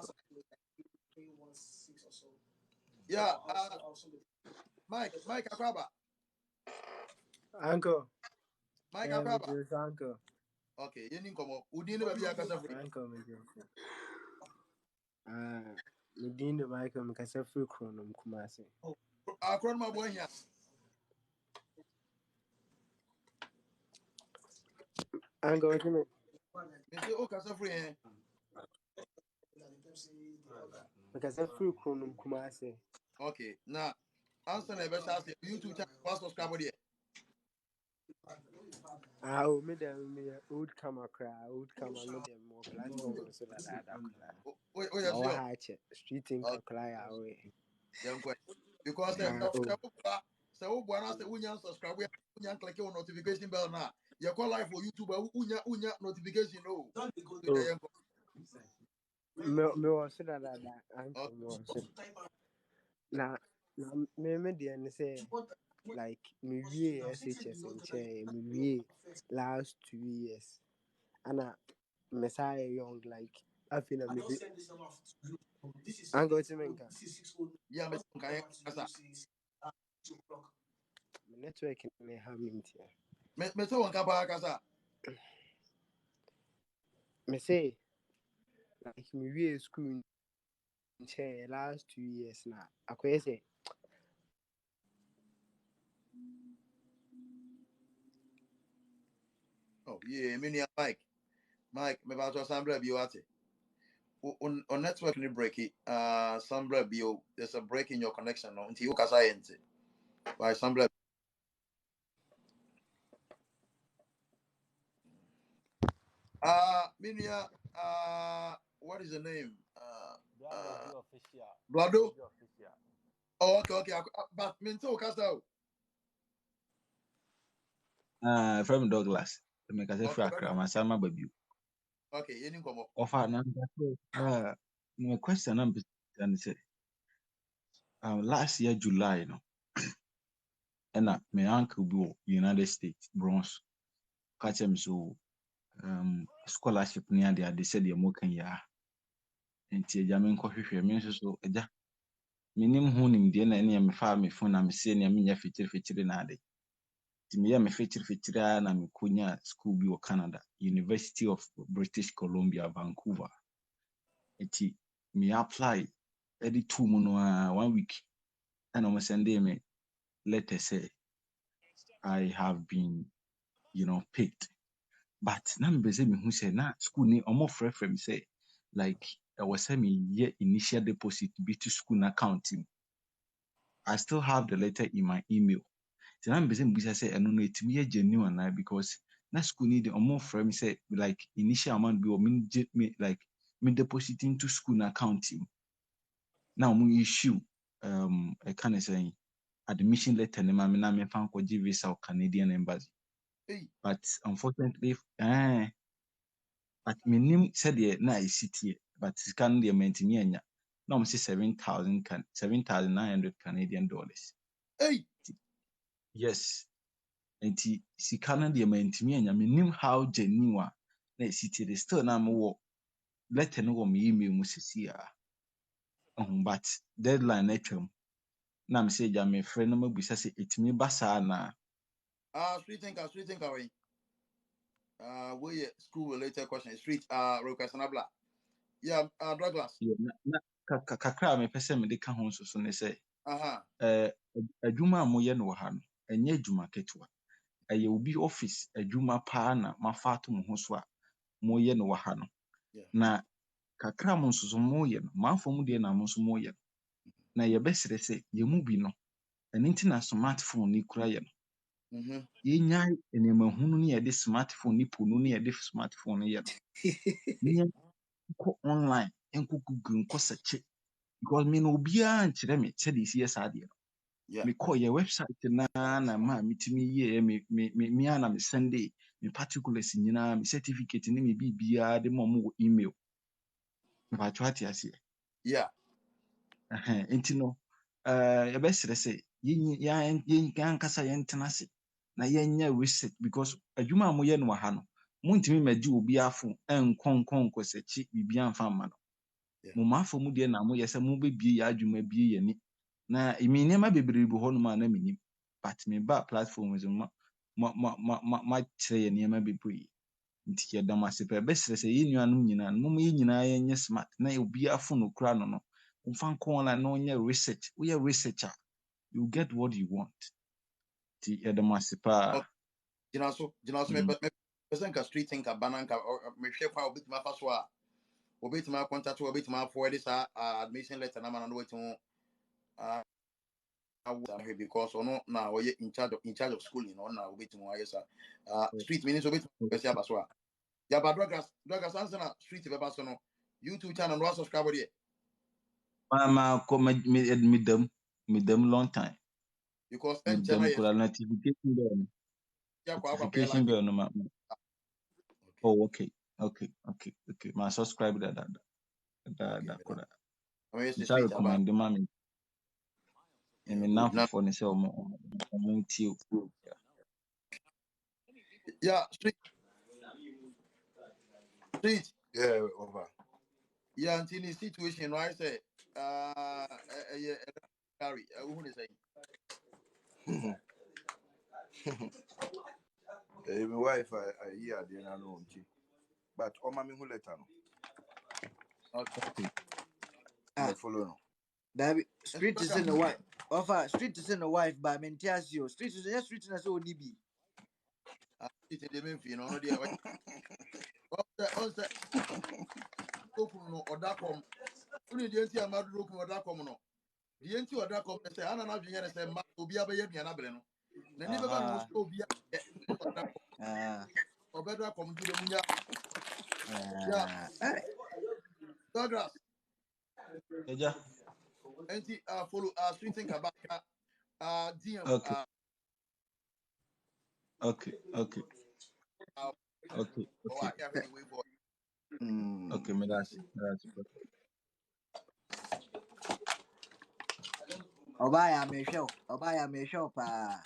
316 or so. Yeah. Mike Akraba. Uncle. Mike Akraba. Yes, uncle. Okay, you didn't come up. Who didn't have your casa free? Uncle, Medin the Michael Micasa free chronom Kumasi. Oh, Akron, my boy here. Uncle, what you mean? Oh, casa free, eh? Micasa free chronom Kumasi. Okay, now answer the best ask YouTube channel. What's subscribe here? Oh, me old camera cry, old camera, me them more platform so that Oh, yes, sure. Hatch street in Kaklaya away. Because so one say we subscribe, we click on notification bell now. You call live for YouTube, unya notification no. Me was so that uncle was now me the say like me SHS and chair me last 2 years and Messiah young like I feel I'm going to make yeah, network may have him here. Me so one kasa. Me say like me school chair last 2 years now. I say oh yeah, me Mike, me about to assemble you at it. On network ni break it. Assemble bio. There's a break in your connection no. Until you kasa ente. By assemble. Minia. What is the name? Blado. Oh, okay. But minto kasa. From Douglas. Make us a fracker, my son, my baby. Okay, you didn't come up. Offer number. My question number and say, last year July, you know, and my uncle be United States bronze. Catch him so scholarship near there. They said you're more ya. And tia jamin coffee me so eja. Minim hunim de na ene me fa me phone na me say na me nya feature na ade. Me ya me feature na me kunya school bi wo Canada, University of British Columbia, Vancouver. Eti me apply edi 2 mu no 1 week and almost send me letter say I have been picked. But na me say me who say na school ni omo frɛ me say like I was say me ye initial deposit be to school account. I still have the letter in my email. So na me say me say eno no etimi ye genuine na because na school ni the omo frɛ me say like initial amount be o me like me deposit into school account. Now we issue I can say admission letter na me na me fan ko visa or Canadian embassy. But unfortunately but minim said na I sit here but scan the mentimi anya. Now me say 7,900 Canadian dollars. Hey. Yes. And si Canada mentimi anya minim how genuine na sit here still na me letter no go me email mu sisia. But deadline na twam. Na me say ja me friend no mabusa say etimi ba saa na Street thinker we school related question street request na bla yeah Douglas na kakra me pese me de ka ho so ne say adwuma a moye no ha no enye adwuma ketewa eye obi office adwuma pa na mafato mo ho so a moye no ha no na kakra mo nso so moye no manfo de na mo so moye na ye besere say ye mu bi no eni ntina smartphone ni kura ye no yenya enema hunu ne ye de smartphone ni ponu ne ye de smartphone ye no ko online enko google enko search because me no bia nkyere me said this yes ade no Yeah. Me call your website na ma mitimi ye me ana me Sunday me particulars nyina me certificate ni me bibia de mo email. Me ba twati ase. Yeah. Nti no yɛbɛsrɛ sɛ yɛnkasa yɛntena ase na yɛnyɛ research because adwuma a moyɛ no wɔ ha no montumi mmɛgye obi afo nkɔnkɔnkɔsɛkyi biribi amfa mma no Yeah. mo maafo mu deɛ na moyɛ sɛ mobɛbie yɛ adwuma bie yɛni na me nneɛma bebree bi hɔ nom a na menim but meba platform so makyerɛ yɛ nneɛma bebree nti yɛda mo ase pɛ yɛbɛsrɛ sɛ yɛn nuanom nyinaa no yɛn nyinaa yɛnyɛ smart na obi afo no kora no mfa nkɔ online na ɔnyɛ research woyɛ researcher you get what you want nti yɛda mo ase paa. Jinaso me person ka street thinker bananka me hwe kwa obitima fa so a obitima contact obitima forward this admission letter na man no wetin because ono na we in charge of schooling no na obitima ayesa street meaning obitima person abaso a ya ba druggers answer na street be baso no YouTube channel no subscribe there ma kɔ medam long time because medam channel yes kora ya kwa ba be notification live bell no ma okay oh okay ma subscribe da okay kora I mean nsa street aba recommend ma me yeah me good na now fofoɔ ne sɛ ɔmo tie o. yeah street Yeah, over. yeah until the situation no I say yeah carry who is saying My wife, I hear the no but oh, mommy who let her know. okay Me follow no. Dabi and street is in the wife. Offer street is in the wife by Mentiasio. Street is just street in a so DB. it the main fee no there on the open no or that come only the anti amadu open or that come no the anti or that come say ana na dwen say ma obi abaye duana bele no na ni beba no Aha. so obi or that Ah. obeda come to the munya yeah Ah. Douglas Eja. anti follow street think about DM Okay okay oh I can't really wait for okay me that's Obaya me show. Obaya me show pa.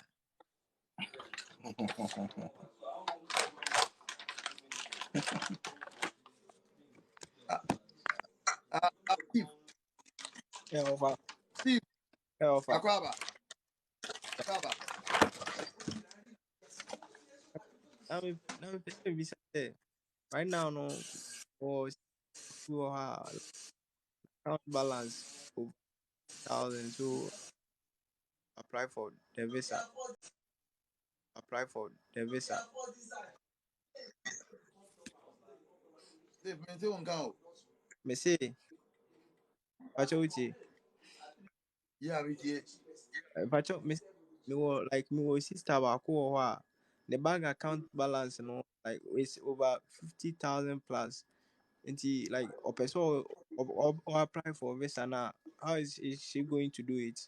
Steve Yeah, offer. Steve Yeah, offer. akwaba Now me pese bi say right now no for account balance of 1,000 so apply for the visa. Apply for the visa. Steve me say on go Me say, Pacho Uchi, yeah me tie Pacho, me wo like me wo sister ba ko the bank account balance no like it's over 50,000 plus. Nti like a person or apply for visa now. How is she going to do it?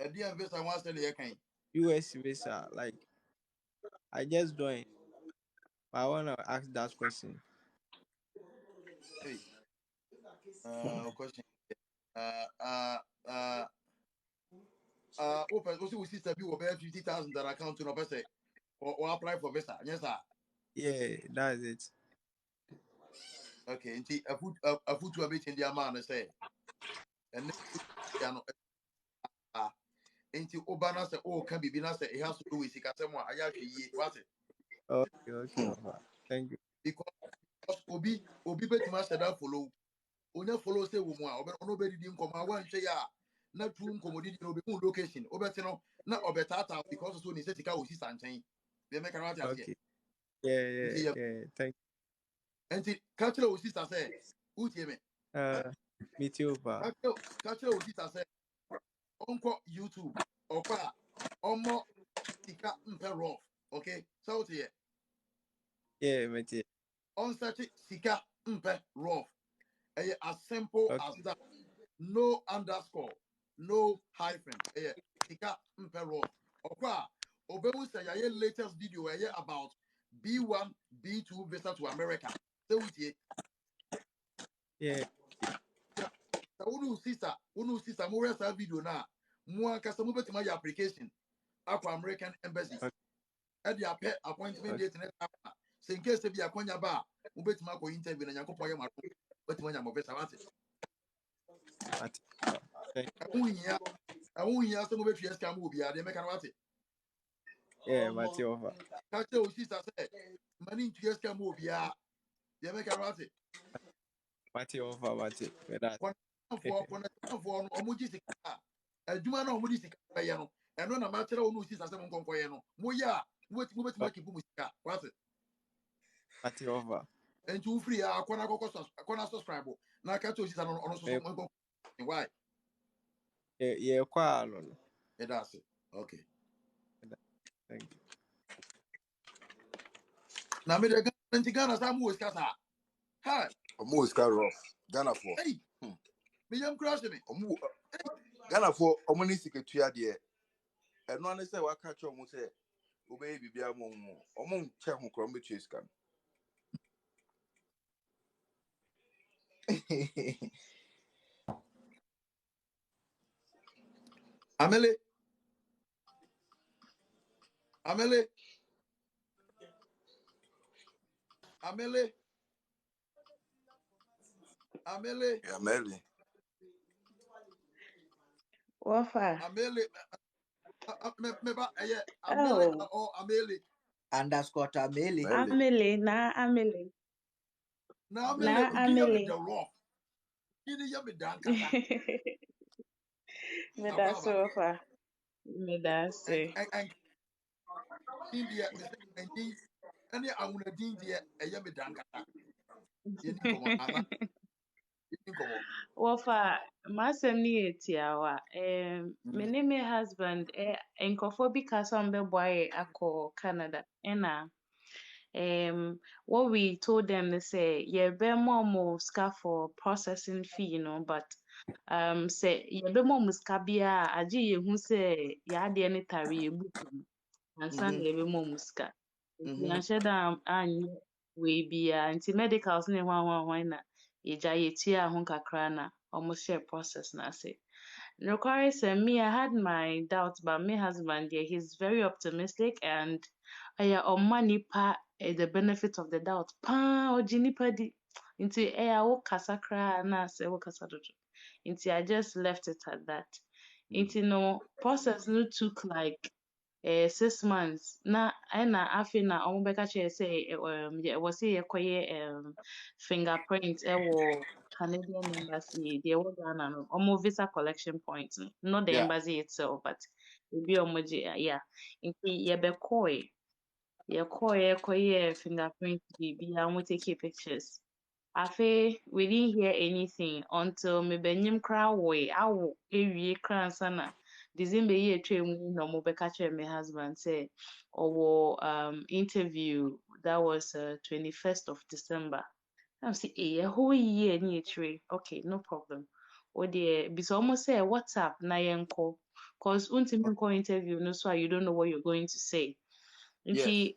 e dia invest I want say the can US visa, like I just joined, but I wanna ask that question. hey question uh open also we sister be over 50,000 that account to no person or apply for visa yes sir Yeah, that's it. okay nti a foot to a bit in the amount say and ya no nti obana say oh can be na say it has to do with sikasem a aya hwe yi what Okay, over. Thank you. because obi betima say that follow onya follow say wo mu a ono be didi nkoma wan hwe ya na tu nkomodi no be mu location obeti no na obetata because so ni say sika wo si sanchen be make na what ase Okay. Yeah, nti yeah, ye yeah. Thank nti catch wo sister say utie me you. Meet you over. catch wo sister say onko YouTube okwa omo sika mpe rough okay so what here Yeah, meet you. on search sika mpe rough as simple Okay. as that no underscore no hyphen. Tika mpero. Okwa. Obemu say your latest video about B1, B2 visa to America. So with you. Yeah. Unu sister, more sa video na. Mo kasa mo betima your application akwa American embassy. At your pet appointment date next time. So in case be a konya ba, mo betima ko interview na yakopon ya maro. Betima nya mo visa wate. I won't hear some of it. Can move here. They make an wate. Yeah, Matthew over. Catch your sister said, money to yes can move here. They make an wate. Matthew over, Matthew. That. For Omujisi. A Jumano Omujisi. And when a matter of Musis as someone conquer. Moya, what move to keep Musika. What's it? Matthew over. And two free are Kona subscribe. Now catch your sister on why? Yeah, quite alone. That's it. Okay. Thank you. Now, me the Ghana, some was Casa. Hi. Almost got rough. Ghana for. Hey. Me young crushing me. Ghana for omoni siketua de. And one say what catch on say. Obey bibia mo. Omon check ho krom betwe scan. Amele. Yeah, Melly. Wafa. Amele. Amele Oh. or Amele. Underscore Ameli. Melly. Amele. Now Amele, Na give me Amele. the rough. Give me down kasa. Me da Ababa. so wafa. Me da se. And India, Mr. Indy, and I want to India, a yummy down kasa. You need come on, Anna. You need come on. Wafa, masɛm no yɛ tiawa. Me ne me husband nkurɔfoɔ bi ka sɛ ɔmbɛboa yɛ akɔ Canada ɛna what we told them is say yɛbɛma ɔmo sika for processing fee but sɛ yɛbɛma ɔmo sika biara a agye yɛhu sɛ yɛadeɛ no tare yɛbu fam ansa na yɛbɛma ɔmo sika. Nti yɛanhyɛ da anyɛ wei biara nti medicals ne hwan na yɛtua ho kakra na ɔmo hyɛ process no ase. Nokware sɛ me, I had my doubts, but my husband, yeah, he's very optimistic and ɔmma nipa the benefit of the doubt. Paa ɔgye nipa di. Nti wokasa koraa na sɛ wokasa dodo. Nti I just left it at that. Nti no process no took like 6 months. Na ɛna afei na ɔmo bɛka kyerɛ sɛ ɛwɔ sɛ yɛkɔyɛ fingerprint ɛwɔ Canadian embassy, deɛ ɛwɔ Ghana no, ɔmo visa collection point no, not the Yeah. embassy itself, but ebi a ɔmo gye, yeah. Nti yɛkɔyɛɛ fingerprint biribiara, ɔmo take pictures. Afei, we didn't hear anything until mebɛnyim koraa awo ewie koraa ansa na December yi etwa mu na ɔmo bɛka kyerɛɛ me husband sɛ ɔwɔ interview that was 21st of December. I say, a whole year ni ekyire. Okay, no problem. O deɛ bisa ɔmo sɛ WhatsApp na yɛnkɔ, cause wontumi nkɔ interview no so a you don't know what you're going to say. Yes. Nti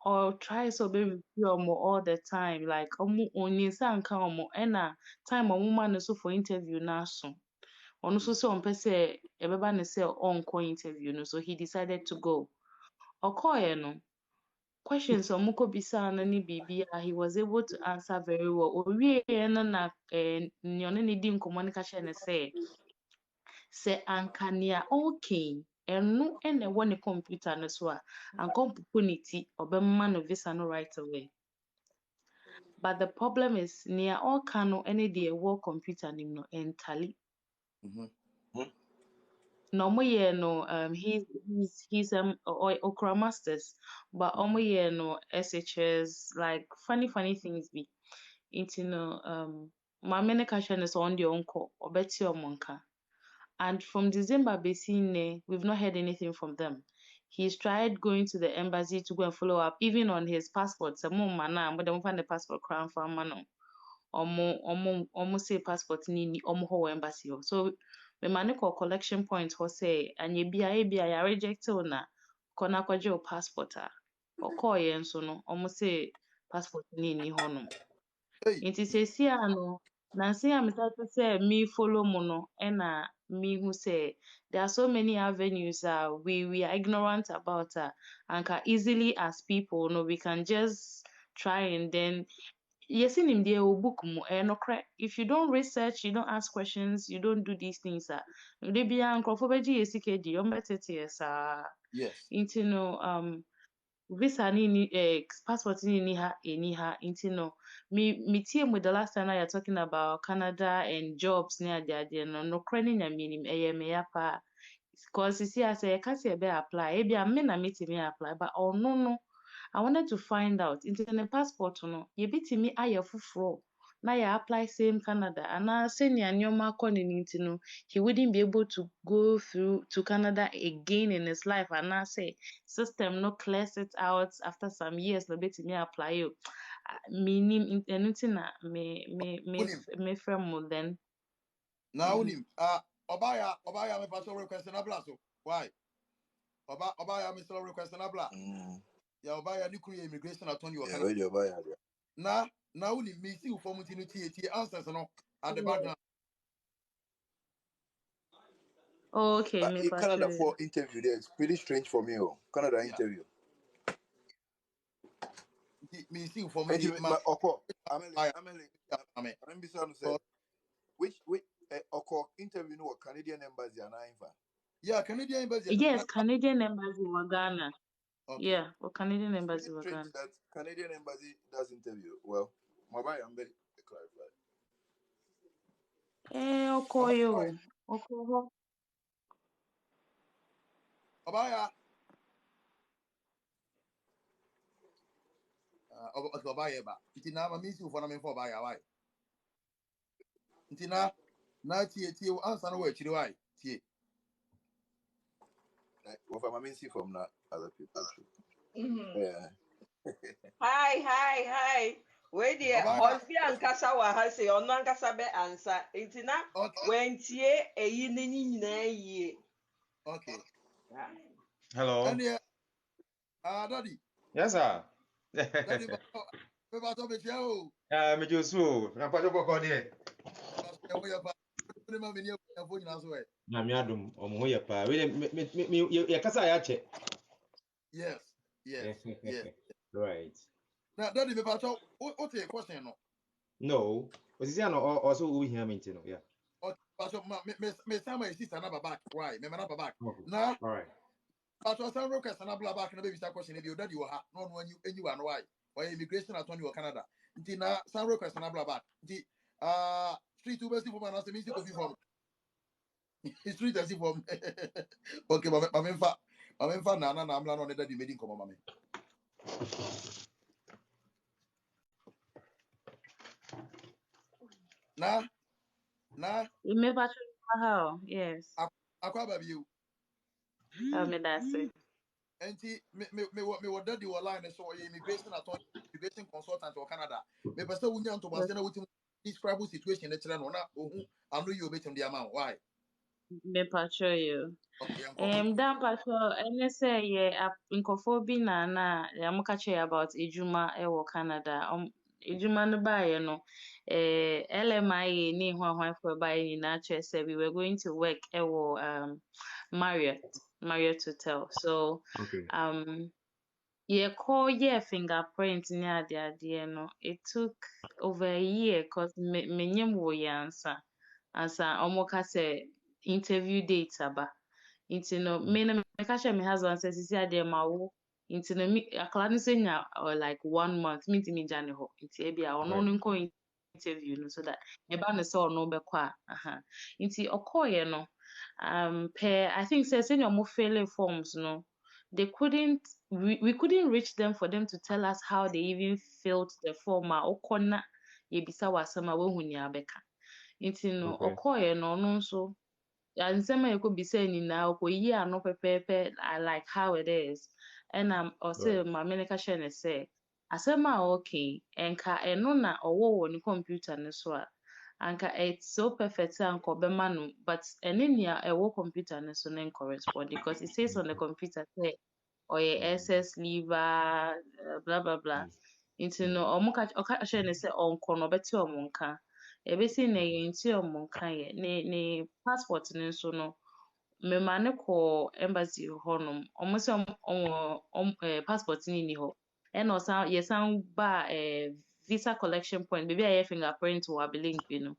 or try sɛ ɔbɛreview ɔmo all the time, like ɔmo onni nsa nka ɔmo ɛna time a ɔmo ma no so for interview no aso. Ɔno nso sɛ ɔmpɛ sɛ ɛbɛba ne sɛ ɔnkɔ interview no, so he decided to go. Ɔkɔɔɛ no, questions a ɔmo kɔbisaa no ne biribiara, he was able to answer very well. Owieeɛ no na nea ɔne ne di nkɔmmɔ no ka kyerɛɛ no sɛ anka nea ɔreka yi, ɛno na ɛwɔ ne computer no so a, anka ɔmpopo ne ti, ɔbɛma no visa no right away. But the problem is, nea ɔreka no ne deɛ ɛwɔ computer no mu no, ɛntale. Na ɔmo yɛ no he's okura masters, but ɔmo yɛ no SHS, like funny things bi. Nti no maame no ka kyerɛ no sɛ ɔno deɛ ɔnkɔ, ɔbɛte ɔmo nka. And from December besi nnɛ, we've not heard anything from them. He's tried going to the embassy to go and follow up, even on his passport. Sɛ mo mma no a, mode momfa ne passport koraa mfa mma no. Ɔmo say passport ni ɔmo hɔ wɔ embassy hɔ. So me ma ne kɔ collection point hɔ sɛ anyɛ bia ya reject wo na kɔ na kɔgye wo passport a ɔkɔɔyɛ nso no ɔmo se passport no nni hɔnom nti seesie a no nanse a metatu sɛ me follow mu no ɛna mehu sɛ there are so many avenues we are ignorant about anka easily as people no we can just try and then yɛsi nimdeɛ wɔ book mu ɛyɛ nokorɛ if you don't research you don't ask questions you don't do these things da biara nkurɔfoɔ bɛgye yɛ sika di ɔmbɛtete yɛ saa nti no visa ni passport ni ha eni ha nti no me tie mu the last time na you're talking about Canada and jobs ne ade no nokorɛ ne nyame nim ɛyɛ me ya pa because see as yɛka sɛ yɛbɛ apply ebia me na metumi apply but ɔno no I wanted to find out into the passport no yɛbɛtumi ayɛ foforɔ na yɛ apply same Canada anaa sɛnea nneɛma akɔ ne nti no he wouldn't be able to go through to Canada again in his life anaa sɛ system no clears it out after some years na obɛtumi apply o menim ɛno nti na mefrɛ mo then na wonim ɔbaya me pastor request na bla so why ɔbaya me still request na bla ya ɔbaya ne kuru immigration attorney wɔ Canada yeah ɔbaya na wonim me see form ti no tie answers no at the background okay me in Canada for interview there it's pretty strange for me Canada interview me see form ti ma ɔkɔ I'm bisa no say which ɔkɔ interview no wɔ Canadian embassy and anfa yeah Canadian embassy yes Canadian embassy wɔ Ghana yeah or Canadian embassy wɔ Ghana that Canadian embassy does interview well mobile am very clarified ɔkɔyɛ ɔkɔ ɔbaya ɔbaya ba nti na ma me see form na me for ɔbaya why nti na tie answer no wɔ akyiri why tie well for me see from that other people too yeah hi we dey Osbi ankasa wa ha say ono ankasa be ansa nti na wentie eyi ne nyina yie okay hello and daddy yes sir daddy ba to be chao me josu na pa joko ko de na mi adum omo ho ye pa we ye kasa ya che yes right now daddy me ba to what a question no osisi ano also we hear me no yeah okay so me sama sister na back why me na back na all right but was some request na bla back na baby start question dey daddy wo ha no anyu ano why immigration attorney wo Canada nti na some request na bla back nti street to best for na say me go form street as form okay ma me fa na amla no daddy made in come mama na Remember how yes akwa ba bi me that's it enti me what daddy wo line so immigration attorney immigration consultant or Canada me person wunya to base na wutim describe situation na kire no na ohu anu you obetim dia man why me patrol you okay dan patrol ene say ye nkofo bi na ya muka che about ejuma e wo Canada ejuma no ba ye no LMI ni hwan for ba ye na che say we were going to work e wo Marriott Hotel so okay yeah fingerprint ni ade no it took over a year cause menyem wo yansa ansa omoka say interview date aba nti no me na me ka share me husband say sisi ade ma wo nti no me akala no senya like 1 month me ntimi gya ne ho nti e bia ono no nko interview no so that e ba no say ono be kwa aha nti okoye no I think say senior omo fill forms no they couldn't we couldn't reach them for them to tell us how they even filled the form okona yebisa wasama wehu ni abeka nti no okoye no no nso nsɛm a yɛkɔbisa nyinaa ɔkɔyi ano pɛpɛɛpɛ I like how it is ɛna ɔse maame no ka kyerɛ ne sɛ asɛm a ɔka yi ɛnka ɛno na ɔwɔ wɔ ne computer no so a anka it's so perfect sɛ anka ɔbɛma no but ɛne nea ɛwɔ computer no so no correspond because it says on the computer sɛ ɔyɛ SS leave blah blah blah nti no ɔka hyɛ ne sɛ ɔnkɔ no ɔbɛte ɔmo nka ɛbɛsi na yɛnti ɔmo nka yɛ ne passport no nso no mema ne kɔ embassy hɔnom ɔmo sɛ ɔmo passport no nni hɔ ɛna yɛsan ba visa collection point baabi a yɛ fingerprint wɔ abelink bi no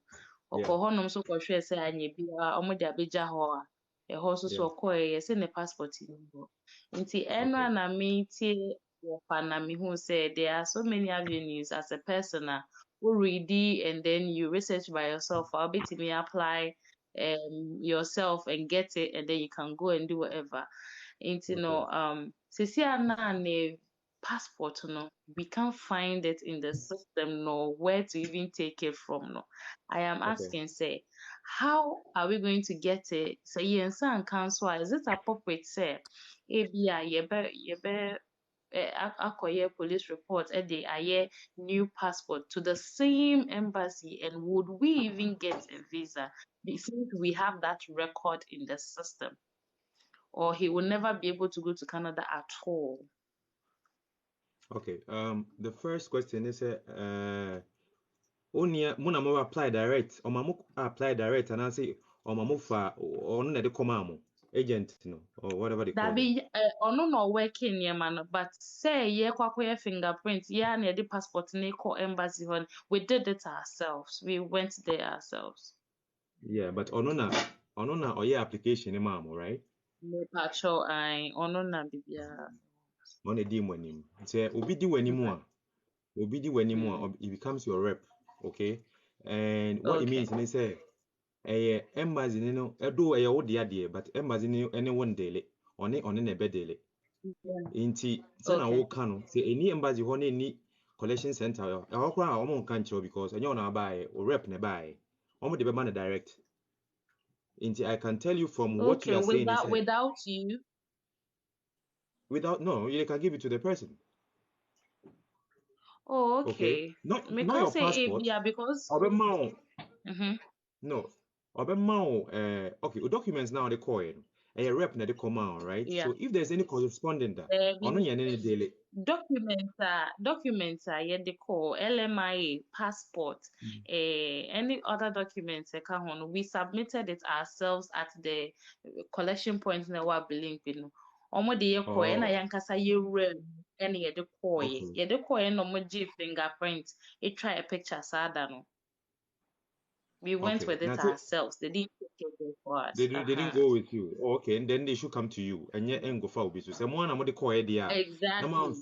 ɔkɔ hɔnom so kɔhwɛɛ sɛ anyɛ biara ɔmo de abɛgya hɔ a ɛhɔ so so ɔkɔɛ yɛsɛ ne passport nni hɔ nti ɛno a na metie wɔfa na mehu sɛ there are so many avenues as a person a ready and then you research by yourself a wobɛtumi apply yourself and get it and then you can go and do whatever nti no sisi a na ne passport no we can't find it in the system nor where to even take it from no I am asking say how are we going to get it so yɛnsa nka nso a is it appropriate say ebia yɛbɛ akɔyɛ police report de ayɛ new passport to the same embassy and would we even get a visa since we have that record in the system or he will never be able to go to Canada at all. Okay. The first question is onia muna mo apply direct or mamu apply direct and I say or mamu fa or no de come agent no or whatever they call That be ono no working man but say ye kwakoye fingerprint yeah na the passport na call embassy hon we did it ourselves we went there ourselves. Yeah, but ono na oye application ni mamo, right? Me pacho I ono na bibia. On a dim when him. Say obi di when him it becomes your rep, okay? And what it means they say embassy no edo wo de but embassy no anyone daily on ne be daily. Inti say na wo ka no say any embassy ho na any collection center e ho kwa omo kan chiro because enyo na buy or rep ne buy omo de be man direct. Inti I can tell you from what you are saying is without you no you can give it to the person. Oh, okay. Not Because your passport. because no. Okay, documents now they call it a rep na they come out, right? Yeah. So if there's any correspondent that any daily documents are yeah they call LMIA passport any other documents we submitted it ourselves at the collection point na wa link no omo de ye call na yankasa ye real any ye de call ye de call no mo give fingerprint it try a picture sada no we went with it ourselves. They didn't take it for us. They didn't go with you. Oh, okay, and then they should come to you. And yet, go for business. Someone I'm call idea. Exactly. Man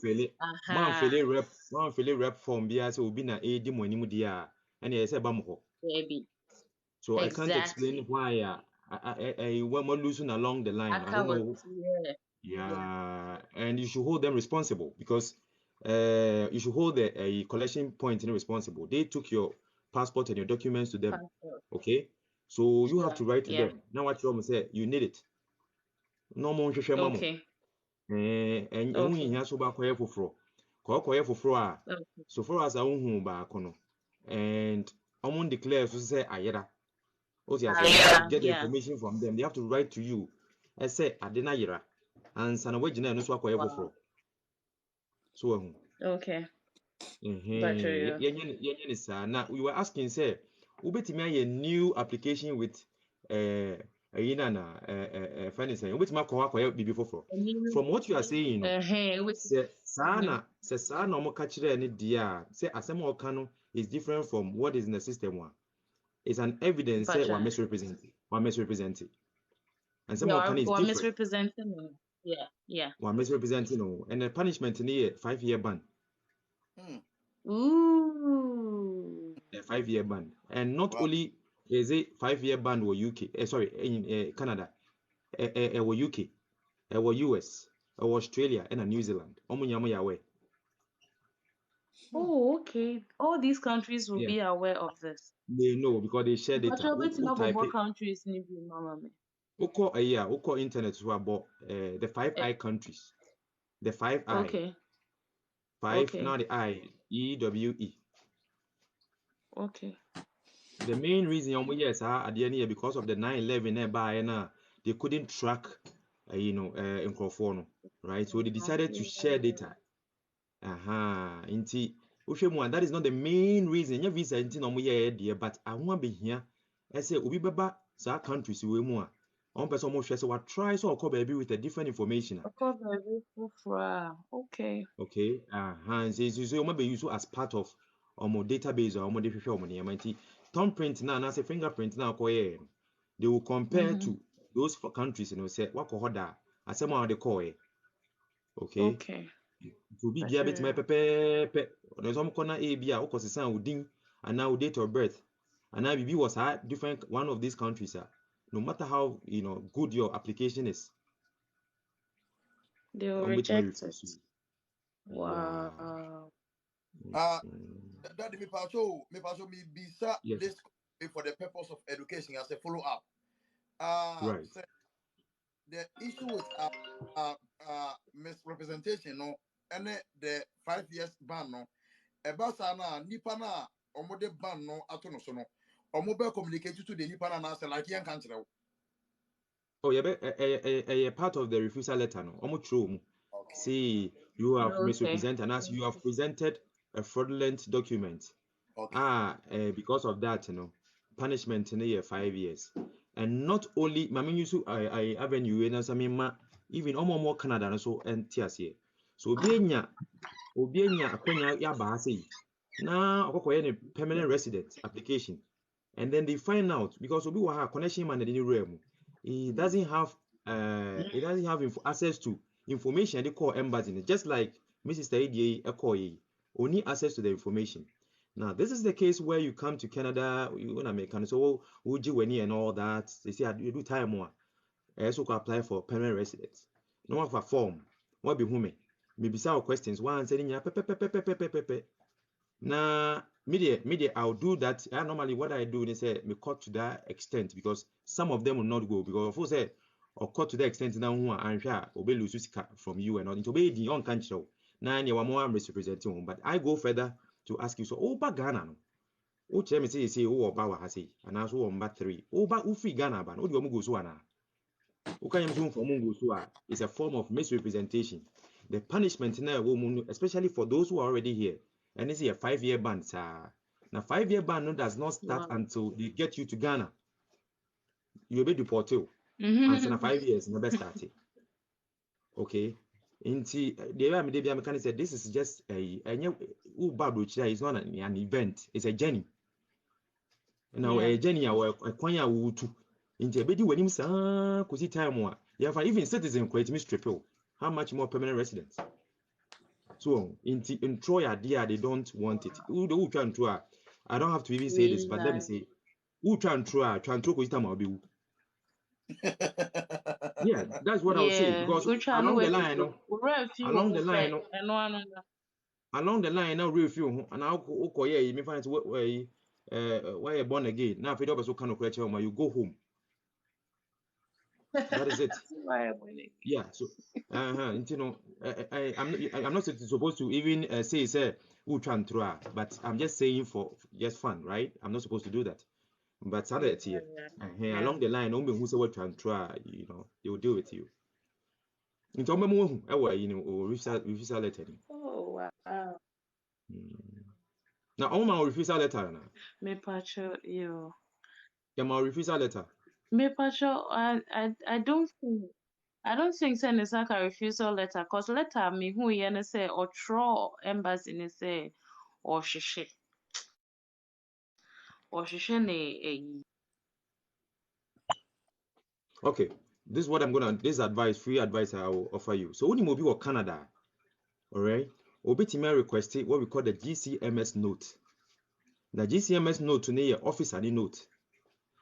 feel rep form. Be as will be na a demo any mudia. And yes, a bamho. Baby. So I can't explain why I went losing along the line. I don't know. Yeah, and you should hold them responsible because you should hold a collection point responsible. They took your passport and your documents to them. Okay, so you have to write to them. Now what you say, you need it. No more okay. And you have to back for so far as I won't back on and I'm declare to say ayera. Get the information from them. They have to write to you. I say adenayera and sana wejina no so akoye foforo. So okay. Now we were asking say ubetimi aye new application with ayina na finance ubetimi akoye bibi foforo. From what you are saying say sana omo ka kire ne dia say asem o ka no is different from what is in the system one. It's an evidence say we misrepresented. And some of is different. Misrepresenting. Yeah. One misrepresenting, and the punishment in a 5-year ban. Ooh. A 5-year ban, and not only is it 5-year ban or UK. In Canada, or UK, or US, or Australia, and New Zealand. Oh, okay. All these countries will be aware of this. They know because they share data. What countries need you, mama? Uko internet so about the 5 I countries. The 5 I. Okay. 5 now the I EWE. Okay. the main reason yes at the end because of the 9/11 by na they couldn't track in Crawford, right? So they decided to share data. Inti that is not the main reason. Your visa inti no there, but I want be here. I say obi beba sa countries we mu a on person mo hwese what try so call baby with a different information. Okay. Okay. So maybe use as part of our database or our de hwehwe omo nti thumbprint na say fingerprint na koye. They will compare to those countries, say what kohoda asem how they call it. Okay. To be a bit my pepe, there's some corner A B, of course, the sound would and now date of birth. And now BB was a different one of these countries, no matter how good your application is, they will reject it. Wow. That me pacho me bisa this for the purpose of education as a follow up. Right. The issue with misrepresentation, no, and the 5 years ban, no, ebasana nipa na omode ban no atono so no, omobe communicate to the nipa na say like yan country. Oh, yeah, a part of the refusal letter, no, true. See, you have misrepresented, and as you have presented a fraudulent document. Because of that, punishment in a year 5 years. And not only I avenue and even more Canada so and TSA. So Bienya akwenya ya bahase na okokoye permanent resident application. And then they find out because obi wa ha connection man in the room. He doesn't have access to information they call embassy, just like Mrs. Taidi Ekoye, only access to the information. Now, this is the case where you come to Canada, you want to make so Ujiweni and all that. They say you do time more. I also can apply for permanent residence. No one for form. What be whom? Maybe some questions. One saying ya pepe. Now, media, I'll do that. Normally what I do is say me cut to that extent because some of them will not go because of course say or cut to the extent now who are sure obey lose from you and not into obey the on country. Now you are more misrepresenting, but I go further to ask you so over Ghana no. O tell me say o ba wa ha say and also o mba 3. O ba u free Ghana ba no de o go so ana. O kan yam so for go so a is a form of misrepresentation. The punishment now especially for those who are already here and it's a 5-year ban sir. Now 5-year ban no does not start until they get you to Ghana. You will be deported. And so 5 years never started. Okay. Inti the way I can say this is just a it's not an event, it's a journey. Now a journey a kwanya wo tu. Inti ebedi wanim sa kosi time wa. You have even citizen create me strip. How much more permanent residents? So in Troy they don't want it. Who try and try? I don't have to even say this, but let me say who try and try kosi time will be. Yeah, that's what I would say because along the line, now real few and I'll you may find why you're born again. Now if you so kind of question you go home. That is it. Yeah, so I'm not supposed to even say who try and try, but I'm just saying for just fun, right? I'm not supposed to do that. But along the line, only who say what try and try, they will deal with you. Into refusal letter. Oh wow. Now, all my refusal letter. Me pacho yo. Yeah, my refusal letter. Me pacho, I don't think send is like a refusal letter. Cause letter me who yene say or throw embassy ni say or shishe ne. Okay, this is what this advice, free advice I will offer you. So when you move to Canada, all right, Obitima requested what we call the GCMS note. The GCMS note to the office and note.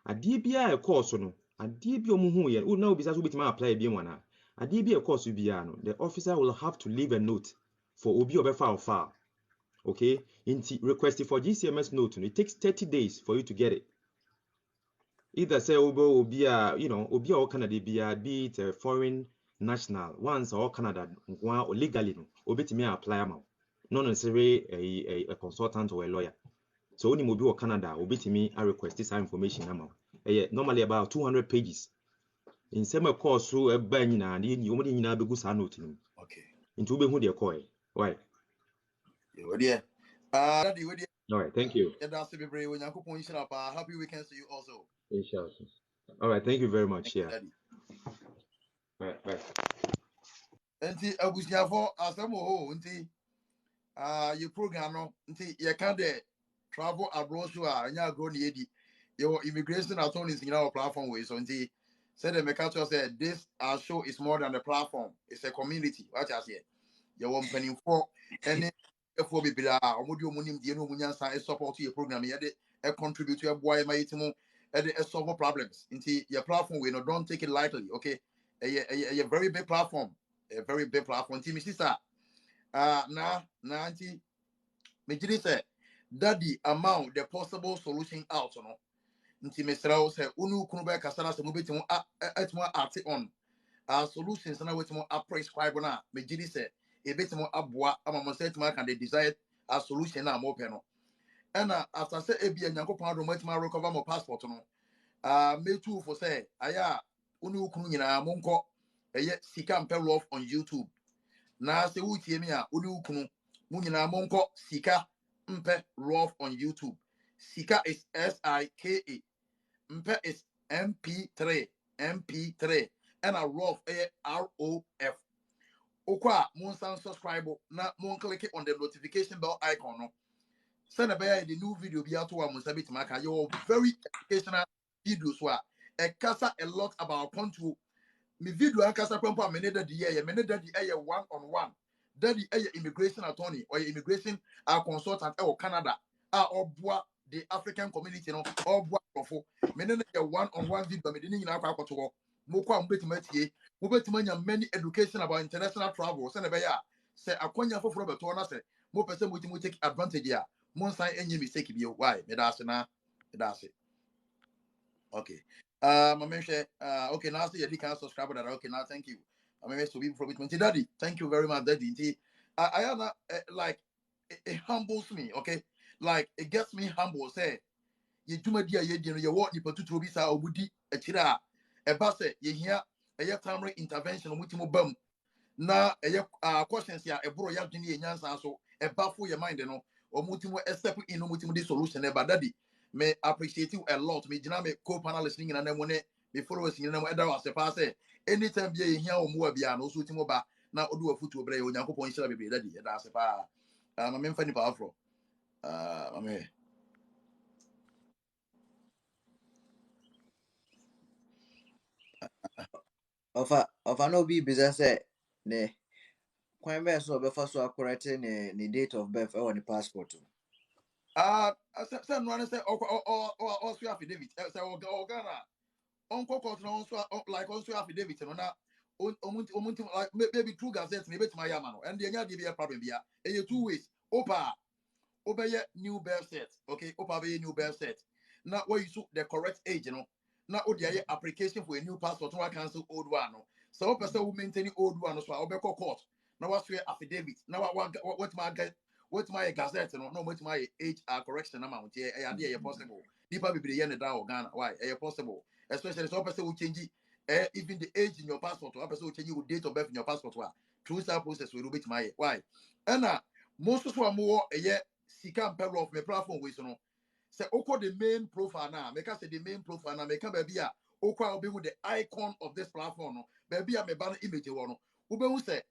A DBI a course no. A DBI omuhu ye. Now Obitima Obitima apply bi wana. A DBI a course no. The officer will have to leave a note for Obi file. Okay, requested for GCMS note. It takes 30 days for you to get it. Either say obi or Canada be it a foreign national once or Canada or legally no obi to me apply am not necessarily a consultant or a lawyer. So only mobile or Canada, obetimi I request this information now. Normally about 200 pages. In some course, so a bang na you only in a big note. Okay. Into be who they call. Why? Yeah. Daddy, where All right, thank you. that's the brave when you point up. Happy weekends to you also. Inshallah. All right, thank you very much. Thank you, Yeah. Daddy. Bye. Nti abusiafo asemo ho nti your program no nti you can de travel abroad so anya agro na yedi your immigration attorneys in our platform way so nti said the mekato said this show is more than a platform, it's a community what I say you want penny for any for be bla omudi omunim die no munyansa support your program ye de contribute to your boy my itimo e de solve problems nti your platform we no don't take it lightly, okay? A very big platform, a very big platform. Nti mi sister na nti me gidi say that the amount the possible solution out no nti me srawo say unu kunu be kasara se mo betimo atimo ate on solutions na wetimo prescribe na me gidi say e betimo aboa ama mo say timo can the desired solution na mo pe no and after say e bia nyankopon adom wetimo recover mo passport no me too for say aya unu kunu nyina mo nko eye sika mpe love on YouTube na se wutie mi a unu kunu mu nyina mo nko sika mpe love on YouTube. Sika is SIKA, mpe is MP3 and a rough ROF. Okwa mon san subscribe na mon click on the notification bell icon no. Send a the new video be out to one musabit maka your very educational videos wa a casa a lot about control. Me video ankasa kwampa me ne daddy ye me ne daddy one on one daddy immigration attorney or immigration consultant Canada oboa the African community no oboa profo me ne one on one video me de ni nyina akwa akoto mo kwa mbetima tie mo betima nya many education about international travel se ne be ya se akonya foforo beto na se mo pese mo timo take advantage ya mo san enye mistake bi why me da se na me da se. Okay. My mention, okay, now see you can subscribe that. Okay, now thank you. I mean, to be from it, Daddy. Thank you very much, Daddy. I am like it humbles me, okay? Like it gets me humble. Say, you do my dear, you want you put to Trubisa or Woody, a chira, a basse, you hear a timely intervention with him bum. Now, a questions here, a bro, young Yansan, so a baffle your mind, you know, or multiple a step in multiple solution, but Daddy. Me appreciate you a lot. Me jina me co-panel listening and then when me followers in them other was a pass. Anytime be here or more be an also timoba na odu a foot obre onyanko pon shira be daddy that's a pa. My men funny powerful. Me Of no be business ne kwan be so be fa so correct ne date of birth or the passport. I said no say or so affidavit say Ghana uncle court no so like also affidavit no na omuntu like maybe true gazette maybe to my yamano and the nya dey be a problem bia e two ways opa obey new birth set, okay? Obey new birth set. Now where you the correct age, you know. Now odi application for a new passport, no cancel old one. No. So person who maintain old one, so I'll be court. Now what's your affidavit? Now what my gazette, no, no, what my age correction amount. Yeah, yeah, possible. People be the end down Ghana. Why? Possible. Especially so person who change even the age in your passport, or person who change your date of birth in your passport. Through that process, will be my why. And most of them more a year sika mpɛ of my platform we so no say oko the main profile now make us say the main profile now make baby a oko be with the icon of this platform no baby a me ban image wo no wo be hu say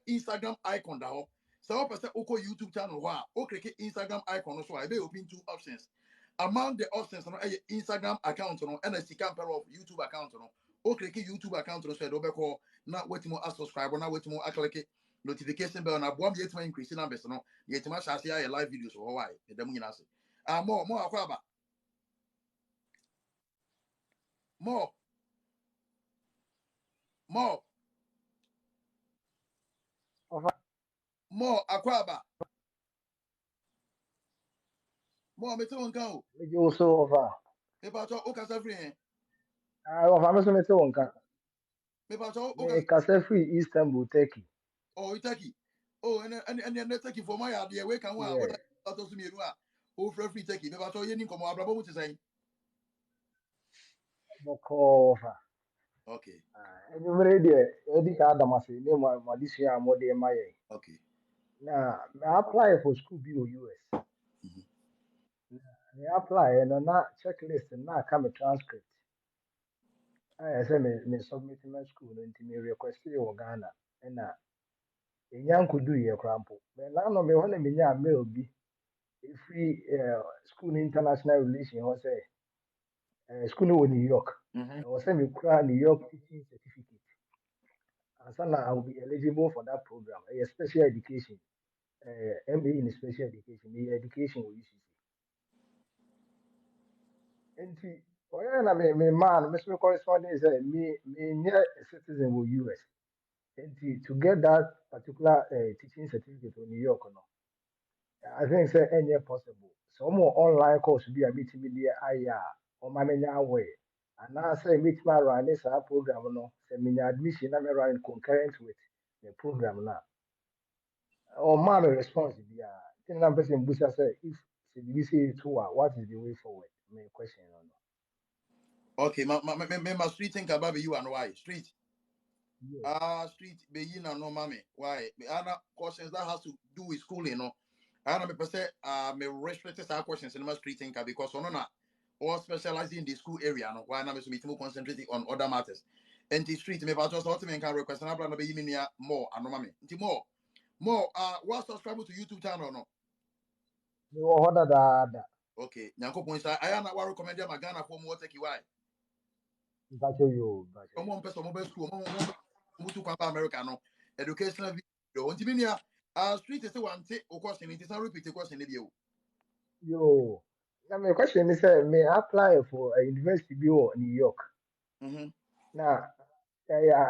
Instagram icon da ho say o say oko YouTube channel ho a o click Instagram icon no so I be open two options among the options no Instagram account no and a sika mpɛ of YouTube account no o click YouTube account no so do be call na wetimo subscribe na wetimo click notification bell na boam yet my increase numbers no yet my share your live videos or why the dem nyina say more akwaba more akwaba more me tell nkan o You so over. me pa to o kasa free eh Of I'm so many one can. me pa to o Me kasa kase free Istanbul, Turkey. oh Turkey oh and Turkey for my idea we can wa what Yeah. that to me no free take it. Never saw any come up about to say. Bokova. Okay. Anyway, there, Eddie Adamasi, name my this year, more than my. Okay. Now, I apply for school bill US. I apply and on that checklist and now come a transcript. I say me submit my school into me request you Ghana. And young could do your crampo. But now no me want me mail be if we school international relation was school in New York. I was saying me cry New York teaching certificate. And so now I will be eligible for that program, a special education, MA in special education, the education we use. And na me man, Mr. Correspondent is me near a citizen with US. And to get that particular teaching certificate in New York, no, I think it's any possible. So more online course be a meeting media or my way. And now say meet my run this program no, say me admission I'm running concurrent with the program now. Or man response be a thing that person Busa say if CBC two what is the way forward? My question or no. Okay, my street think about you and why street. Yeah. Street be you no mommy. Why? The other questions that has to do with schooling, no. I don't know say me restrict our questions in my street thinker because on na or specializing in the school area, no. Why na me so me more concentrating on other matters. And the street me about just what me can request na brand be me more and mommy. Nti more what subscribe to YouTube channel no. Me wo hoda da. Okay, nyanko point I am na wa recommend my Ghana for more take why. Bacho yo. Ọmọ mpẹ sọ ọmọ bẹ school ọmọ tu kwan ba America no educational video nti mi nia street say one take o question nti san repeat the question bi o. Yo. Now my question is me apply for a university bill in New York. Now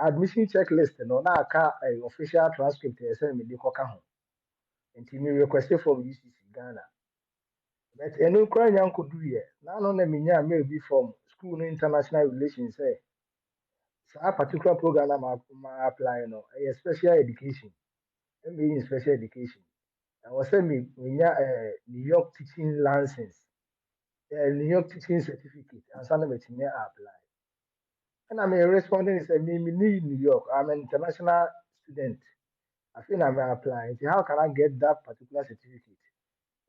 admission checklist no na aka official transcript say me dey koka ho. Nti me request from UCC Ghana. But enu kwa nyan ko do ye. Na no na me nya mail bi from school no international relations say a particular program na ma apply no a special education. MBA in special education. I was saying me nya New York teaching license. New York teaching certificate and some of it may apply. And I'm a responding is me need New York. I'm an international student. I feel I'm applying. How can I get that particular certificate?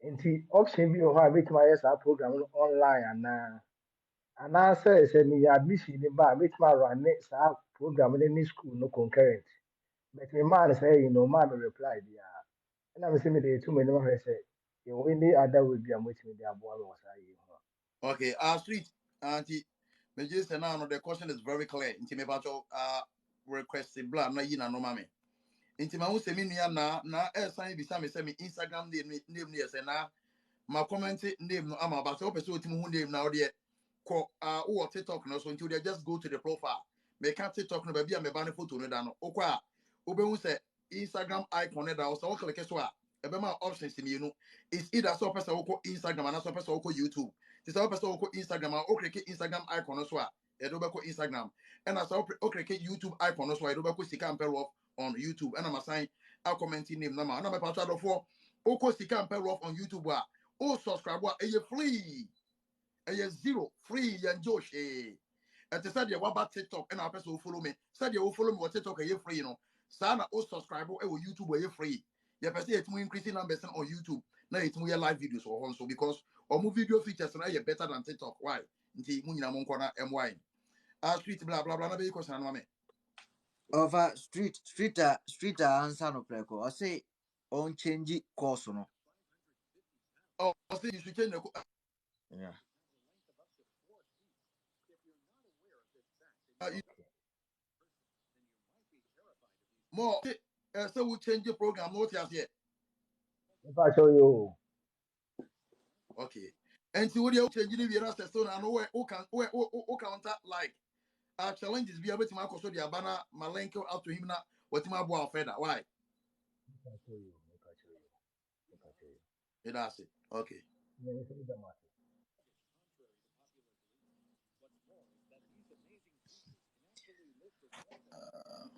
And the option be how I make my program online and I say me admission in bar make my run next program in any school no concurrent. But my man say man reply there. And I'm saying me the two minimum say you any other will be a waiting with the aboa was I. Okay, street auntie me just now no the question is very clear nti me about request blah na yi na no mame. Nti ma wo se me nua na sign bi sa me say me Instagram name ne say na ma comment name no ama ba so person otim hu name na ode ko wo TikTok no so until they just go to the profile me can TikTok no ba bia me ba ne photo no da no okwa obehu say Instagram icon no da o so o click so ebe ma options mi no is either so person wo Instagram and so person wo YouTube this so person wo Instagram o click Instagram icon no so e do be ko Instagram and as o click YouTube icon no so e do be ko sika ampere on YouTube and I'm assign a commenting name na me pa to do for o ko sika ampere on YouTube oh subscribe a you free a zero free and Josh and to say you about TikTok and our person will follow me said you will follow me on TikTok a free sana oh subscribe YouTube a free you person it's more increasing numbers on YouTube now it's more live videos or also because or more video features now you better than TikTok why nti mu nyina mo nkona my street blah blah blah na be question na me over street answer no preko I say on change course no. oh I say you should change the Yeah. more so we change the program what you here. If I show you, Okay. And so what you change the video as so and who counter like challenges be able to make so the abana malenko out to him na what my boy feather why if I show you, if I show you, if I show you. that's it. Okay. Yeah, it's a matter.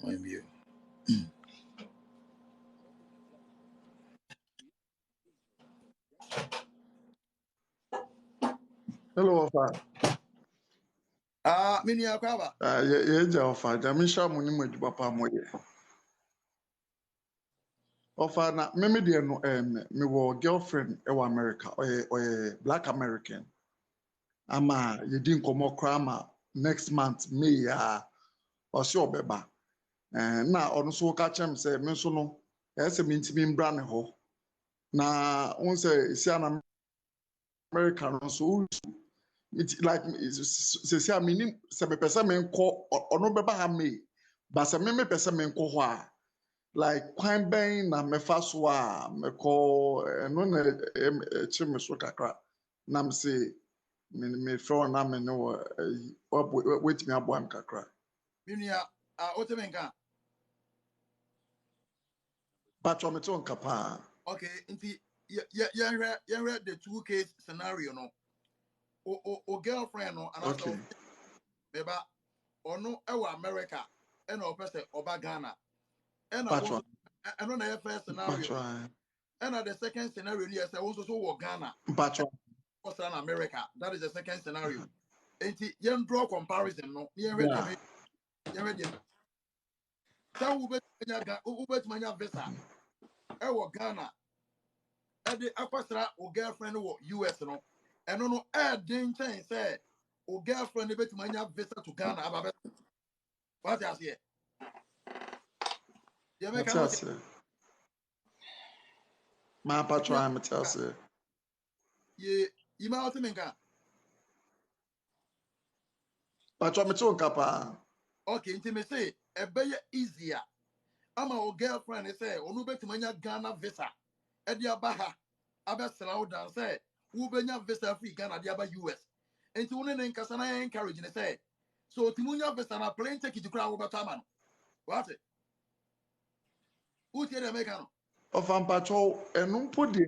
My view. Hello, Ofa. Mini akwaba. Yeah, Ofa. Jamisha muni mweju papa moye. Ofa na mimi de no me wo girlfriend e wa America. Oye Black American. Ama yedi nkomo kra ama next month May ya ose obeba. Na ono so ka chem se me so no ese me ntimi mbra ne ho. Na on se isi na America no so it's like say I mean se me pese me nko ono beba ha me but se me pese me nko ho a like kwan ben na mefa so a meko no na echi me so kakra na me say me fro na me no wait me abo am kakra Mini otemenka. but me to nka pa Okay, inti you read the two case scenario no. O girlfriend no and okay also beba ono ewa America and o person oba Ghana. And I patron want I know the first scenario. patron And the second scenario yes I also so Ghana. patron Was in America. That is the second scenario. And you draw comparison no. You read yeah them. You read them. So ubet manya visa. Ewo Ghana. E de akwasra o girlfriend wo US no. Eno no den chen say o girlfriend bet manya visa to Ghana aba. What you say? You make no say. that's my patron me tell say Ye ima otimenka. patron me to nka pa Okay, inti me say e be easier. Ama o girlfriend say onu bet manya Ghana visa. E de aba abɛsra wo dan sɛ wobɛnya visa free Ghana de aba US enti wo ne nkasa na encourage ne sɛ so timunya visa na plane ticket kura wo bɛtɔ ama no what wo tie de meka no ofan patron enu mpo de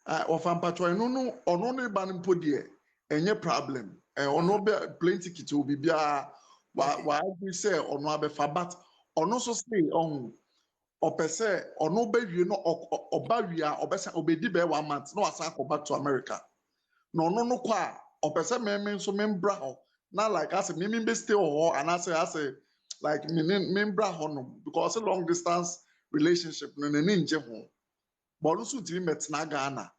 ofan patron enu no ono no ba no mpo de enye problem ono be plane ticket obi bia wa agree say ono abefa but ono so say on opese ono ba wie no oba wie a obesa obedi be 1 month no asa go back to America no ono no kwa opese me so me mbra ho na like as me be stay ho and as like me mbra ho no because a long distance relationship no ne nje ho but also to met na Ghana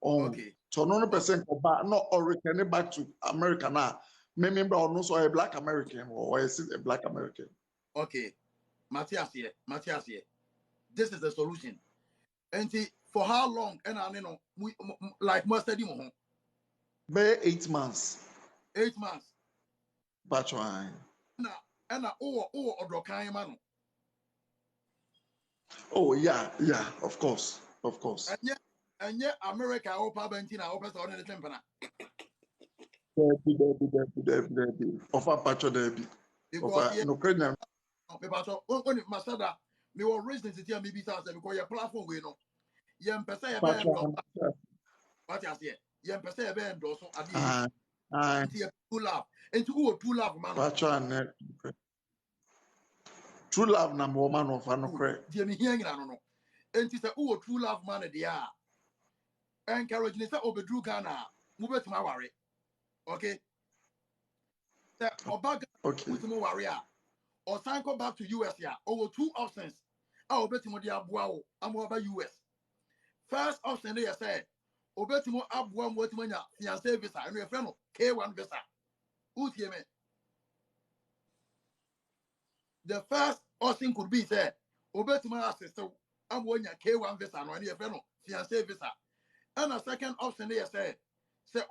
okay so no percent go back no or return back to America na me mbra ono so a black American or is it a black American okay Matthias here this is the solution enti for how long and I know like most study mo ho be 8 months 8 months patron na o odokan ma no oh yeah of course enye America o pa bentina o pesa o ne tempana Debbie. Offer patron Debbie. because Offer no credit. because when masada me were raised to tell me because your platform we know yem pesa ye be ndo Patron. what you say yem pesa ye be ndo so ade Ah, it true love and to true love man patron. True love na woman of no credit. die me here nyina no enti say who true love man dey a encourage ne say obedru Ghana mu betuma ware okay say obaga Okay. betuma ware a or sign come back to US ya over 2 options a obetuma dey aboa wo amoba US first option dey say obetuma aboa mo betuma nya fiancé visa no e friend no K1 visa utie me the first option could be say obetuma assist aboa nya K1 visa no e friend no fiancé visa and a second option dey say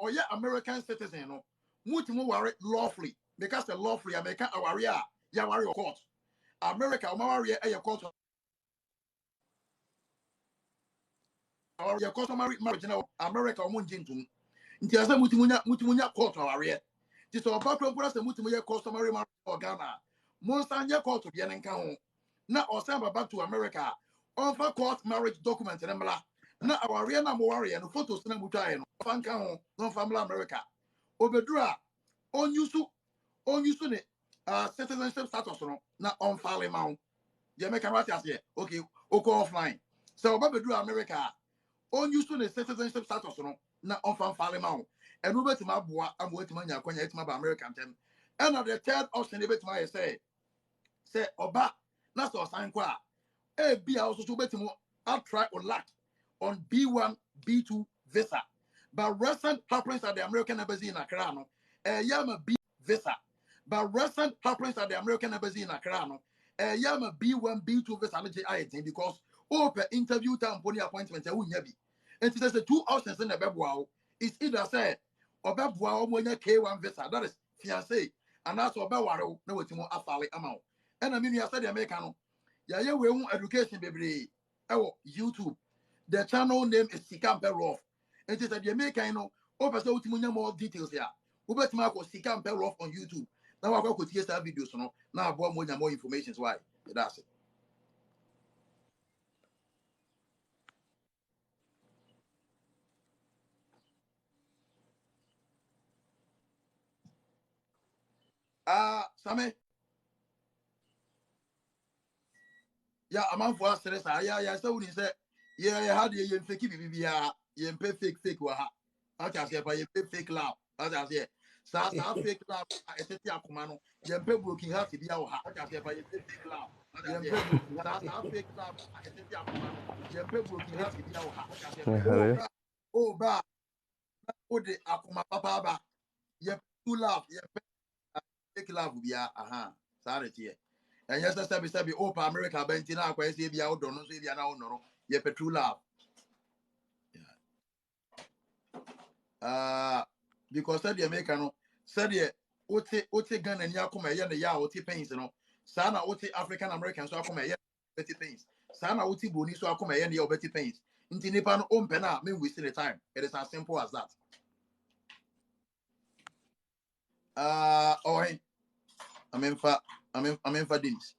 oya American citizen no mutimu ware lawfully because the lawfully America aware a ya ware court America o maware e court or your customary marriage now America o munje ntum nti asa mutimunya court aware ti so ba kro kro sa mutimunya customary marriage or Ghana monsa nya court ye nka ho na o samba back to America on for court marriage document na mla na aware na mo ware no photos na mutwae no fa nka ho no family America obedura onyusu ne citizenship status no na on file ma ye make am right as here okay o go offline so obedura America on used to the citizenship status no na on fan fale ma and we bet my boy, I'm waiting on your coin, my American term. And the third option, bet my say Oba, that's all sign qua. A be also to bet more. I'll try on luck on B1, B2 visa. But recent happenings at the American Embassy in Accra, no, Yama B visa. But recent happenings at the American Embassy in Accra, no, Yama B1, B2 visa, I think, because open interview time, pony appointment, and we be. And it is the two options in the Bebuao. It's either say, or Bebuao when you K1 visa, that is fiancé, and that's what Bewaro, no, it's more affally amount. And I mean, you said the American, yeah, we want education, baby. Oh, YouTube. The channel name is Sikampe Rough. And it is the American, over so more details here. Uber Marco Sikampe Rough on YouTube. Now I go to TSR videos, no. Now I want more information. Why? That's it. Sammy. Yeah, I'm on for stress. Yeah, so when you say, yeah, how do you fake it? You pay fake, waha. I just say, but you pay fake love. I just say, sa fake love. I say, Kumano, you pay broken heart to be our heart. I just say, but you pay fake love. You pay broken heart. Sa fake love. I say, Kumano, you pay broken heart to be our heart. I just say, Hello. ba, oh, the Akuma Papa, you pay love. You pay fake love. Yeah, sorry, dear. And yes, I said, oh, America, Bentina, quite say, be out, don't say, now, no, you pay true love. Because said the American said the Ote Gun and Yakuma, ya, Ote Pains, Sana Ote African Americans, so come a Betty Pains. Sana Ote Boni, so come a your Betty Pains. Into Nipan open up, mean wasting the time. It is as simple as that. I'm in for this.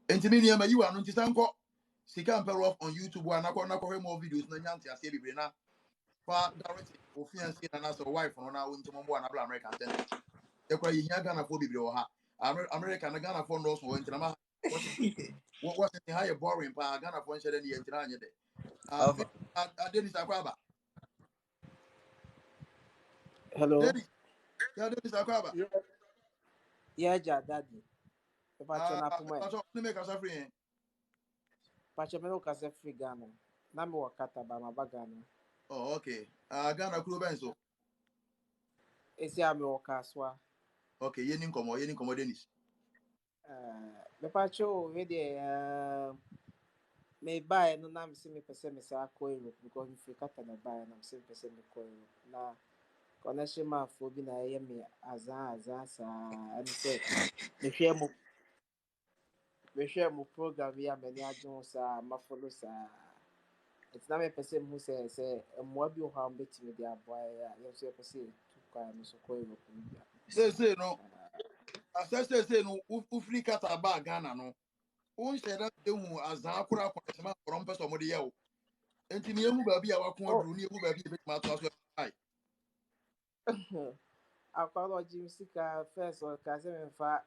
Intiminium, you are not to Sanko. Sika and Perov on YouTube, and I can more videos than Yanti, I say, Brina. For directly, fiancé and as a wife on our winter and American tenant. You cry in Ghana for Bibio. American Ghana for no so in Trama. What was the higher boring pa Ghana for any entranya day? I did this Aquaba. Hello. Dennis, yeah, Dennis Aquaba. Yeah, daddy. If I turn up my make us a free. Pachameno Casa Free Ghana. Namo Wakata by my bagana. Oh, okay. Ghana Crew Benzo. It's Yami Wakaswa. Okay, Yenin Como Dennis. The Pacho, may buy no name see me percent Mr. Coil because if you cut and buy and I'm 7% coil. Now, connection man for being a yummy as and say, the share mo program here, many Jones are my follows. It's not a person who says, and what you have met me there, boy. You say, to cry, so coil. Say no. As I say no, Ufri Kata Ba Ghana no. Unhyɛ da ehu azan kora akɔnɛsɛm akɔrɔ mpɛ sɛ ɔmo de yɛ o nti ne ehu baabi a wakɔ aduru ne ehu baabi a ebetumi ato aso ai. Akɔlɔ Jim Sika first or Kasim for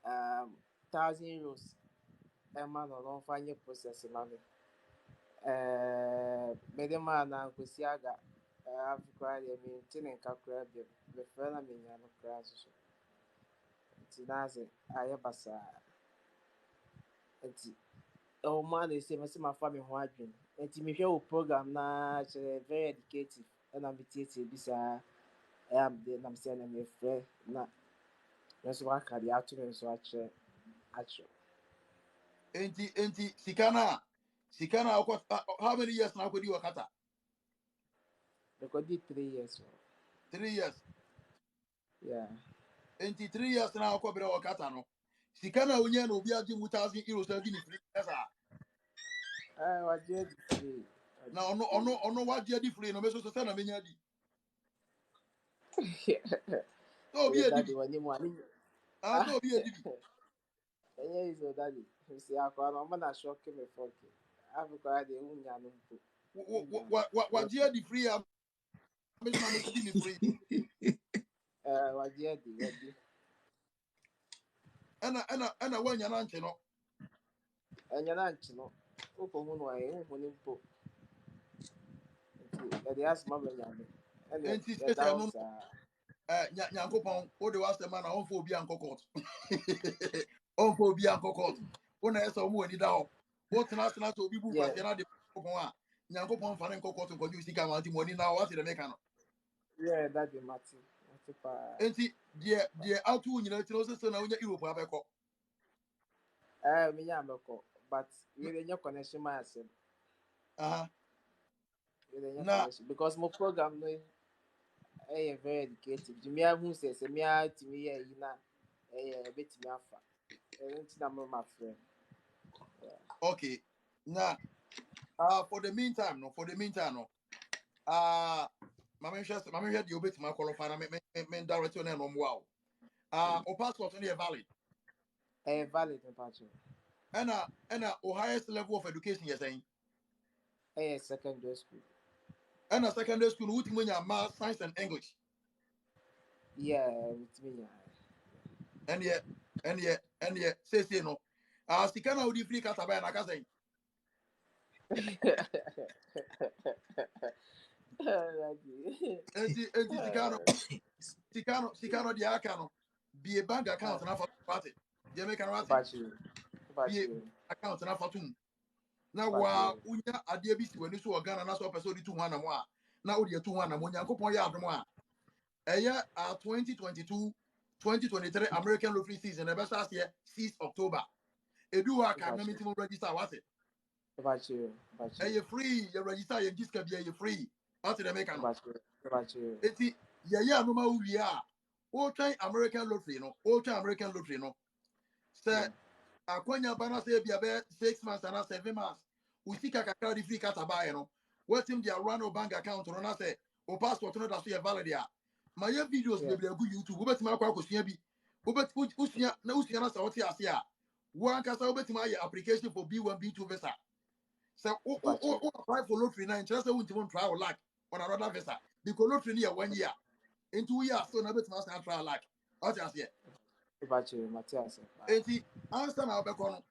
€1,000. Man or don't find your process, mommy. Medema na Kusiaga. I've cried a maintaining Kakra, the friend of me, and crash. It's Nazi, I have a oh man, they say, my family wondering. And to me, show program na very educative, and I'm teaching this. I am the I'm saying I'm a friend. Na, that's why I carry out to me so actually. Enti Sikana how many years now could you wakata? Because did 3 years. 3 years. Yeah. Enti 3 years now ko bere wakata no. Sikana onye na obi agi €1,000 agi ni free esa. What did free? Na ono what did free no me so say na menya di. No be a Daddy, when you want no be a di. Yeah, is your daddy. You see, I'm gonna shock him for you. I've got the unya no. What did free am me so na me di ni free. What did Ana wanya na nche no. Enya na nchi no. Uko mu no ayi, uko ni mpo. the ask mama nyame. And enti the say no downs nyankopɔn wo de wasɛm a na ɔmfa obi ankɔ court ɔmfa obi ankɔ court wo na ɛsɛ ɔmo ani da hɔ wo tena ase na sɛ obi bu yeah, kwaseɛ na de nyankopɔn a nyankopɔn mfa ne nkɔ court nkɔgye sika ma nti mo ani da hɔ wate dɛ meka no yeah, that the matter. enti deɛ ato wo nyina tiri wo sɛ sɛ na wonya Europe abɛkɔ Me nyame but we dey your connection myself. aha We dey your na connection because my program no very educative. Me who says me to me here na bit me afa. Enti na my friend. okay na for the meantime no mama hwɛ deɛ obetumi akɔlɔfa na me direct na no mmoa wo o passport no yɛ valid Valid patcho. ɛna o highest level of education yɛ sɛn Secondary school. ɛna secondary school no wotumi nya math science and English Yeah, with me. ɛneɛ seesei no sika na wodi free kasa bɛyɛ na aka sɛn enti sika no deɛ aka no bie bank account na fa party deɛ meka no wate bie account na fa tum na wa unya adeɛ bi si w'ani so wɔ Ghana na sɛ ɔpɛ sɛ ɔde tu ho anam a na wode tu ho anam Onyankopɔn yɛ adom a ɛyɛ 2022-2023 American lottery season ɛbɛhyɛ aseɛ 6 October edu hɔ aka na mentimi register wate ɛyɛ free yɛ register yɛ disca bi ɛyɛ free wate dɛ meka no eti yɛyɛ anoma wo wie a wotwɛn American lottery no sɛ akwanya ba na sɛ bia bɛ 6 months and 7 months usika kakra de free kata bae no wetim dia run o bank account no na sɛ o passport no da so yɛ valid a ma yɛ videos bebre agu YouTube wobɛtumi akɔ akosua bi usua na sɛ wote ase a wo ankasa wobɛtumi ayɛ application for B1 B2 visa sɛ o apply for lottery na nkyerɛ sɛ wontimi try your luck on another visa because lottery no yɛ 1 year into year so na wobɛtumi asa try luck wote ase enti answer na wobɛkɔ no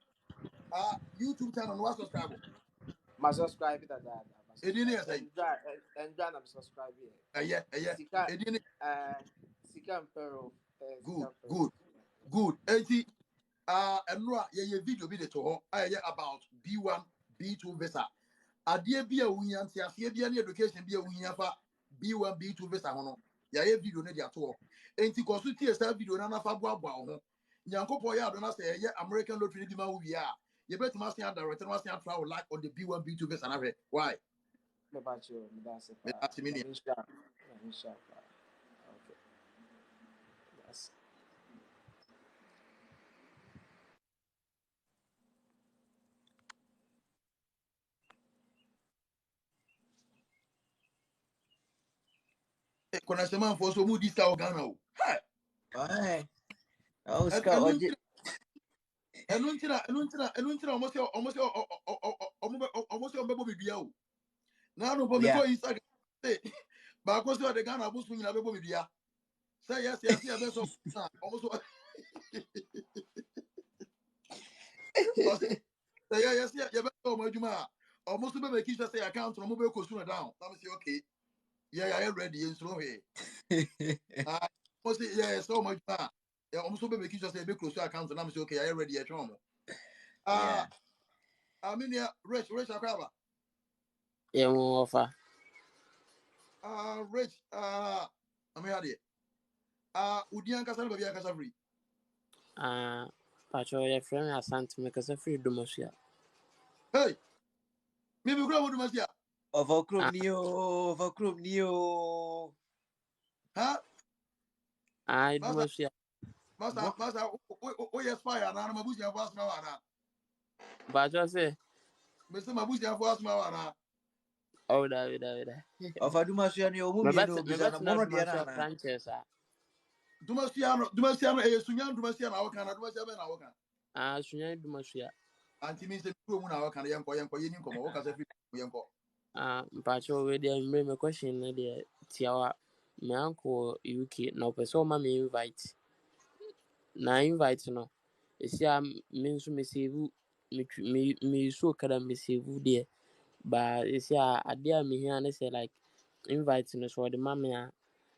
YouTube channel no subscribe. My subscribe to that. Edini say. And I'm subscribe here. Yeah. Edini. Sika Pero. Good. Enti enra ye video bi de to ho about B1 B2 visa. Ade bi a wunya ntiase bi na education bi a wunya fa B1 B2 visa ho no. Ye video ne de ato ho. Enti ko so tie sa video na fa boaboa ho. Nyankopɔ yɛ adona sɛ ye American lottery bi ma wo wi a you bet must have direct and must have travel like on the B1 B2 visa na hwɛ why me about you that's it that's me okay yes kona sema for so mu disca Ghana o Why? Oh, and Scott, until almost bebo bibia o na no bo me yeah. ko Instagram say ba ko so de Ghana bo so nyina bebo bibia say yes e be so almost say yes e be so mo adwuma almost be make sure say account no mo be ko so down na me say okay yeah ready in slow here so much almost be making sure say be close to account and I'm say okay I ready at home I mean yeah rich akwaba yeah mo offer rich I mean how dey udian kasa no be kasa free pacho your friend asante me kasa free domosia hey me be grow domosia Overcroom Neo. huh domosia masa o yes fire na mabusi afo asma wa na pacho say me say mabusi afo asma wa na oh da Of Dumasio Neo movie no bizarre mono diana. Sanchez domosia no e sunya domosia na waka na domosia be na waka sunya domosia anti mi se pro mu na waka na yenko yeni nkomo wo kasa free yenko pacho we dey me question na dey tiawa me uncle UK na person ma me invite no esia me nso me save me so kada me save there ba esia ade a me hia na say like invite no so the mamma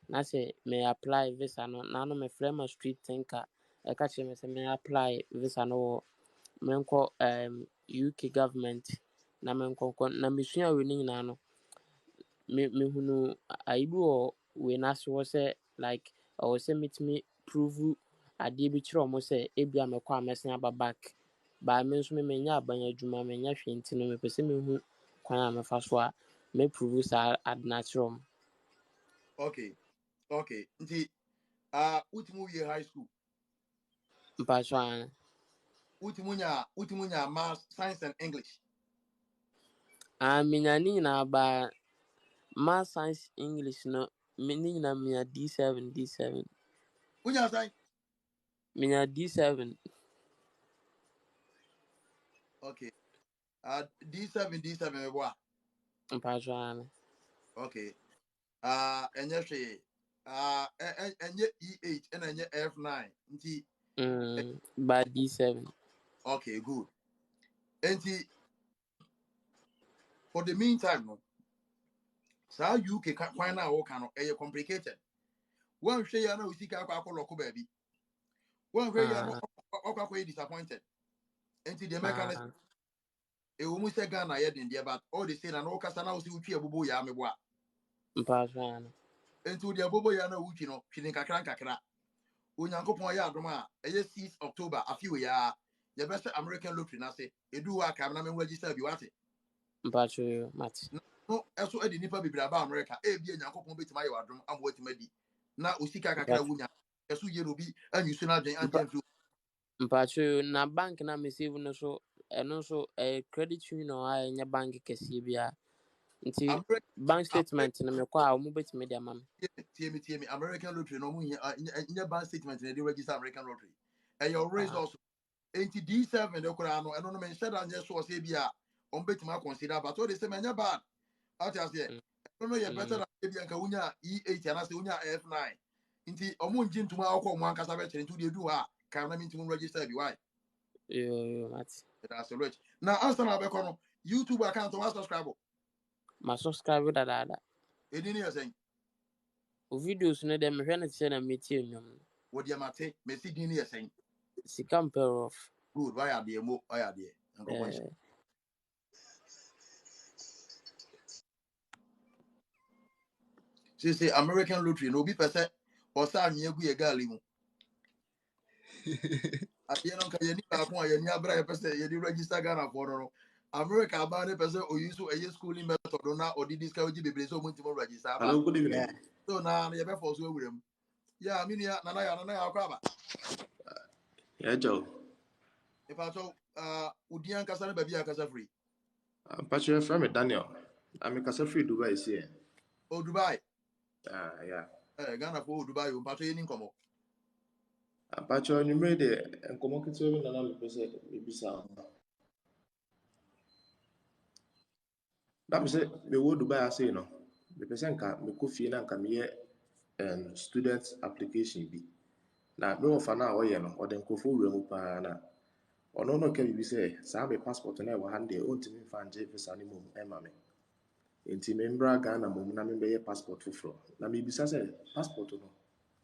na say may apply visa no na no me frame a street thinker e ka che me say may apply visa no menko UK government na menko na mesua we ni nyina no me hunu aibu o we na so say like o say me prove ade bi kire o mo say ebia me kwa mesia aba back ba me nso me menya abanya adwuma menya hwenti no me pese me hu kwan a me fa so a me prove sa ad natural. Okay. Okay. Nti ultimo year high school. Mpatwa Ultimo math, science and English. menya ni nyina ba math science English no me ni nyina menya D7. Unya sai? Menya D7. Okay. D7 boy. Mpatwa Okay. Enye hwe. Enye E8 and enye F9. Nti by D7. okay, good. Nti for the meantime no. Sa UK kwan na wo kan no complicated. One hwe ya na osika akwa loko baby. One hwe ya no okwa disappointed. Nti the mechanism wo mu se Ghana ye den but all the say na no kasa na wo si utwi abobo ya mebo a. Mpatwa Nti the abobo ya na utwi no twini kakra. Onyankopon ya adom a 6 October afiwe ya ye best American lottery na se edu wa kam na me register bi wate. mpatwa mat. No eso edi nipa bibira ba America e bi Onyankopon betima ye wadom am watima di. Na osika kakra wunya eso ye robi anyusu na den anjem fi. Mpatwa na bank na me save no so eno so credit union a nya bank kese bia. Nti bank statement na me kwa a mo betime dia mam. TM American lottery no mu nya bank statement na dey register American lottery. E your results enti D7 de kura no eno no me share dan so say bia on betima consider but all the same nya bad. Out as here. No no ye better than bia nka wunya E8 and say wunya F9. Nti omo nji ntuma akọ mo ankasa be chere nti dey do ha kan na me ntuma register bi why. Yo mat. That's rich. Now answer na be kono YouTube account wa subscribe. Ma subscribe da. E di ni ye saying. O videos no dem hwe na tse na metie nwom. Wo dia mate me si di ni ye saying. Sika pair off. Good, why are they mo? Why are they? Say American lottery no be person or sa nye gu ye gali mu. Ade no ka ye ni ba ko ye ni abra ye person ye di register Ghana for no. America ba ne person o use a schooling method na o di discount ji bebre so mo ntimo register ba. Hello, good evening. Yeah. So na ye be force we wurem. Yeah, me ni na ya akwa ba. Yeah, Joe. If I so udian kasa na ba bia kasa free. Patrick from Daniel. I'm a casa free Dubai is here. Oh, Dubai. Yeah. Ghana for Dubai, you patrol any come. Patrick, you made it and come on to me and I'm maybe sound. That was it. Me wo Dubai I say no. Me person ka me ko fie na ka me student application bi. Na me wo fa na o ye no, o den kofo wura mu pa na. Ono no ka bi say, sa be passport na e wo hande o ntimi fa nje visa ni mum e ma me. Nti membra Ghana mum na membɛyɛ passport foforɔ na mebisa sɛ passport no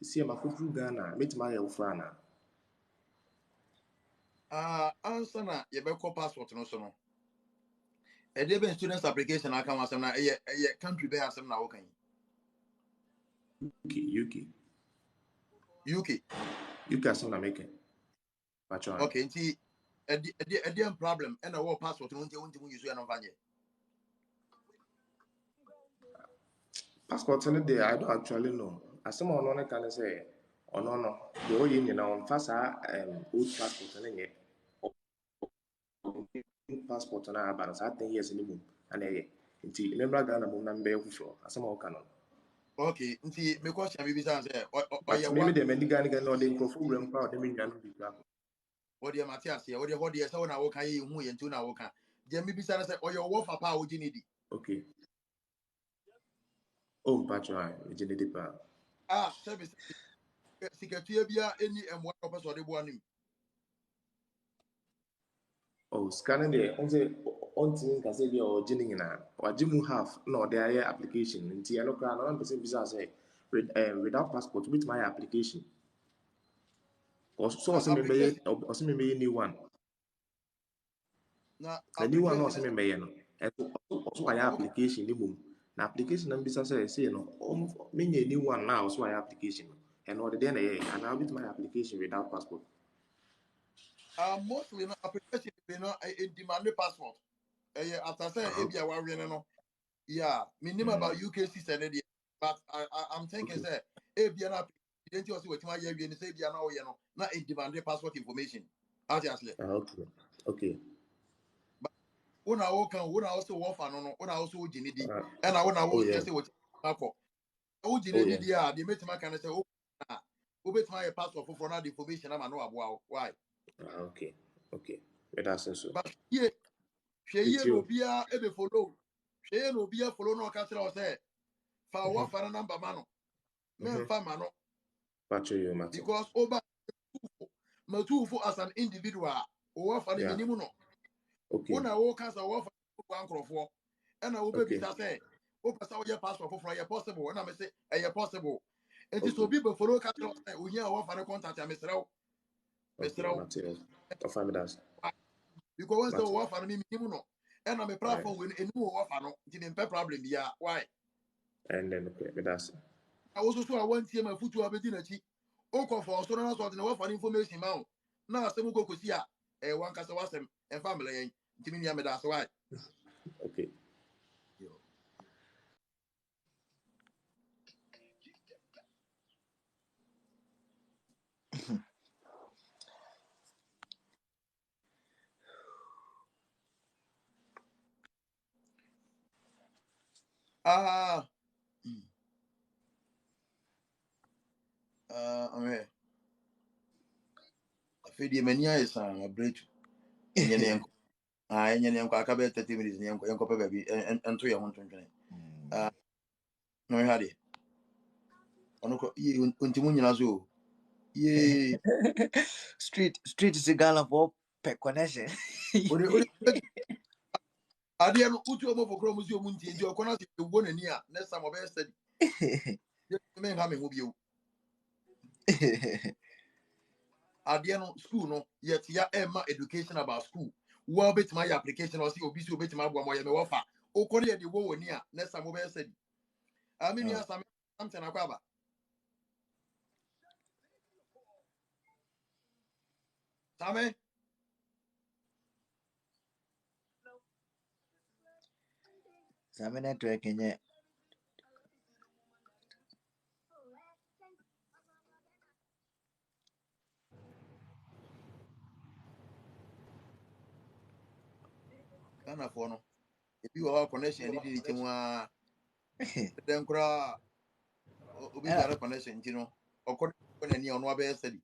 ɛsi ma foforɔ Ghana mɛtumi ayɛ foforɔ ana Answer na ye be call passport no so no. E dey be students application aka wasem na e country be asem na wo kan. UK asem na meke patron. Okay, nti e problem and a passport no nti use ya no fanye. Passport no dey I don't actually know asem ono no kan sɛ ɔno no de oyɛ nyina on fa saa old passport no nyɛ passport na aba no saa 10 years ni mu ana ɛyɛ nti membra Ghana mum na mbɛyɛ foforɔ asem a wɔka no. Okay, nti me question me bisa say but me de medi Ghana no de nkrofo wura mu pa o de me nwa no bi kra ko what dey Matthias here what dey say na wo kan ye hu ye ntu na wo kan je me bisa say oyo wo fa pa wo gini di. Okay. Oh, patron, me gene di pa. Service secretary bia any M1 person dey bo anim. Oh, scanning there. On say ɔntumi nkasa bi a ɔgye ne nyinaa wagye mu half na ɔde ayɛ application nti ɛno koraa na ɔmpɛ sɛ bisa sɛ without passport wobɛtumi ayɛ application so ɔsɛ membɛyɛ new one na na new one na application ɔsɛ membɛyɛ no ɔso ayɛ application ne mmom na application na mbisa sɛ sei no menyɛ new one na ɔso ayɛ application no ɛno ɔde deɛ na ɛyɛ anaa wobɛtumi ayɛ application without passport mostly no application be no demand passport after say ebi a wawe no yeah minimum about UK system but I'm thinking say ebi na application also wetin aye wi ni say ebi na o ye no na demand passport information actually okay but una o kan una also wo fa no una also o gini di and una wo say wetin akọ o gini di a dey metima kan say o na o betima your passport for na the information na ma no aboa why okay that's so but yeah hweye no bia ebe follow hweye no bia follow no ka tell us say fa wo fa na number ma no men fa ma no because over matufu as an individual wo fa na minimum no una wo ka sa wo fa kwa nkrofo na wo be bisa say wo pesa wo ye passport for your possible na me say e possible it is so be be follow ka tell us say ohia wo fa na contact ya mesrew because once the wo fa na minimum no and I'm a platform when any more no didn't pay problem yeah why and then okay that's I also saw one team my foot to have been a cheap oko for so na sort of information now now some go see one case was and family timi ya me that's why okay I'm here. I feel the mania is a break. Enye nyanko aka be 30 minutes nyanko pe baby and to your 120. No you had it. Ono ko ye untimu nyina so. Ye street is a gala for per connection. Ade no utu omo fokro mu si omu ntie nti okona se wo nani a next time obe study. Me ha me ho bio. Ade no school no yet ya emma education about school. Wo bet my application or see obi si obet my boa mo ye me wofa. Okori ye de wo woni a next time obe study. Ami ni asam something akwaba. Same Same network nye. Kana for no. If you have connection ni di timu a den kura obi jare connection ti no. Okori nani ono abe study.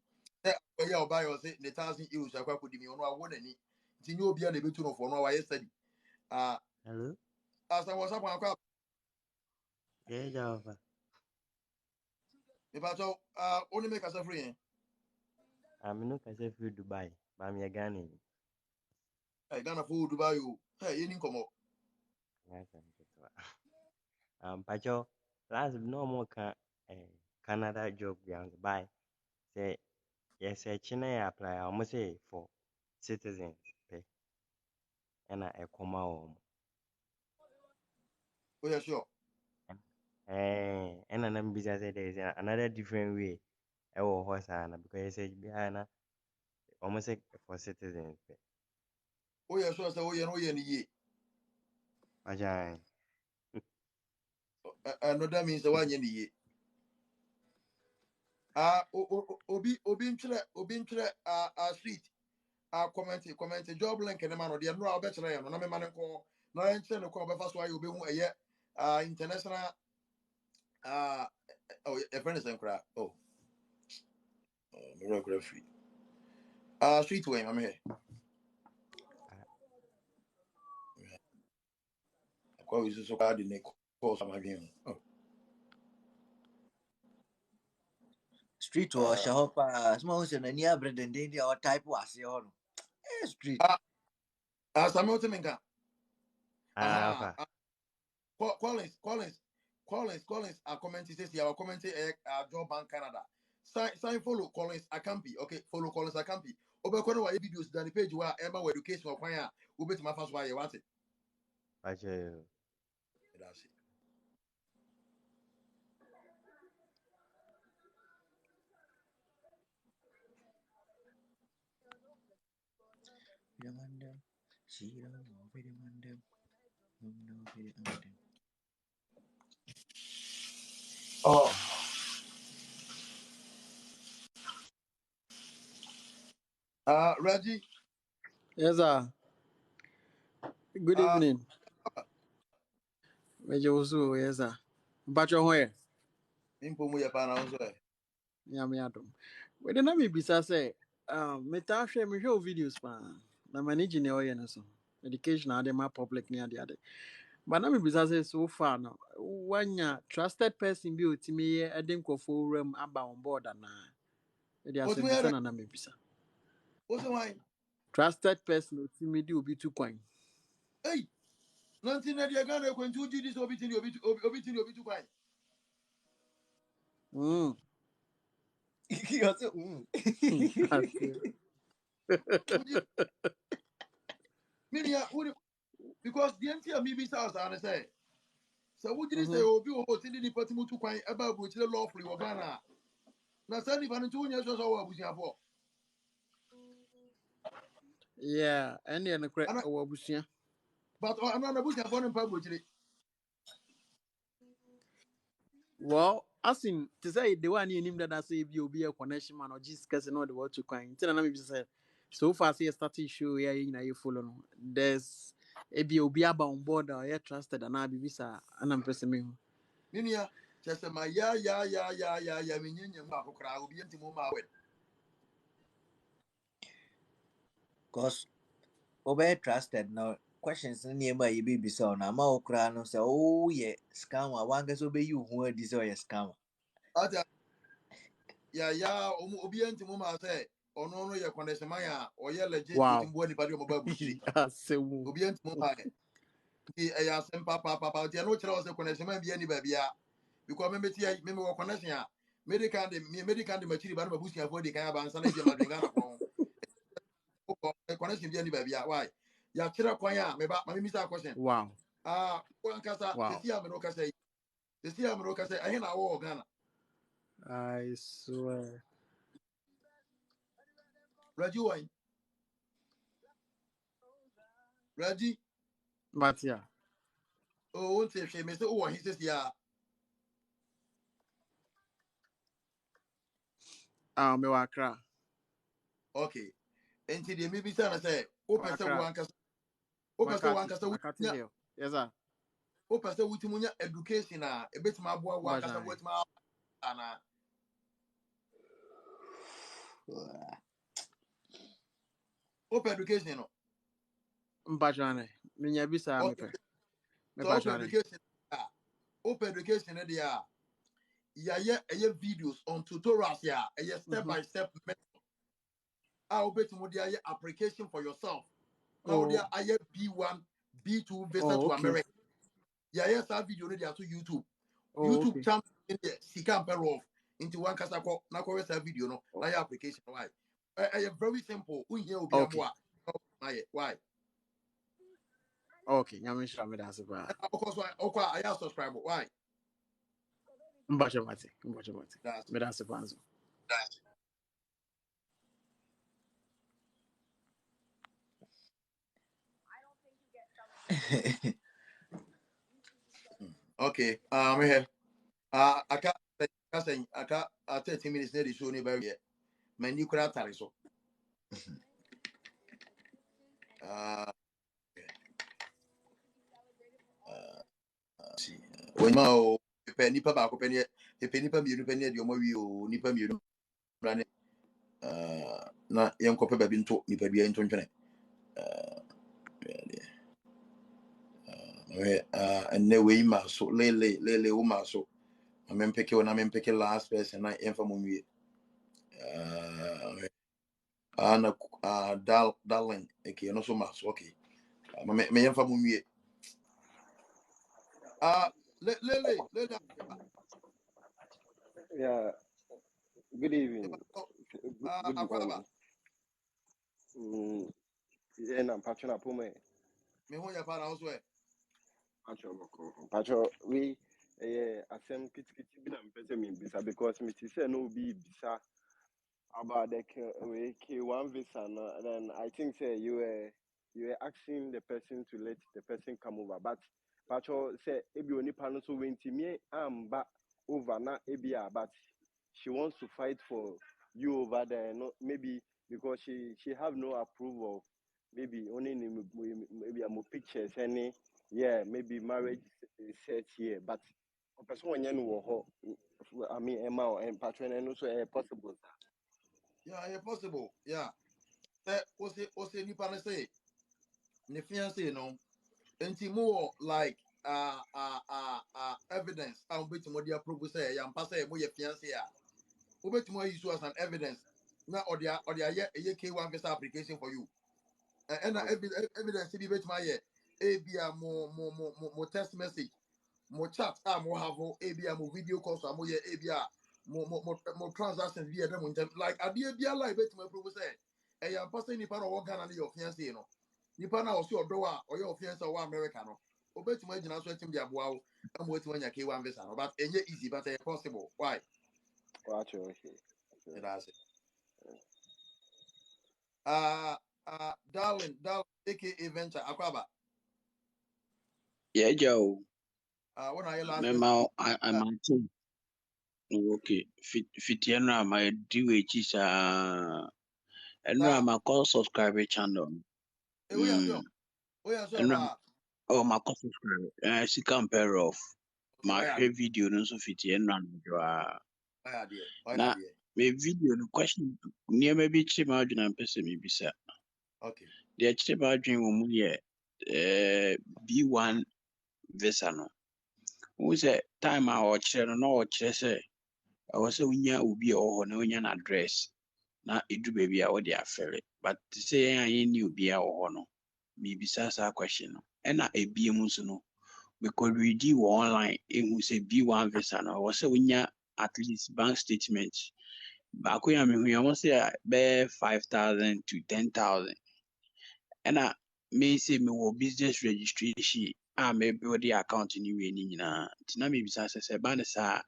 Oye oba yo say the 1,000 euros akwa kodi mi ono awo nani. Ti ni obi a na betu no for no wa study. Hello? As I was up on Yeah, Java. if I told only make us a free. I'm not going to Dubai, but I'm a Ghanaian. I gonna food Dubai you. Hey, you come up. Pacho, last no more Canada job ground by say yes, a China apply almost say for citizens pay and I come home. Oh yeah, sure. And then business there is another different way. I will horse because I said behind almost say for citizens pay. Oh yeah, sure. So oh yeah, no yeah, ni. Ajay. No, that means the one ye. Obi ntre street. Comment job link and man or the no better no na me man ko na enche no ko be fa so ayo be hu eye international oh a friend is nkra oh me no free street way I'm here ko is so card ni ko sama again oh Street or shahopa small se na nia brand ndi or type was yo. Street. Samuel Timinka Collins are commenting says you are commenting job bank Canada. Sign follow Collins Akampi. Okay, follow Collins Akampi. Obekono wa videos than the page where Emma education or kwanya ubet my first why you want it. That's it. Oh. Reggie. Yes, sir. Good evening. Major Usu, yes, sir. But you're where? Impomu ya pana also. Yamiatum. We didn't have me bisa say, meta share me show videos pa. Na manage ni oye na so. Education ade ma public ni ade ade. But na me bisa say so far no. Wanya trusted person bi otimi ye ade nkofo ram aba on board na. E dey asem bisa na me bisa. What's the wine? Trusted person otimi di obi tu kwan. Hey. Nanti na dia Ghana ko ntu di this obi tu kwan. Because the entire me house and say so would you say obi o tindi ni pati mutu kwan eba bu chire lawfully wo Ghana na sani ba ntu nya so so wo abusiafo. Yeah, any and correct or abusia. But I'm not abusiafo no pa bu chire. Well, as in to say the one in him that I say you be a connection man or just because know the word to coin. Tell me say so far see a starting show here in you follow no. There's a be on board or you trusted and I be visa and I'm pressing me. Ninia just my ya me nyenye ma kokra obi ntimo ma wed. Cause obey trusted no questions nearby you be so na ma okra no say oh yeah scammer one guess obey you who this or scammer. Ya obi ntimo ma say ono no ye connection man ya o ye legit Wow. wetin bo ni ba bu chire. Obi ntimo ma e ya sem papa dia no kire o say connection man bi ani ba bia because me wo connection ya medical de machiri ba no busiafo de kan ba nsa na bi ma dwenga na kon. Connection bi ani ba bia why ya kire kwan ya me misa question. Wow. One kasa tesi ameno kasa ahe na wo Ghana. I swear. Reggie. But yeah. Oh, won't say me say oh he says yeah. Me wakra. Okay. Enti de me bisa na say o pese one kasa yes sir. O pese wutimunya education a ebetima aboa one kasa wetima ana. Open education no. Mpachane. Minya bisa me pe. So open education open education there. Yeah, videos on tutorials yeah, step by step method. I'll bet you there application for yourself. Now there B1, B2 visa to America. Yeah, yes, that video there to YouTube. YouTube channel in there, Sika off into one kasako, na ko that video no, na your application why. Very simple. Why? Okay, nyamisha me that's ba. Of course why I subscribe why? Mbacho mate. Me that's panzo. Okay. Here. I can't 30 minutes there show ni ba yet. My new crowd tare so. See. When ma penny pa ba ko penny penny pa mienu penny de o ma wi o ni pa mienu brane na yen ko pe ba bi nto ni pa bi nto ntwene and ne we ma so lele o ma so amempeke o na mempeke last person na yen fa mo wi ana darling okay no so ma so okay me yen fa mo wi Lele. Yeah, good evening. Good Akwaba. morning. Yeah, I'm Pacho Napume. Me ho ya pa na so e. Pacho, we asem kitikiti bi na mpese mi bisa because me say no be bisa about the K1 visa no, and then I think say you were asking the person to let the person come over, but Pacho say ebi oni pano so wenti me amba over na ebia, but she wants to fight for you over there, no maybe because she have no approval, maybe only maybe I'm pictures any maybe marriage set here, but person when you I mean Emma and patron and also possible. Yeah, possible. Yeah. Say o se nipa na say ne fiancé no. Enti more like evidence I'm waiting for the approve say yam pass say mo ye fiancé a obetimo use as an evidence na or dia ye K1 visa application for you and evidence be betimo ye ebia mo text message mo chat mo have ebia mo video calls mo ye ebia mo transactions via them like adie bia like betimo approve say yam pass ni pa no wo Ghana na your fiancé no nipa na osi odo a oye fiancé wa America no obetimo agina so etim dia boa wo am wetin anya K1 visa no but enye easy but possible why Watch okay. that's it. Darling, aka Venture, Akwaba. Yeah, Joe. When are your last question? Mema, I'm team. Okay. Fitiana, my DWH is and my call subscriber channel. We are sure. We are sure And about. oh, my call subscriber. I see compare of Okay, my why are video no so Fitiana. there? Why are Na there? me video no question near maybe chim out and person me bisa. Okay. The chim out dream will B1 visa no. Who say time our channel no say I was say winya ubi or no one address. Na edu baby a wɔde afɛre but sɛ yɛn a yɛnni obiara wɔ hɔ no miribisa saa question no ɛna ebiem nso no mekɔredi wɔ online ehu sɛ B1 visa no ɛwɔ sɛ wonya at least bank statement baako yɛ a mehu yɛ wɔn sɛ bɛyɛ 5,000 to 10,000 ɛna mese mewɔ business registration a mɛbuilde account no wie ne nyinaa nti na miribisa sɛ ɛba ne saa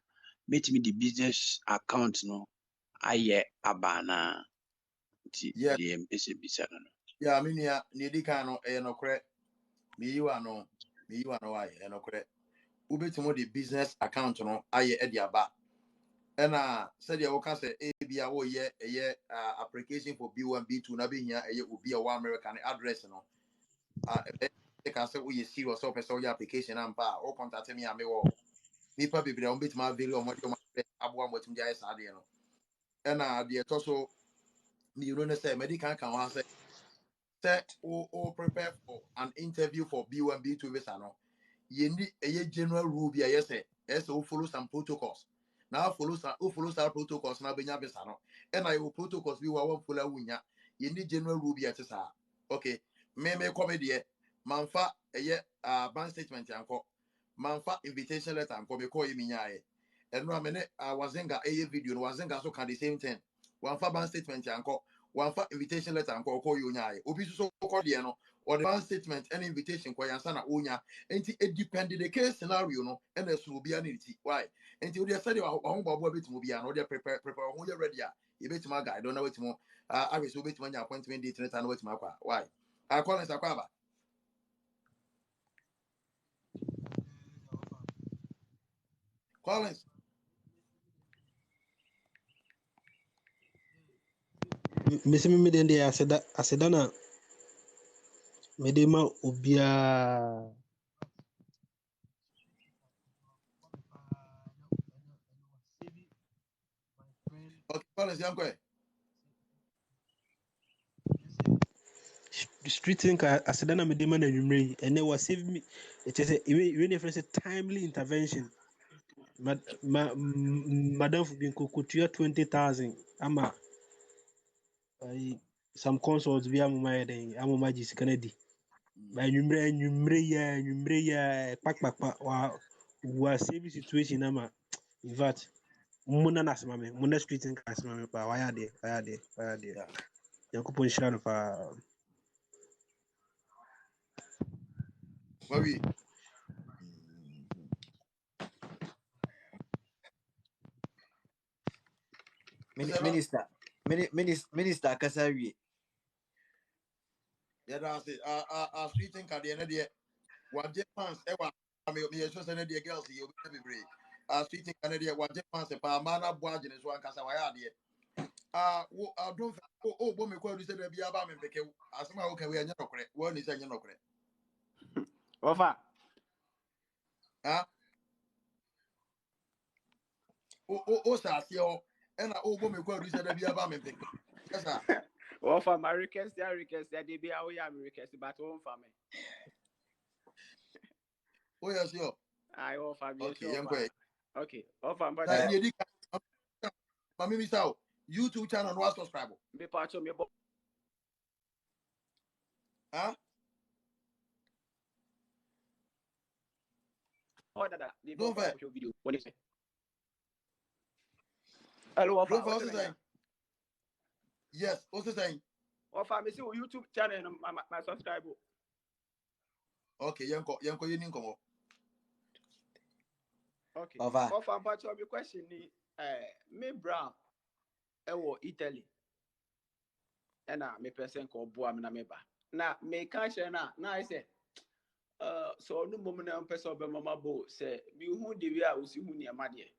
mɛtumi de business account no ayɛ aba anaa. Yeah. Bisa no. Yeah, I mean, yeah, Nidi Kano, no correct. Me, you are no, why, no correct. Ubetimo the business account, no, aye, Ediaba. And said you can say ABA, oh, yeah, application for B1, B2, na be here, a will be a one American address, no. They can say, we serious, so your application and bar, or contact me, I may walk. Nipa bibiri a wɔbɛtumi aveli ɔmo de ɔmo aboa mo atumi de ayɛ saa adeɛ no ɛna deɛ ɛtɔ so mmienu ne sɛ medical ka ho asɛ sɛ o prepare for an interview for B1 B2 visa no yɛni ɛyɛ general rule bi a ɛyɛ sɛ o follow some protocols na o follow some protocols na abɛnya visa no ɛna yɛwɔ protocols bi wɔ a wɔn follow awunya yɛni general rule bi a ɛte saa okay mmɛmɛ kɔmi deɛ manfa ɛyɛ bank statement yankɔ manfa invitation letter nkɔ mɛ kɔɔ yɛ mi nyaayɛ ɛnu amene wazenga ɛyɛ video no wazenga so ka the same thing wanfa bank statement yankɔ wanfa invitation letter nkɔ ɔkɔ yɛ onyaayɛ obi soso kɔ deɛ no ɔde bank statement ɛna invitation kɔ yansa na onya nti it depend the case scenario no ɛna ɛso obiara ne ti why nti o deɛ sɛdeɛ ɔho bɔ ɔboa betumi obiara no ɔdeɛ prepare ɔho yɛ ready a yɛbɛtumi aga ɛdɔn na wetumi ahwɛ sɛ obetumi anya appointment date ne ta na wetumi akɔ why Collins akɔ aba. Collins. Mese me den de aseda na me de ma obia Okay, Collins yankɔ street think aseda na me de ma na nwumre and it was save me it is a friend timely intervention madam for being kokotua 20,000 ama some consults be amuma den amuma ji sikana di By numre ya pak wa save situation ama. In fact, muna nasmame, muna street in kasmame pa waya de. Yeah. Yankopon shira no fa. Where we? Minister Kasari. Yeah, that's it. Street in Kadiana, dear. What Japans ever. I mean, you're just another girls, you'll be brave. Street in Canada, what Japans, a Pamana Boajan is one Casawaya, dear. I don't. Oh, but me quite said be about me because as somehow can we are not correct. One is not correct. Offer. Ah, sir, and I but me quite said be about me because yes, sir. Offer my request, their request, that they be our request, but home for me. Oh, yes, yo. I offer me Okay, young boy. Okay, offer, but Now, you did. Mammy, miss out. YouTube channel was subscribe. be part of me. Huh? Oh, that they Don't fair. video. What is it? Hello, offer. Don't what's the saying? Yes, what's the saying? Offer me see YouTube channel my subscriber. Okay, yanko, you need come. Okay. Offer, but your question ni me brown Italy. And me person ko boa me na me ba. Na me can share na I say so no moment na person be mama bo say me hu the way I will see hu ni amade.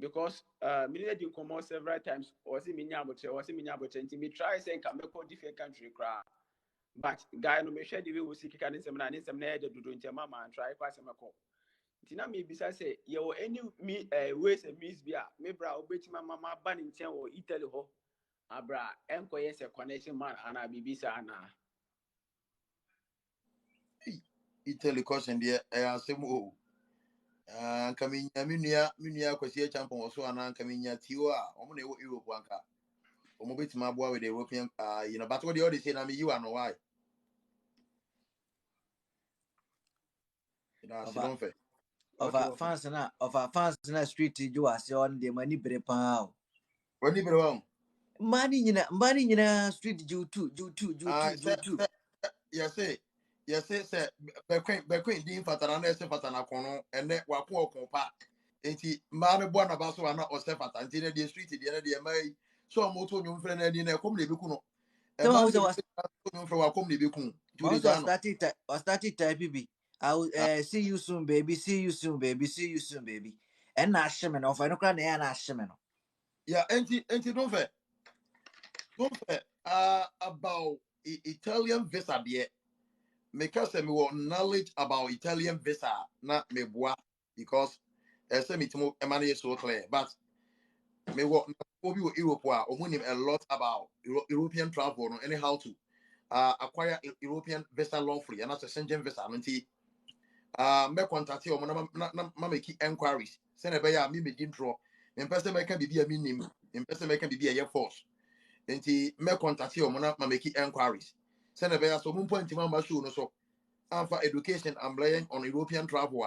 Because me need to come several times or see me nyabotre or see me nyabotre nti me try say can make different country cry. But guy no me share the way we see kika nsem na e dodo nti mama and try pass me ko. Nti na me bisa say ye any me ways and means bia me bra obetima mama ban ntia wo Italy ho. Abra enko yes a connection man ana bibisa ana Italy question there asemo kaminya minua kwasi champion so ana kaminya tiwa omo na Europe anka omo betima boa with the European but what they say na me you are no why that's don't fair Of our fans na street ju ase on the money bre pa. Wani bre wa Money nyina street ju two. Yes say be din fatana na se fatana kono ene wako okopa enti ma me bo na ba so ana o se fata enti na the street de na de mai so mo to nyum fre na di na kom na beku no ma de nyum fre wa kom na beku was started type bi. I will see you soon baby, see you soon baby. And na sheme no fa no kra na na sheme no. Yeah, enti don't fair about Italian visa there. Because me want knowledge about Italian visa na me boa because say me timo emane so clear but me want obi wo Europe a lot about European travel no anyhow to acquire European visa lawfully and that's a Schengen visa nti me contact you na make inquiries say na be ya me din draw me person make bibia me nim me person make bibia ye force nti me contact you na make inquiries say na be ya so mo point ma show no so for education I'm relying on European travel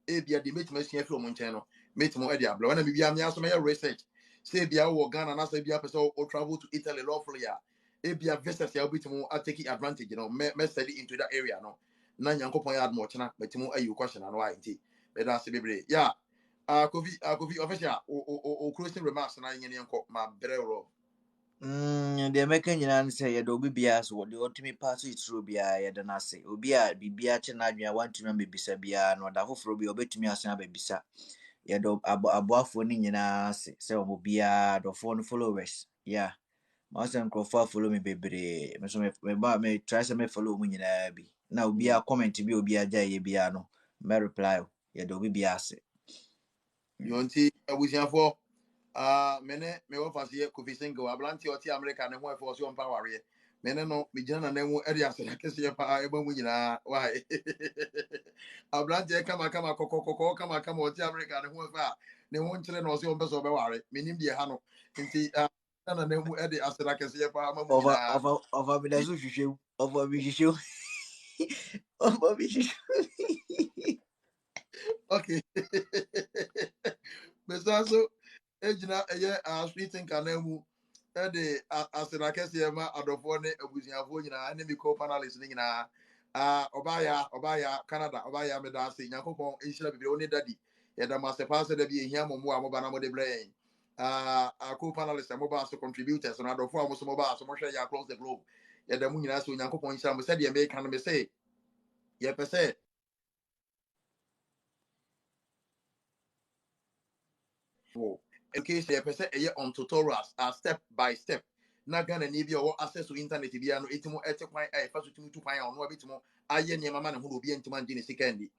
ebia de meet machine from Montano meet mo e dia bla na bibia me aso me research say bia wo Ghana na say bia person o travel to Italy lawfully ebia visitors ya bit mo take advantage me study into that area no na nyankopon ya admo chena metimo ayi question na why nti be da se bebre yeah Kofi official o closing remarks na yen yenko ma brero The American United say ya do bibia so the ultimate pass it through bia ya da na say obi a bibia che na adwua want to remember bisa bia no da foforo bia obetumi asan abisa ya do aboafo ni nyina say omo bia do for no followers yeah most crofo follow me bebre me so me try say me follow mu nyina bi na obi a comment bi obi a ja ye bia no me reply ya do bibia say yonti abusiafo mene me wo fase Kofi single ablanti oti America ne ho efo so mpa ware mene no me gina na nwu ade asere kese pa eba mu nyina why ablanti kama kokoko kama oti America ne ho efa ne ho nkyere na so mbe so be ware menim de ha no nti na nwu ade asere kese pa ma mu nyina over bidazu hwehwem over bi hwehwem Oh, Bobby. Okay. Mesaso ejina sweet nkanemu de asira kese ma adofo ne abusuafo nyina ne mi co panelist ne nyina obaya Canada obaya me da se yakopon ehira bibire oni dadi ye da master pass da bi ehia momo a mo ba na mo de brain a co panelist mo ba so contributors na adofo mo so mo ba so mo hwe ya across the globe ye da mu nyina so yakopon ehira mo se de me kan me say ye pese education a person on tutorials step by step na Ghana ni bi o access to internet bi ano etimo etekwan fa so tumi tu kwan ono abetimo aye ne mama ne ho obi entima ngine second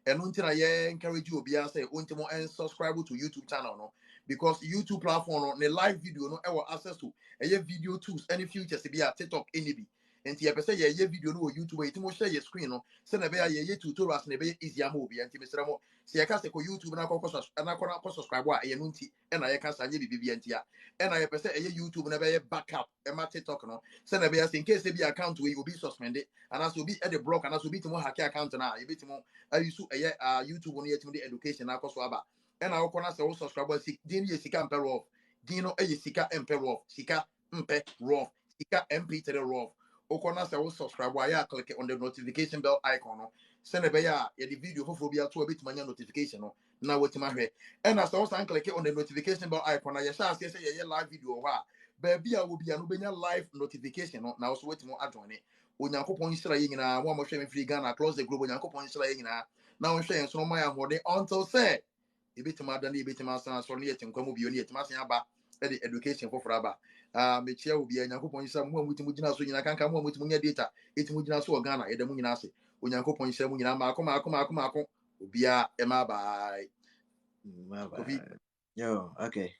eno ntina ye encourage obi an say ontimo and subscribe to YouTube channel no because YouTube platform no ne live video no e access to video tools any features bi a TikTok any bi enti ye pese ye video no YouTube etimo share your screen no se na be ye tutorials na be easy am obi enti mesra mo se ye ka se ko YouTube na ko subscribe a ye no nti e na ye ka sa nye bibi enti a e na ye pese YouTube na be ye backup e ma TikTok no se na be ya se in case be account we obi suspended and as obi e de block and as obi timo hack account na ye bitimo ayisu YouTube no yetimo de education na akoso aba e na wo na se wo subscribe si din ye sika mpe rough din no sika mpe rough sika mpe rough sika mp3 rough okona se wo subscribe ya click on the notification bell icon no send be ya the video for bi ato bit manya notification no na wetima hwe and as also click on the notification bell icon na ya sha say ye live video ho a ba bia wo bia no benya live notification no na also wetimo adone onyankopon hira ye nyina wo mo hwe me free Ghana close the globe onyankopon hira ye nyina na wo hwe en so ma ya hode until say ebitima adane ebitima san so ne yetinkwam bi oni yetima san aba the education for aba me chia obi onyankopon hira mo amutimu gina so nyina kanka mo amutimu nya data etimu gina so Ghana ye da mu nyina ase onyankopon hira mu nyina maako obia e ma bye Bye bye. Yo, okay.